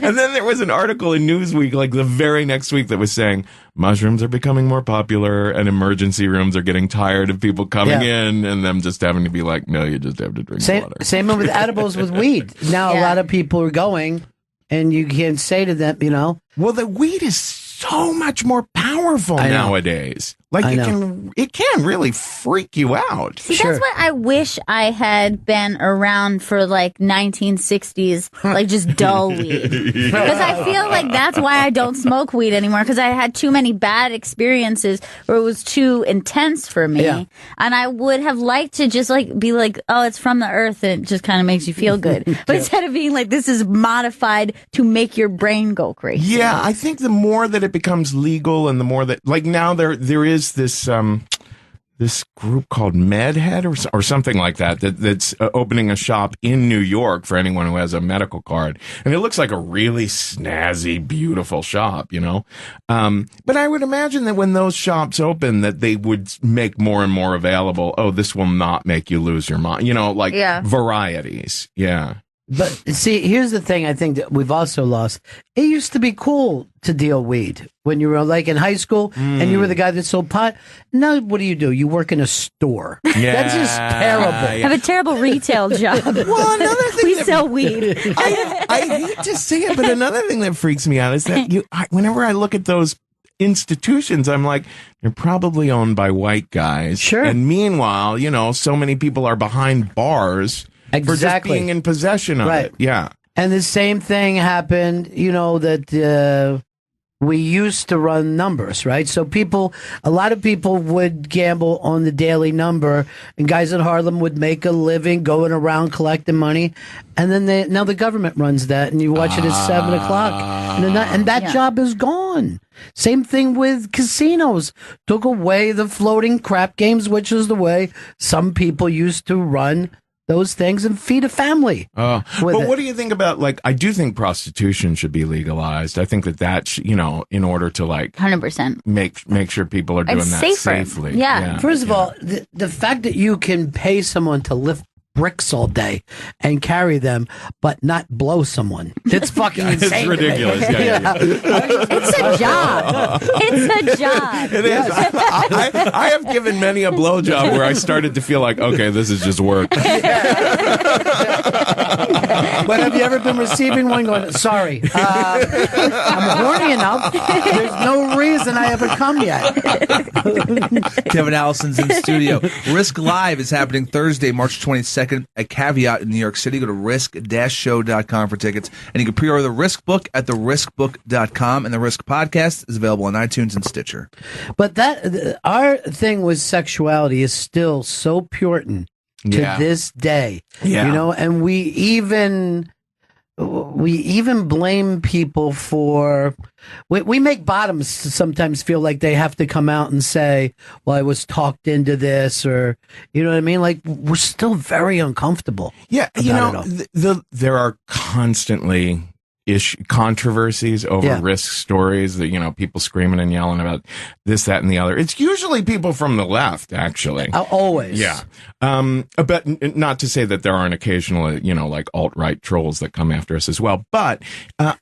And then there was an article in Newsweek, like the very next week, that was saying mushrooms are becoming more popular, and emergency rooms are getting tired of people coming in and them just having to be like, "No, you just have to drink water." Same with edibles with weed. Now a lot of people are going. And you can say to them, well, the weed is so much more powerful nowadays. Like it can really freak you out. See, that's what I wish I had been around for, like 1960s, like just dull weed. Because I feel like that's why I don't smoke weed anymore. Because I had too many bad experiences where it was too intense for me, and I would have liked to just like be like, oh, it's from the earth, and it just kind of makes you feel good. But instead of being like, this is modified to make your brain go crazy. Yeah, I think the more that it becomes legal, and the more that like now there is this this group called Medhead or something like that's opening a shop in New York for anyone who has a medical card. And it looks like a really snazzy, beautiful shop, you know? But I would imagine that when those shops open, that they would make more and more available. Oh, this will not make you lose your mind. You know, like varieties. Yeah. But see, here's the thing I think that we've also lost. It used to be cool to deal weed when you were like in high school and you were the guy that sold pot. Now, what do? You work in a store. Yeah. That's just terrible. Have a terrible retail job. Well, another thing we sell weed. I hate to say it, but another thing that freaks me out is that whenever I look at those institutions, I'm like, they're probably owned by white guys. Sure. And meanwhile, you know, so many people are behind bars. For just being in possession of it. Yeah. And the same thing happened, you know, that we used to run numbers, right? So a lot of people would gamble on the daily number, and guys in Harlem would make a living going around collecting money. And then now the government runs that, and you watch it at 7 o'clock. And that job is gone. Same thing with casinos. Took away the floating crap games, which is the way some people used to run those things and feed a family. But what do you think about, like, I do think prostitution should be legalized. I think that you know, in order to, like, 100% make sure people are doing that safer. safely. Yeah. First of all, the fact that you can pay someone to lift bricks all day and carry them, but not blow someone. It's fucking insane. It's ridiculous. It's a job. It's a job. It is. I have given many a blowjob where I started to feel like, okay, this is just work. But have you ever been receiving one going, sorry, I'm horny enough. There's no reason I ever come yet. Kevin Allison's in studio. Risk Live is happening Thursday, March 22nd at Caveat in New York City. Go to risk-show.com for tickets. And you can pre-order the Risk book at theriskbook.com. And the Risk podcast is available on iTunes and Stitcher. But our thing with sexuality is still so Puritan to this day. Yeah. You know, and we even blame people for we make bottoms sometimes feel like they have to come out and say, well, I was talked into this, or you know what I mean? Like, we're still very uncomfortable. Yeah, you know, there are constantly controversies over Risk stories that, you know, people screaming and yelling about this, that, and the other. It's usually people from the left, actually. Always. Yeah. But not to say that there aren't occasional, you know, like alt-right trolls that come after us as well. But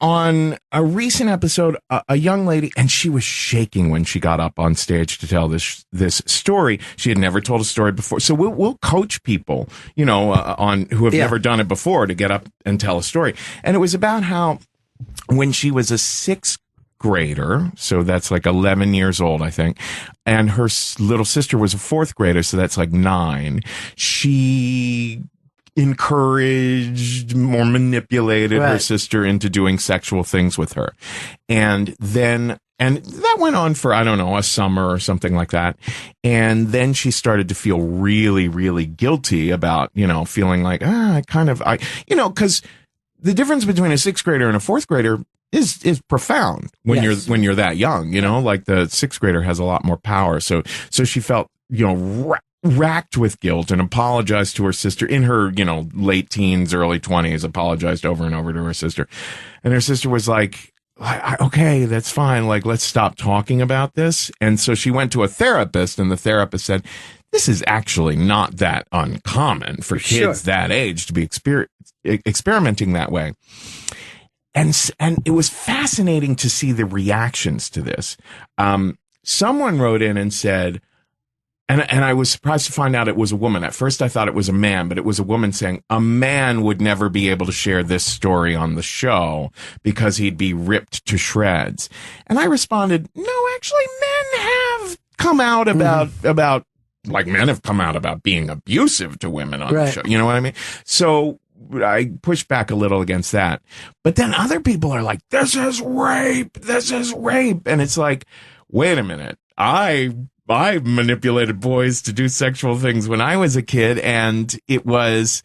on a recent episode, a young lady, and she was shaking when she got up on stage to tell this story. She had never told a story before. So we'll coach people, you know, on who have never done it before to get up and tell a story. And it was about how when she was a sixth grader, so that's like 11 years old, I think, and her little sister was a fourth grader, so that's like 9, she encouraged or manipulated her sister into doing sexual things with her. And that went on for, I don't know, a summer or something like that. And then she started to feel really, really guilty about, you know, feeling like, you know, because the difference between a sixth grader and a fourth grader is profound when you're that young, you know, like the sixth grader has a lot more power. So she felt, you know, racked with guilt and apologized to her sister in her, you know, late teens, early 20s, apologized over and over to her sister. And her sister was like, okay, that's fine. Like, let's stop talking about this. And so she went to a therapist, and the therapist said, this is actually not that uncommon for kids that age to be experimenting that way. And it was fascinating to see the reactions to this. Someone wrote in and said, and I was surprised to find out it was a woman. At first I thought it was a man, but it was a woman saying a man would never be able to share this story on the show because he'd be ripped to shreds. And I responded, no, actually men have come out about like men have come out about being abusive to women on the show. You know what I mean? So I pushed back a little against that. But then other people are like, this is rape. And it's like, wait a minute. I manipulated boys to do sexual things when I was a kid, and it was,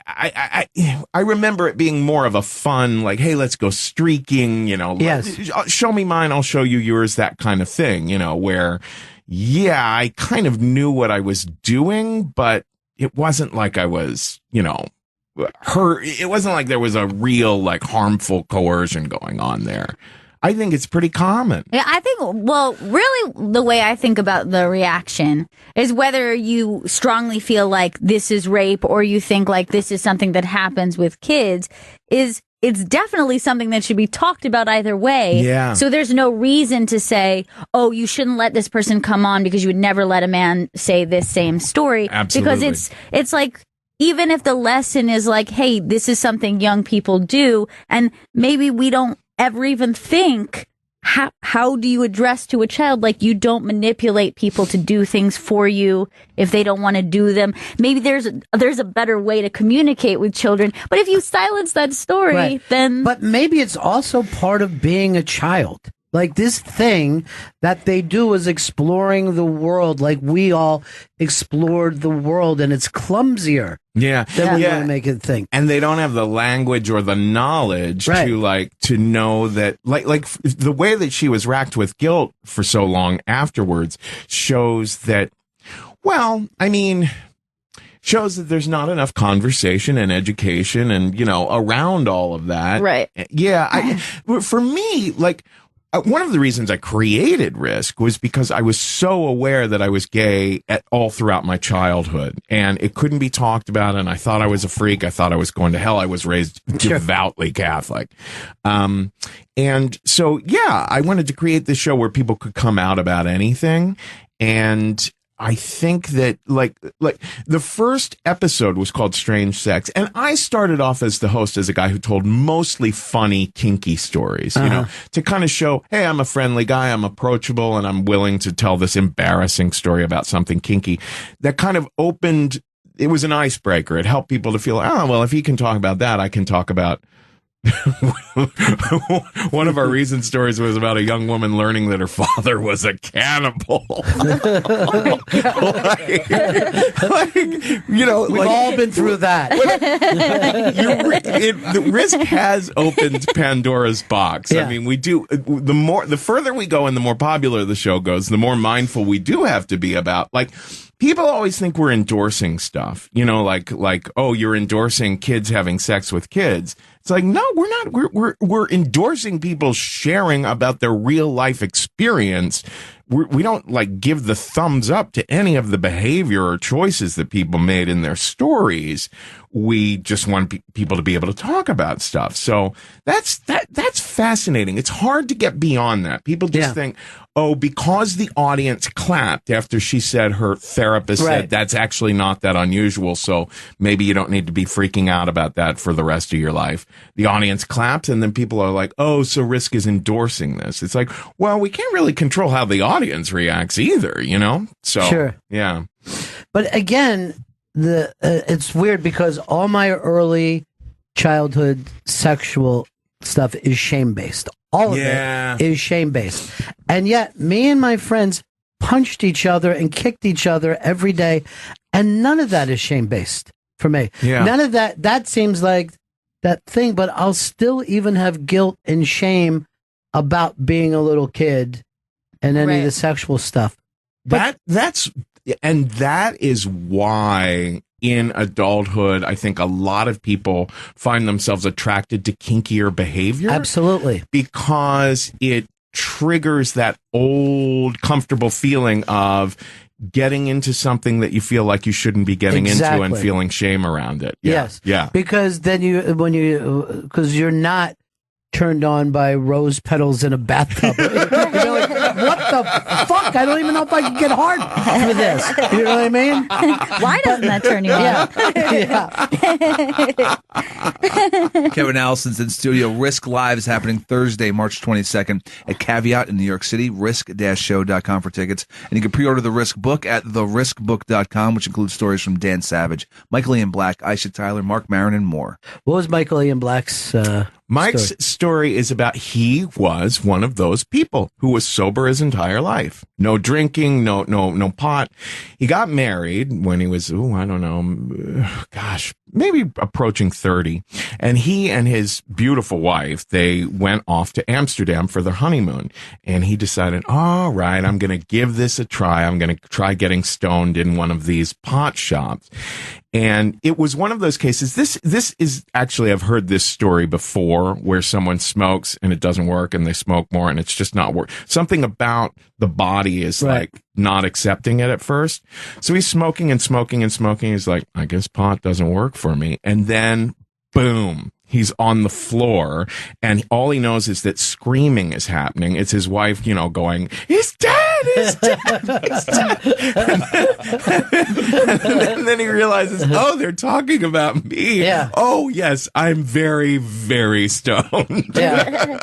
I remember it being more of a fun, like, hey, let's go streaking, you know, show me mine, I'll show you yours, that kind of thing, you know, where yeah, I kind of knew what I was doing, but it wasn't like I was, it wasn't like there was a real, like, harmful coercion going on there. I think it's pretty common. Yeah, I think, well, really the way I think about the reaction is whether you strongly feel like this is rape or you think like this is something that happens with kids it's definitely something that should be talked about either way. Yeah. So there's no reason to say, oh, you shouldn't let this person come on because you would never let a man say this same story. Absolutely. Because it's like, even if the lesson is like, hey, this is something young people do, and maybe we don't ever even think, how do you address to a child? Like, you don't manipulate people to do things for you if they don't want to do them. Maybe there's a better way to communicate with children. But if you silence that story, then... But maybe it's also part of being a child. Like, this thing that they do is exploring the world like we all explored the world, and it's clumsier than we want to make it think. And they don't have the language or the knowledge to know that, like the way that she was racked with guilt for so long afterwards shows that, shows that there's not enough conversation and education and, around all of that. Right. Yeah. For me, like, one of the reasons I created Risk was because I was so aware that I was gay all throughout my childhood, and it couldn't be talked about, and I thought I was a freak. I thought I was going to hell. I was raised devoutly Catholic. And so, I wanted to create this show where people could come out about anything, and I think that like the first episode was called Strange Sex, and I started off as the host as a guy who told mostly funny, kinky stories, to kind of show, hey, I'm a friendly guy, I'm approachable, and I'm willing to tell this embarrassing story about something kinky. That kind of opened, it was an icebreaker. It helped people to feel, oh, well, if he can talk about that, I can talk about one of our recent stories was about a young woman learning that her father was a cannibal. We've all been through that. The Risk has opened Pandora's box. I mean, we do. The further we go and the more popular the show goes, the more mindful we do have to be about, like, people always think we're endorsing stuff, like, oh, you're endorsing kids having sex with kids. It's like, no, we're not. We're endorsing people sharing about their real life experience. We don't like give the thumbs up to any of the behavior or choices that people made in their stories. We just want people to be able to talk about stuff. So that's fascinating. It's hard to get beyond that. People just think, oh, because the audience clapped after she said her therapist said that's actually not that unusual, so maybe you don't need to be freaking out about that for the rest of your life. The audience claps, and then people are like, oh, so Risk is endorsing this. It's like, well, we can't really control how the audience reacts either, So, yeah. But again, it's weird because all my early childhood sexual stuff is shame-based. All of it is shame-based. And yet, me and my friends punched each other and kicked each other every day, and none of that is shame-based for me. Yeah. None of that seems like that thing, but I'll still even have guilt and shame about being a little kid and any of the sexual stuff. That is why in adulthood, I think a lot of people find themselves attracted to kinkier behavior. Absolutely. Because it triggers that old comfortable feeling of getting into something that you feel like you shouldn't be getting into and feeling shame around it. Yeah. Yes. Yeah. Because then because you're not turned on by rose petals in a bathtub. You're like, what the fuck? I don't even know if I can get hard for this. You know what I mean? Why doesn't that turn you on? Kevin Allison's in studio. Risk Live is happening Thursday, March 22nd at Caveat in New York City. Risk-show.com for tickets. And you can pre-order the Risk book at theriskbook.com, which includes stories from Dan Savage, Michael Ian Black, Aisha Tyler, Mark Maron, and more. What was Michael Ian Black's Mike's story is about he was one of those people who was sober his entire life. No drinking, no pot. He got married when he was, maybe approaching 30, and he and his beautiful wife, they went off to Amsterdam for their honeymoon, and he decided, all right, I'm going to give this a try. I'm going to try getting stoned in one of these pot shops. And it was one of those cases. This is actually, I've heard this story before where someone smokes and it doesn't work and they smoke more and it's just not work. Something about the body is like not accepting it at first. So he's smoking and smoking and smoking. He's like, I guess pot doesn't work for me. And then boom, he's on the floor and all he knows is that screaming is happening. It's his wife, going, he's dead. He's dead. He's dead. And then he realizes, oh, they're talking about me. Yeah. Oh, yes, I'm very, very stoned. Yeah.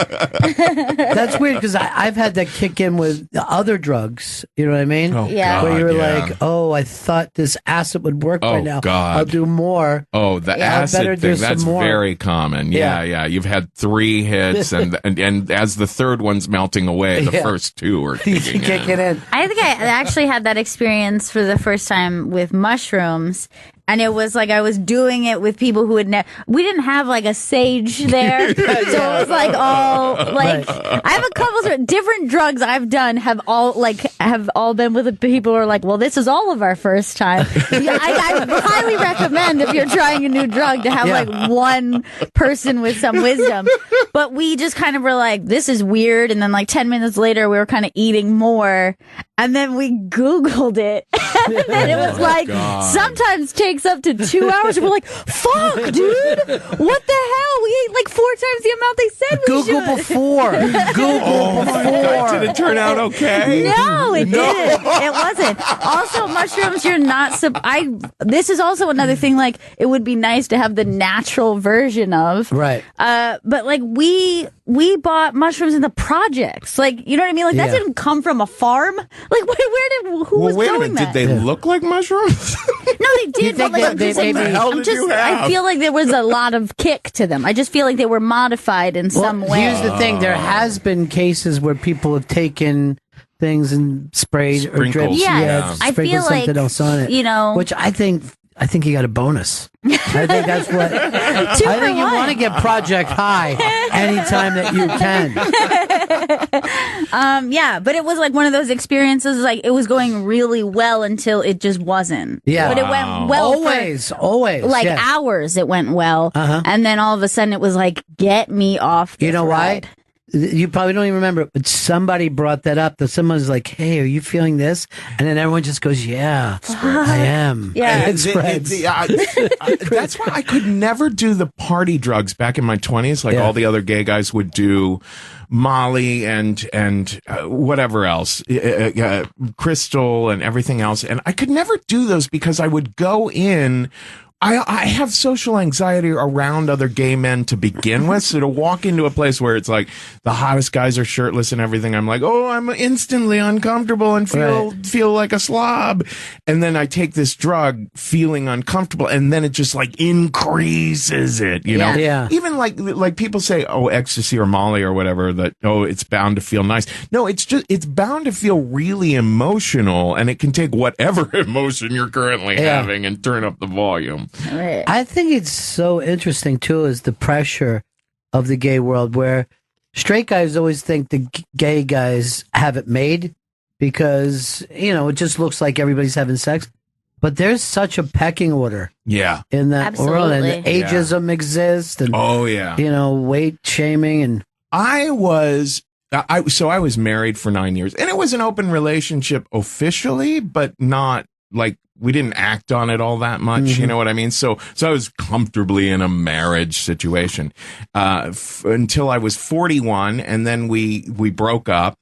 That's weird because I've had that kick in with other drugs. You know what I mean? Oh, Yeah. Where you're God, like, oh, I thought this acid would work by now. God. I'll do more. Oh, the Yeah, I better acid do thing, that's some more. very common. Yeah. You've had 3 hits, and as the third one's melting away, the Yeah. first 2 are kicking in. I think I actually had that experience for the first time with mushrooms. And it was like I was doing it with people who had we didn't have like a sage there. So it was like all like I have a couple of different drugs I've done have all been with the people who are like, well, this is all of our first time. I highly recommend if you're trying a new drug to have like one person with some wisdom. But we just kind of were like, this is weird. And then like 10 minutes later, we were kind of eating more. And then we Googled it. And it was like, sometimes takes up to 2 hours. And we're like, fuck, dude. What the hell? We ate like 4 times the amount they said we Google should. before. Google before. Did it turn out okay? No, it didn't. It wasn't. Also, mushrooms, you're not. This is also another thing. Like, it would be nice to have the natural version of. Right. But like we bought mushrooms in the projects. Like, you know what I mean? Like that didn't come from a farm. Like, who was wait a growing minute. that? Did they look like mushrooms? No, they did. But like, I feel like there was a lot of kick to them. I just feel like they were modified in some way. Here's the thing: there has been cases where people have taken things and sprayed or dripped. Sprinkles. Yeah, I sprinkled feel like, something else on it. you know- which I think you got a bonus. I think that's what. I think you want to get Project High anytime that you can. Yeah, but it was like one of those experiences. Like it was going really well until it just wasn't. Yeah, but it went well. Always. Like yes. hours, it went well, and then all of a sudden it was like, get me off. This You know ride. why? You probably don't even remember it, but somebody brought that up. That someone's like, "Hey, are you feeling this?" And then everyone just goes, "Yeah, I am." Yeah. And it spreads. That's why I could never do the party drugs back in my 20s, like all the other gay guys would do. Molly and whatever else, crystal and everything else, and I could never do those because I would go in. I have social anxiety around other gay men to begin with. So to walk into a place where it's like the hottest guys are shirtless and everything, I'm like, oh, I'm instantly uncomfortable and feel like a slob. And then I take this drug feeling uncomfortable and then it just like increases it, you know? Yeah. Even like people say, oh, ecstasy or Molly or whatever, that, oh, it's bound to feel nice. No, it's bound to feel really emotional and it can take whatever emotion you're currently having and turn up the volume. I think it's so interesting too is the pressure of the gay world where straight guys always think the gay guys have it made because, it just looks like everybody's having sex. But there's such a pecking order in that world. And ageism exists. And, weight shaming. And I was married for 9 years. And it was an open relationship officially, but not like we didn't act on it all that much. You know what I mean? So I was comfortably in a marriage situation until I was 41, and then we broke up.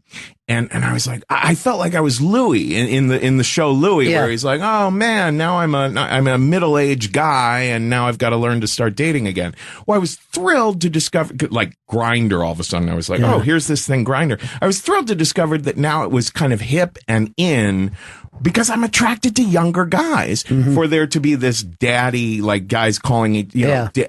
And I was like, I felt like I was Louis in the show Louis, where he's like, oh man, now I'm a middle-aged guy, and now I've got to learn to start dating again. Well, I was thrilled to discover, like Grindr. All of a sudden, I was like, oh, here's this thing, Grindr. I was thrilled to discover that now it was kind of hip and in. Because I'm attracted to younger guys, for there to be this daddy, like guys calling it,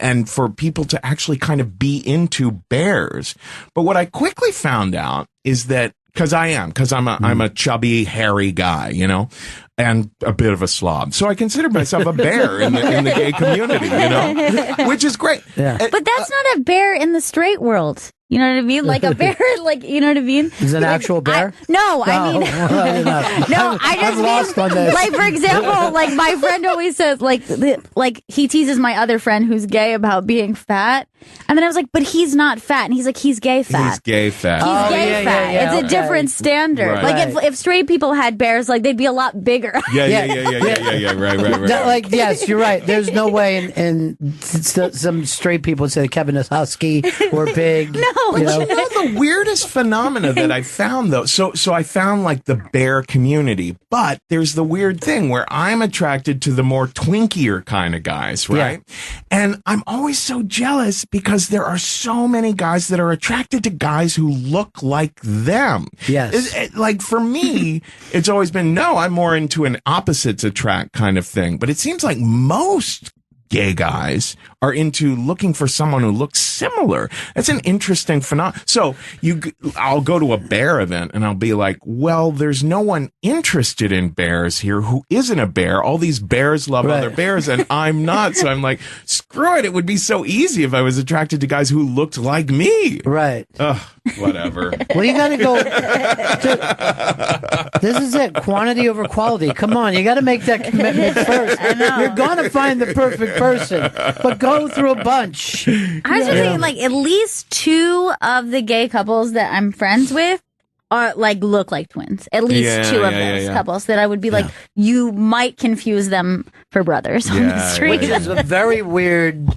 and for people to actually kind of be into bears. But what I quickly found out is that because I'm a chubby, hairy guy, you know, and a bit of a slob. So I consider myself a bear in the gay community, you know, which is great. Yeah. But that's not a bear in the straight world. You know what I mean? Like a bear, like, you know what I mean? Is it an actual bear? I mean, no, I just lost on mean, this. like, for example, like my friend always says, like he teases my other friend who's gay about being fat. And then I was like, but he's not fat. And he's like, he's gay fat. He's gay fat. He's gay fat. It's a different standard. Right. Like if straight people had bears, like they'd be a lot bigger. Yeah. Right. Like, yes, you're right. There's no way in some straight people say Kevin is husky or big. But you know the weirdest phenomena that I found though. So I found like the bear community, but there's the weird thing where I'm attracted to the more twinkier kind of guys, right? Yeah. And I'm always so jealous because there are so many guys that are attracted to guys who look like them. Yes. Like for me, it's always been, no, I'm more into an opposites attract kind of thing. But it seems like most gay guys are into looking for someone who looks similar. That's an interesting phenomenon. So I'll go to a bear event and I'll be like, well, there's no one interested in bears here who isn't a bear. All these bears love other bears and I'm not. So I'm like, screw it. It would be so easy if I was attracted to guys who looked like me. Right. Ugh, whatever. Well, you got to go. This is it. Quantity over quality. Come on. You got to make that commitment first. You're going to find the perfect person, but go through a bunch. I was just thinking, like, at least 2 of the gay couples that I'm friends with are like look like twins. At least 2 of those couples that I would be like, you might confuse them for brothers on the street. Which is a very weird.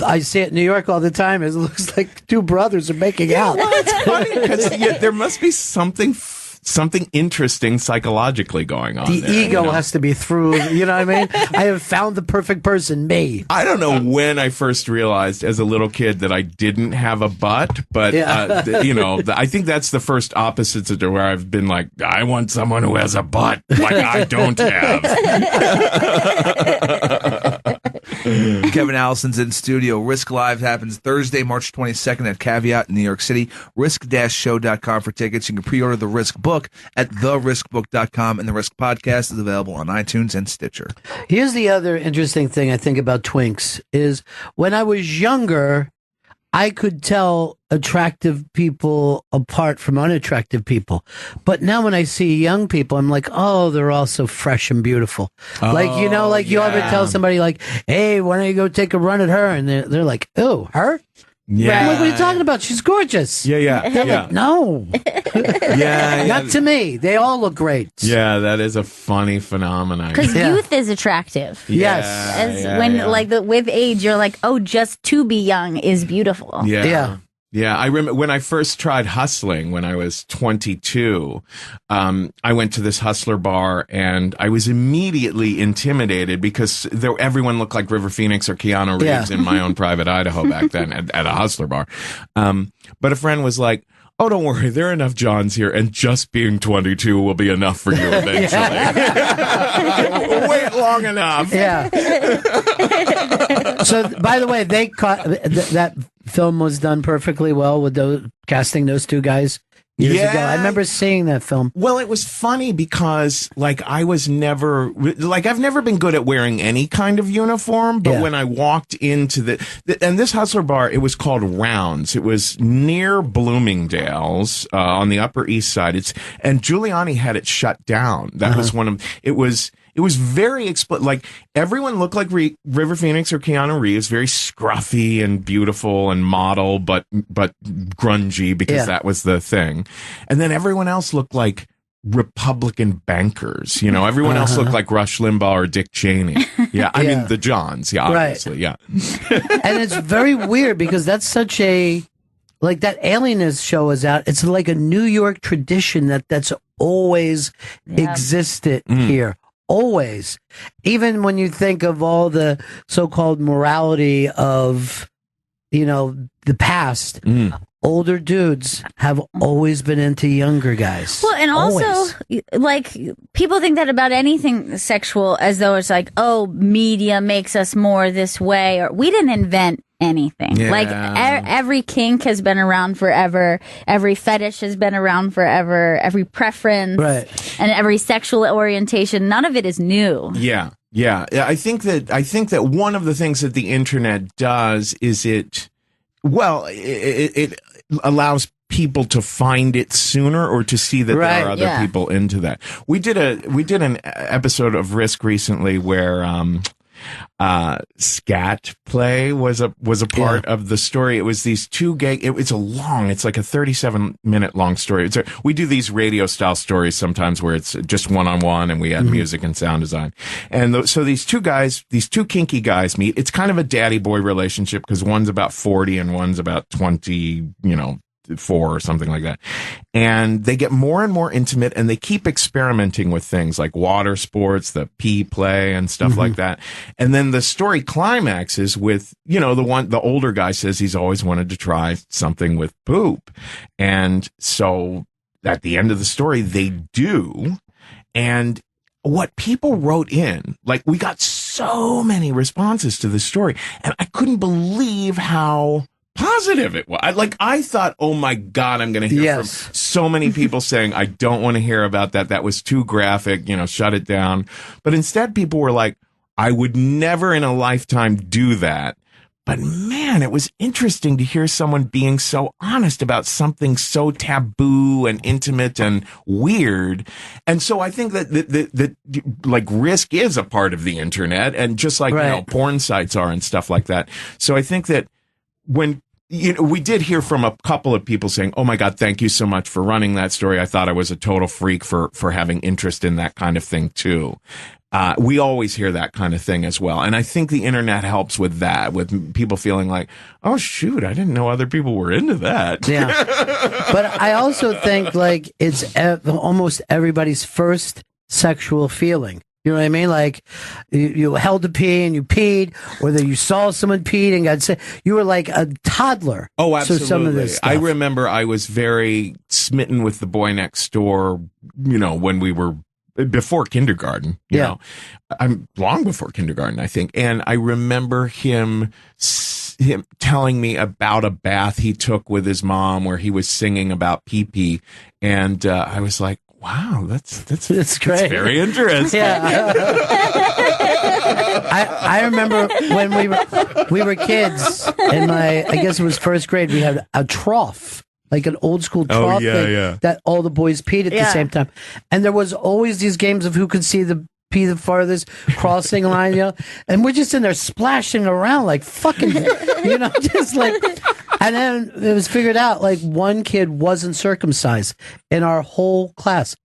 I see it in New York all the time. It looks like 2 brothers are making out. Well, it's funny because there must be something interesting psychologically going on. The ego has to be through, you know what I mean? I have found the perfect person, me. I don't know when I first realized as a little kid that I didn't have a butt, but, you know, I think that's the first opposites to where I've been like, I want someone who has a butt like I don't have. Kevin Allison's in studio. Risk Live happens Thursday, March 22nd at Caveat in New York City. Risk-show.com for tickets. You can pre-order the Risk book at theriskbook.com, and the Risk podcast is available on iTunes and Stitcher. Here's the other interesting thing I think about twinks is when I was younger, I could tell attractive people apart from unattractive people. But now when I see young people, I'm like, oh, they're all so fresh and beautiful. Like, you know, like you ever tell somebody like, hey, why don't you go take a run at her? And they're like, oh, her? Yeah. I'm like, what are you talking about? She's gorgeous. Yeah. They're like, no. Not to me. They all look great. Yeah, that is a funny phenomenon. Because youth is attractive. Yes. Like with age, you're like, oh, just to be young is beautiful. Yeah, I remember when I first tried hustling when I was 22, I went to this hustler bar and I was immediately intimidated because everyone looked like River Phoenix or Keanu Reeves in my own private Idaho back then at a hustler bar. But a friend was like, oh, don't worry, there are enough Johns here, and just being 22 will be enough for you eventually. Wait long enough. Yeah. So, by the way, they caught that film was done perfectly well with casting those 2 guys years ago. I remember seeing that film. Well, it was funny because, like, I've never been good at wearing any kind of uniform, but when I walked into and this hustler bar, it was called Rounds. It was near Bloomingdale's, on the Upper East Side. And Giuliani had it shut down. That was it was very like everyone looked like River Phoenix or Keanu Reeves, very scruffy and beautiful and model, but grungy because that was the thing. And then everyone else looked like Republican bankers. You know, everyone else looked like Rush Limbaugh or Dick Cheney. I mean the Johns. Yeah, obviously. Right. Yeah. And it's very weird because that's such a like that Alienist show is out. It's like a New York tradition that's always existed here. Always. Even when you think of all the so-called morality of, you know, the past, older dudes have always been into younger guys. Well, and also, like, people think that about anything sexual as though it's like, oh, media makes us more this way, or we didn't invent anything. Yeah. Like every kink has been around forever. Every fetish has been around forever. Every preference and every sexual orientation. None of it is new. Yeah. I think that one of the things that the internet does is it allows people to find it sooner or to see that there are other people into that. We did an episode of Risk recently where scat play was a part of the story. It was these two gay. It's like a 37-minute long story. We do these radio style stories sometimes where it's just one-on-one and we add music and sound design. And so these two kinky guys meet. It's kind of a daddy boy relationship because one's about 40 and one's about 20, 4 or something like that. And they get more and more intimate and they keep experimenting with things like water sports, the pee play and stuff like that. And then the story climaxes with, the older guy says he's always wanted to try something with poop. And so at the end of the story, they do. And what people wrote in, like we got so many responses to this story and I couldn't believe how positive it was. I thought, oh my God, I'm going to hear from so many people saying, I don't want to hear about that. That was too graphic, shut it down. But instead people were like, I would never in a lifetime do that. But man, it was interesting to hear someone being so honest about something so taboo and intimate and weird. And so I think that like Risk is a part of the internet and just like, porn sites are and stuff like that. So I think that when we did hear from a couple of people saying, oh my God, thank you so much for running that story. I thought I was a total freak for having interest in that kind of thing too. We always hear that kind of thing as well. And I think the internet helps with that, with people feeling like, oh shoot, I didn't know other people were into that. Yeah. But I also think like it's almost everybody's first sexual feeling. You know what I mean? Like you held a pee and you peed, or that you saw someone peed and got sick. You were like a toddler. Oh, absolutely. So some of this stuff. I remember I was very smitten with the boy next door, when we were before kindergarten, you know, I'm long before kindergarten, I think. And I remember him telling me about a bath he took with his mom where he was singing about pee-pee. And I was like, wow, that's great. That's very interesting. Yeah. I remember when we were kids in I guess it was first grade, we had a trough. Like an old school trough that all the boys peed at the same time. And there was always these games of who could see the pee the farthest, crossing line, and we're just in there splashing around like fucking, just like, and then it was figured out like one kid wasn't circumcised in our whole class.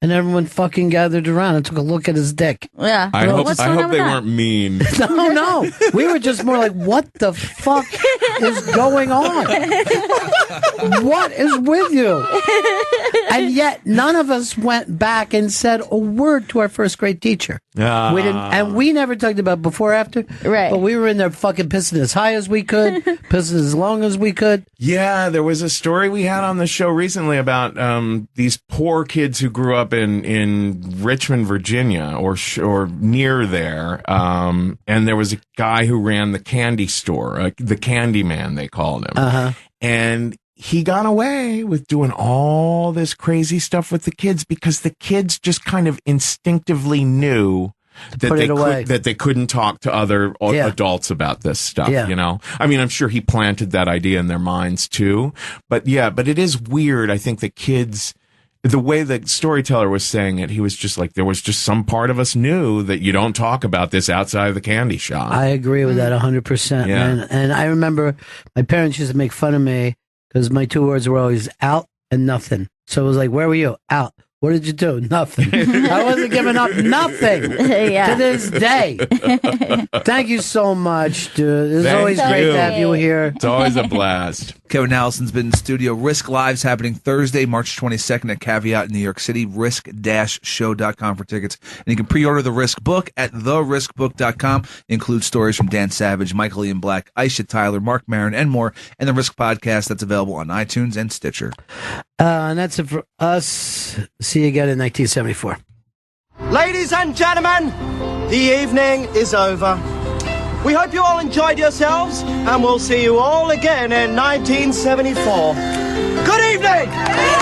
And everyone fucking gathered around and took a look at his dick. Yeah. I hope they weren't mean. No. We were just more like, what the fuck is going on? What is with you? And yet none of us went back and said a word to our first grade teacher. We didn't, and we never talked about before or after. Right. But we were in there fucking pissing as high as we could, pissing as long as we could. Yeah, there was a story we had on the show recently about these poor kids who grew up in Richmond, Virginia, or near there. And there was a guy who ran the candy store, the Candy Man, they called him. And he got away with doing all this crazy stuff with the kids because the kids just kind of instinctively knew that they couldn't talk to other adults about this stuff, I mean, I'm sure he planted that idea in their minds too. But it is weird. I think that kids, the way the storyteller was saying it, he was just like, there was just some part of us knew that you don't talk about this outside of the candy shop. I agree with that 100%, man. And I remember my parents used to make fun of me because my two words were always out and nothing. So it was like, where were you? Out. What did you do? Nothing. I wasn't giving up nothing to this day. Thank you so much, dude. It's always great to have you here. It's always a blast. Kevin Allison's been in studio. Risk Live's happening Thursday, March 22nd at Caveat in New York City. Risk-show.com for tickets. And you can pre-order the Risk book at theriskbook.com. It includes stories from Dan Savage, Michael Ian Black, Aisha Tyler, Mark Maron, and more. And the Risk podcast that's available on iTunes and Stitcher. And that's it for us. See you again in 1974. Ladies and gentlemen, the evening is over. We hope you all enjoyed yourselves, and we'll see you all again in 1974. Good evening!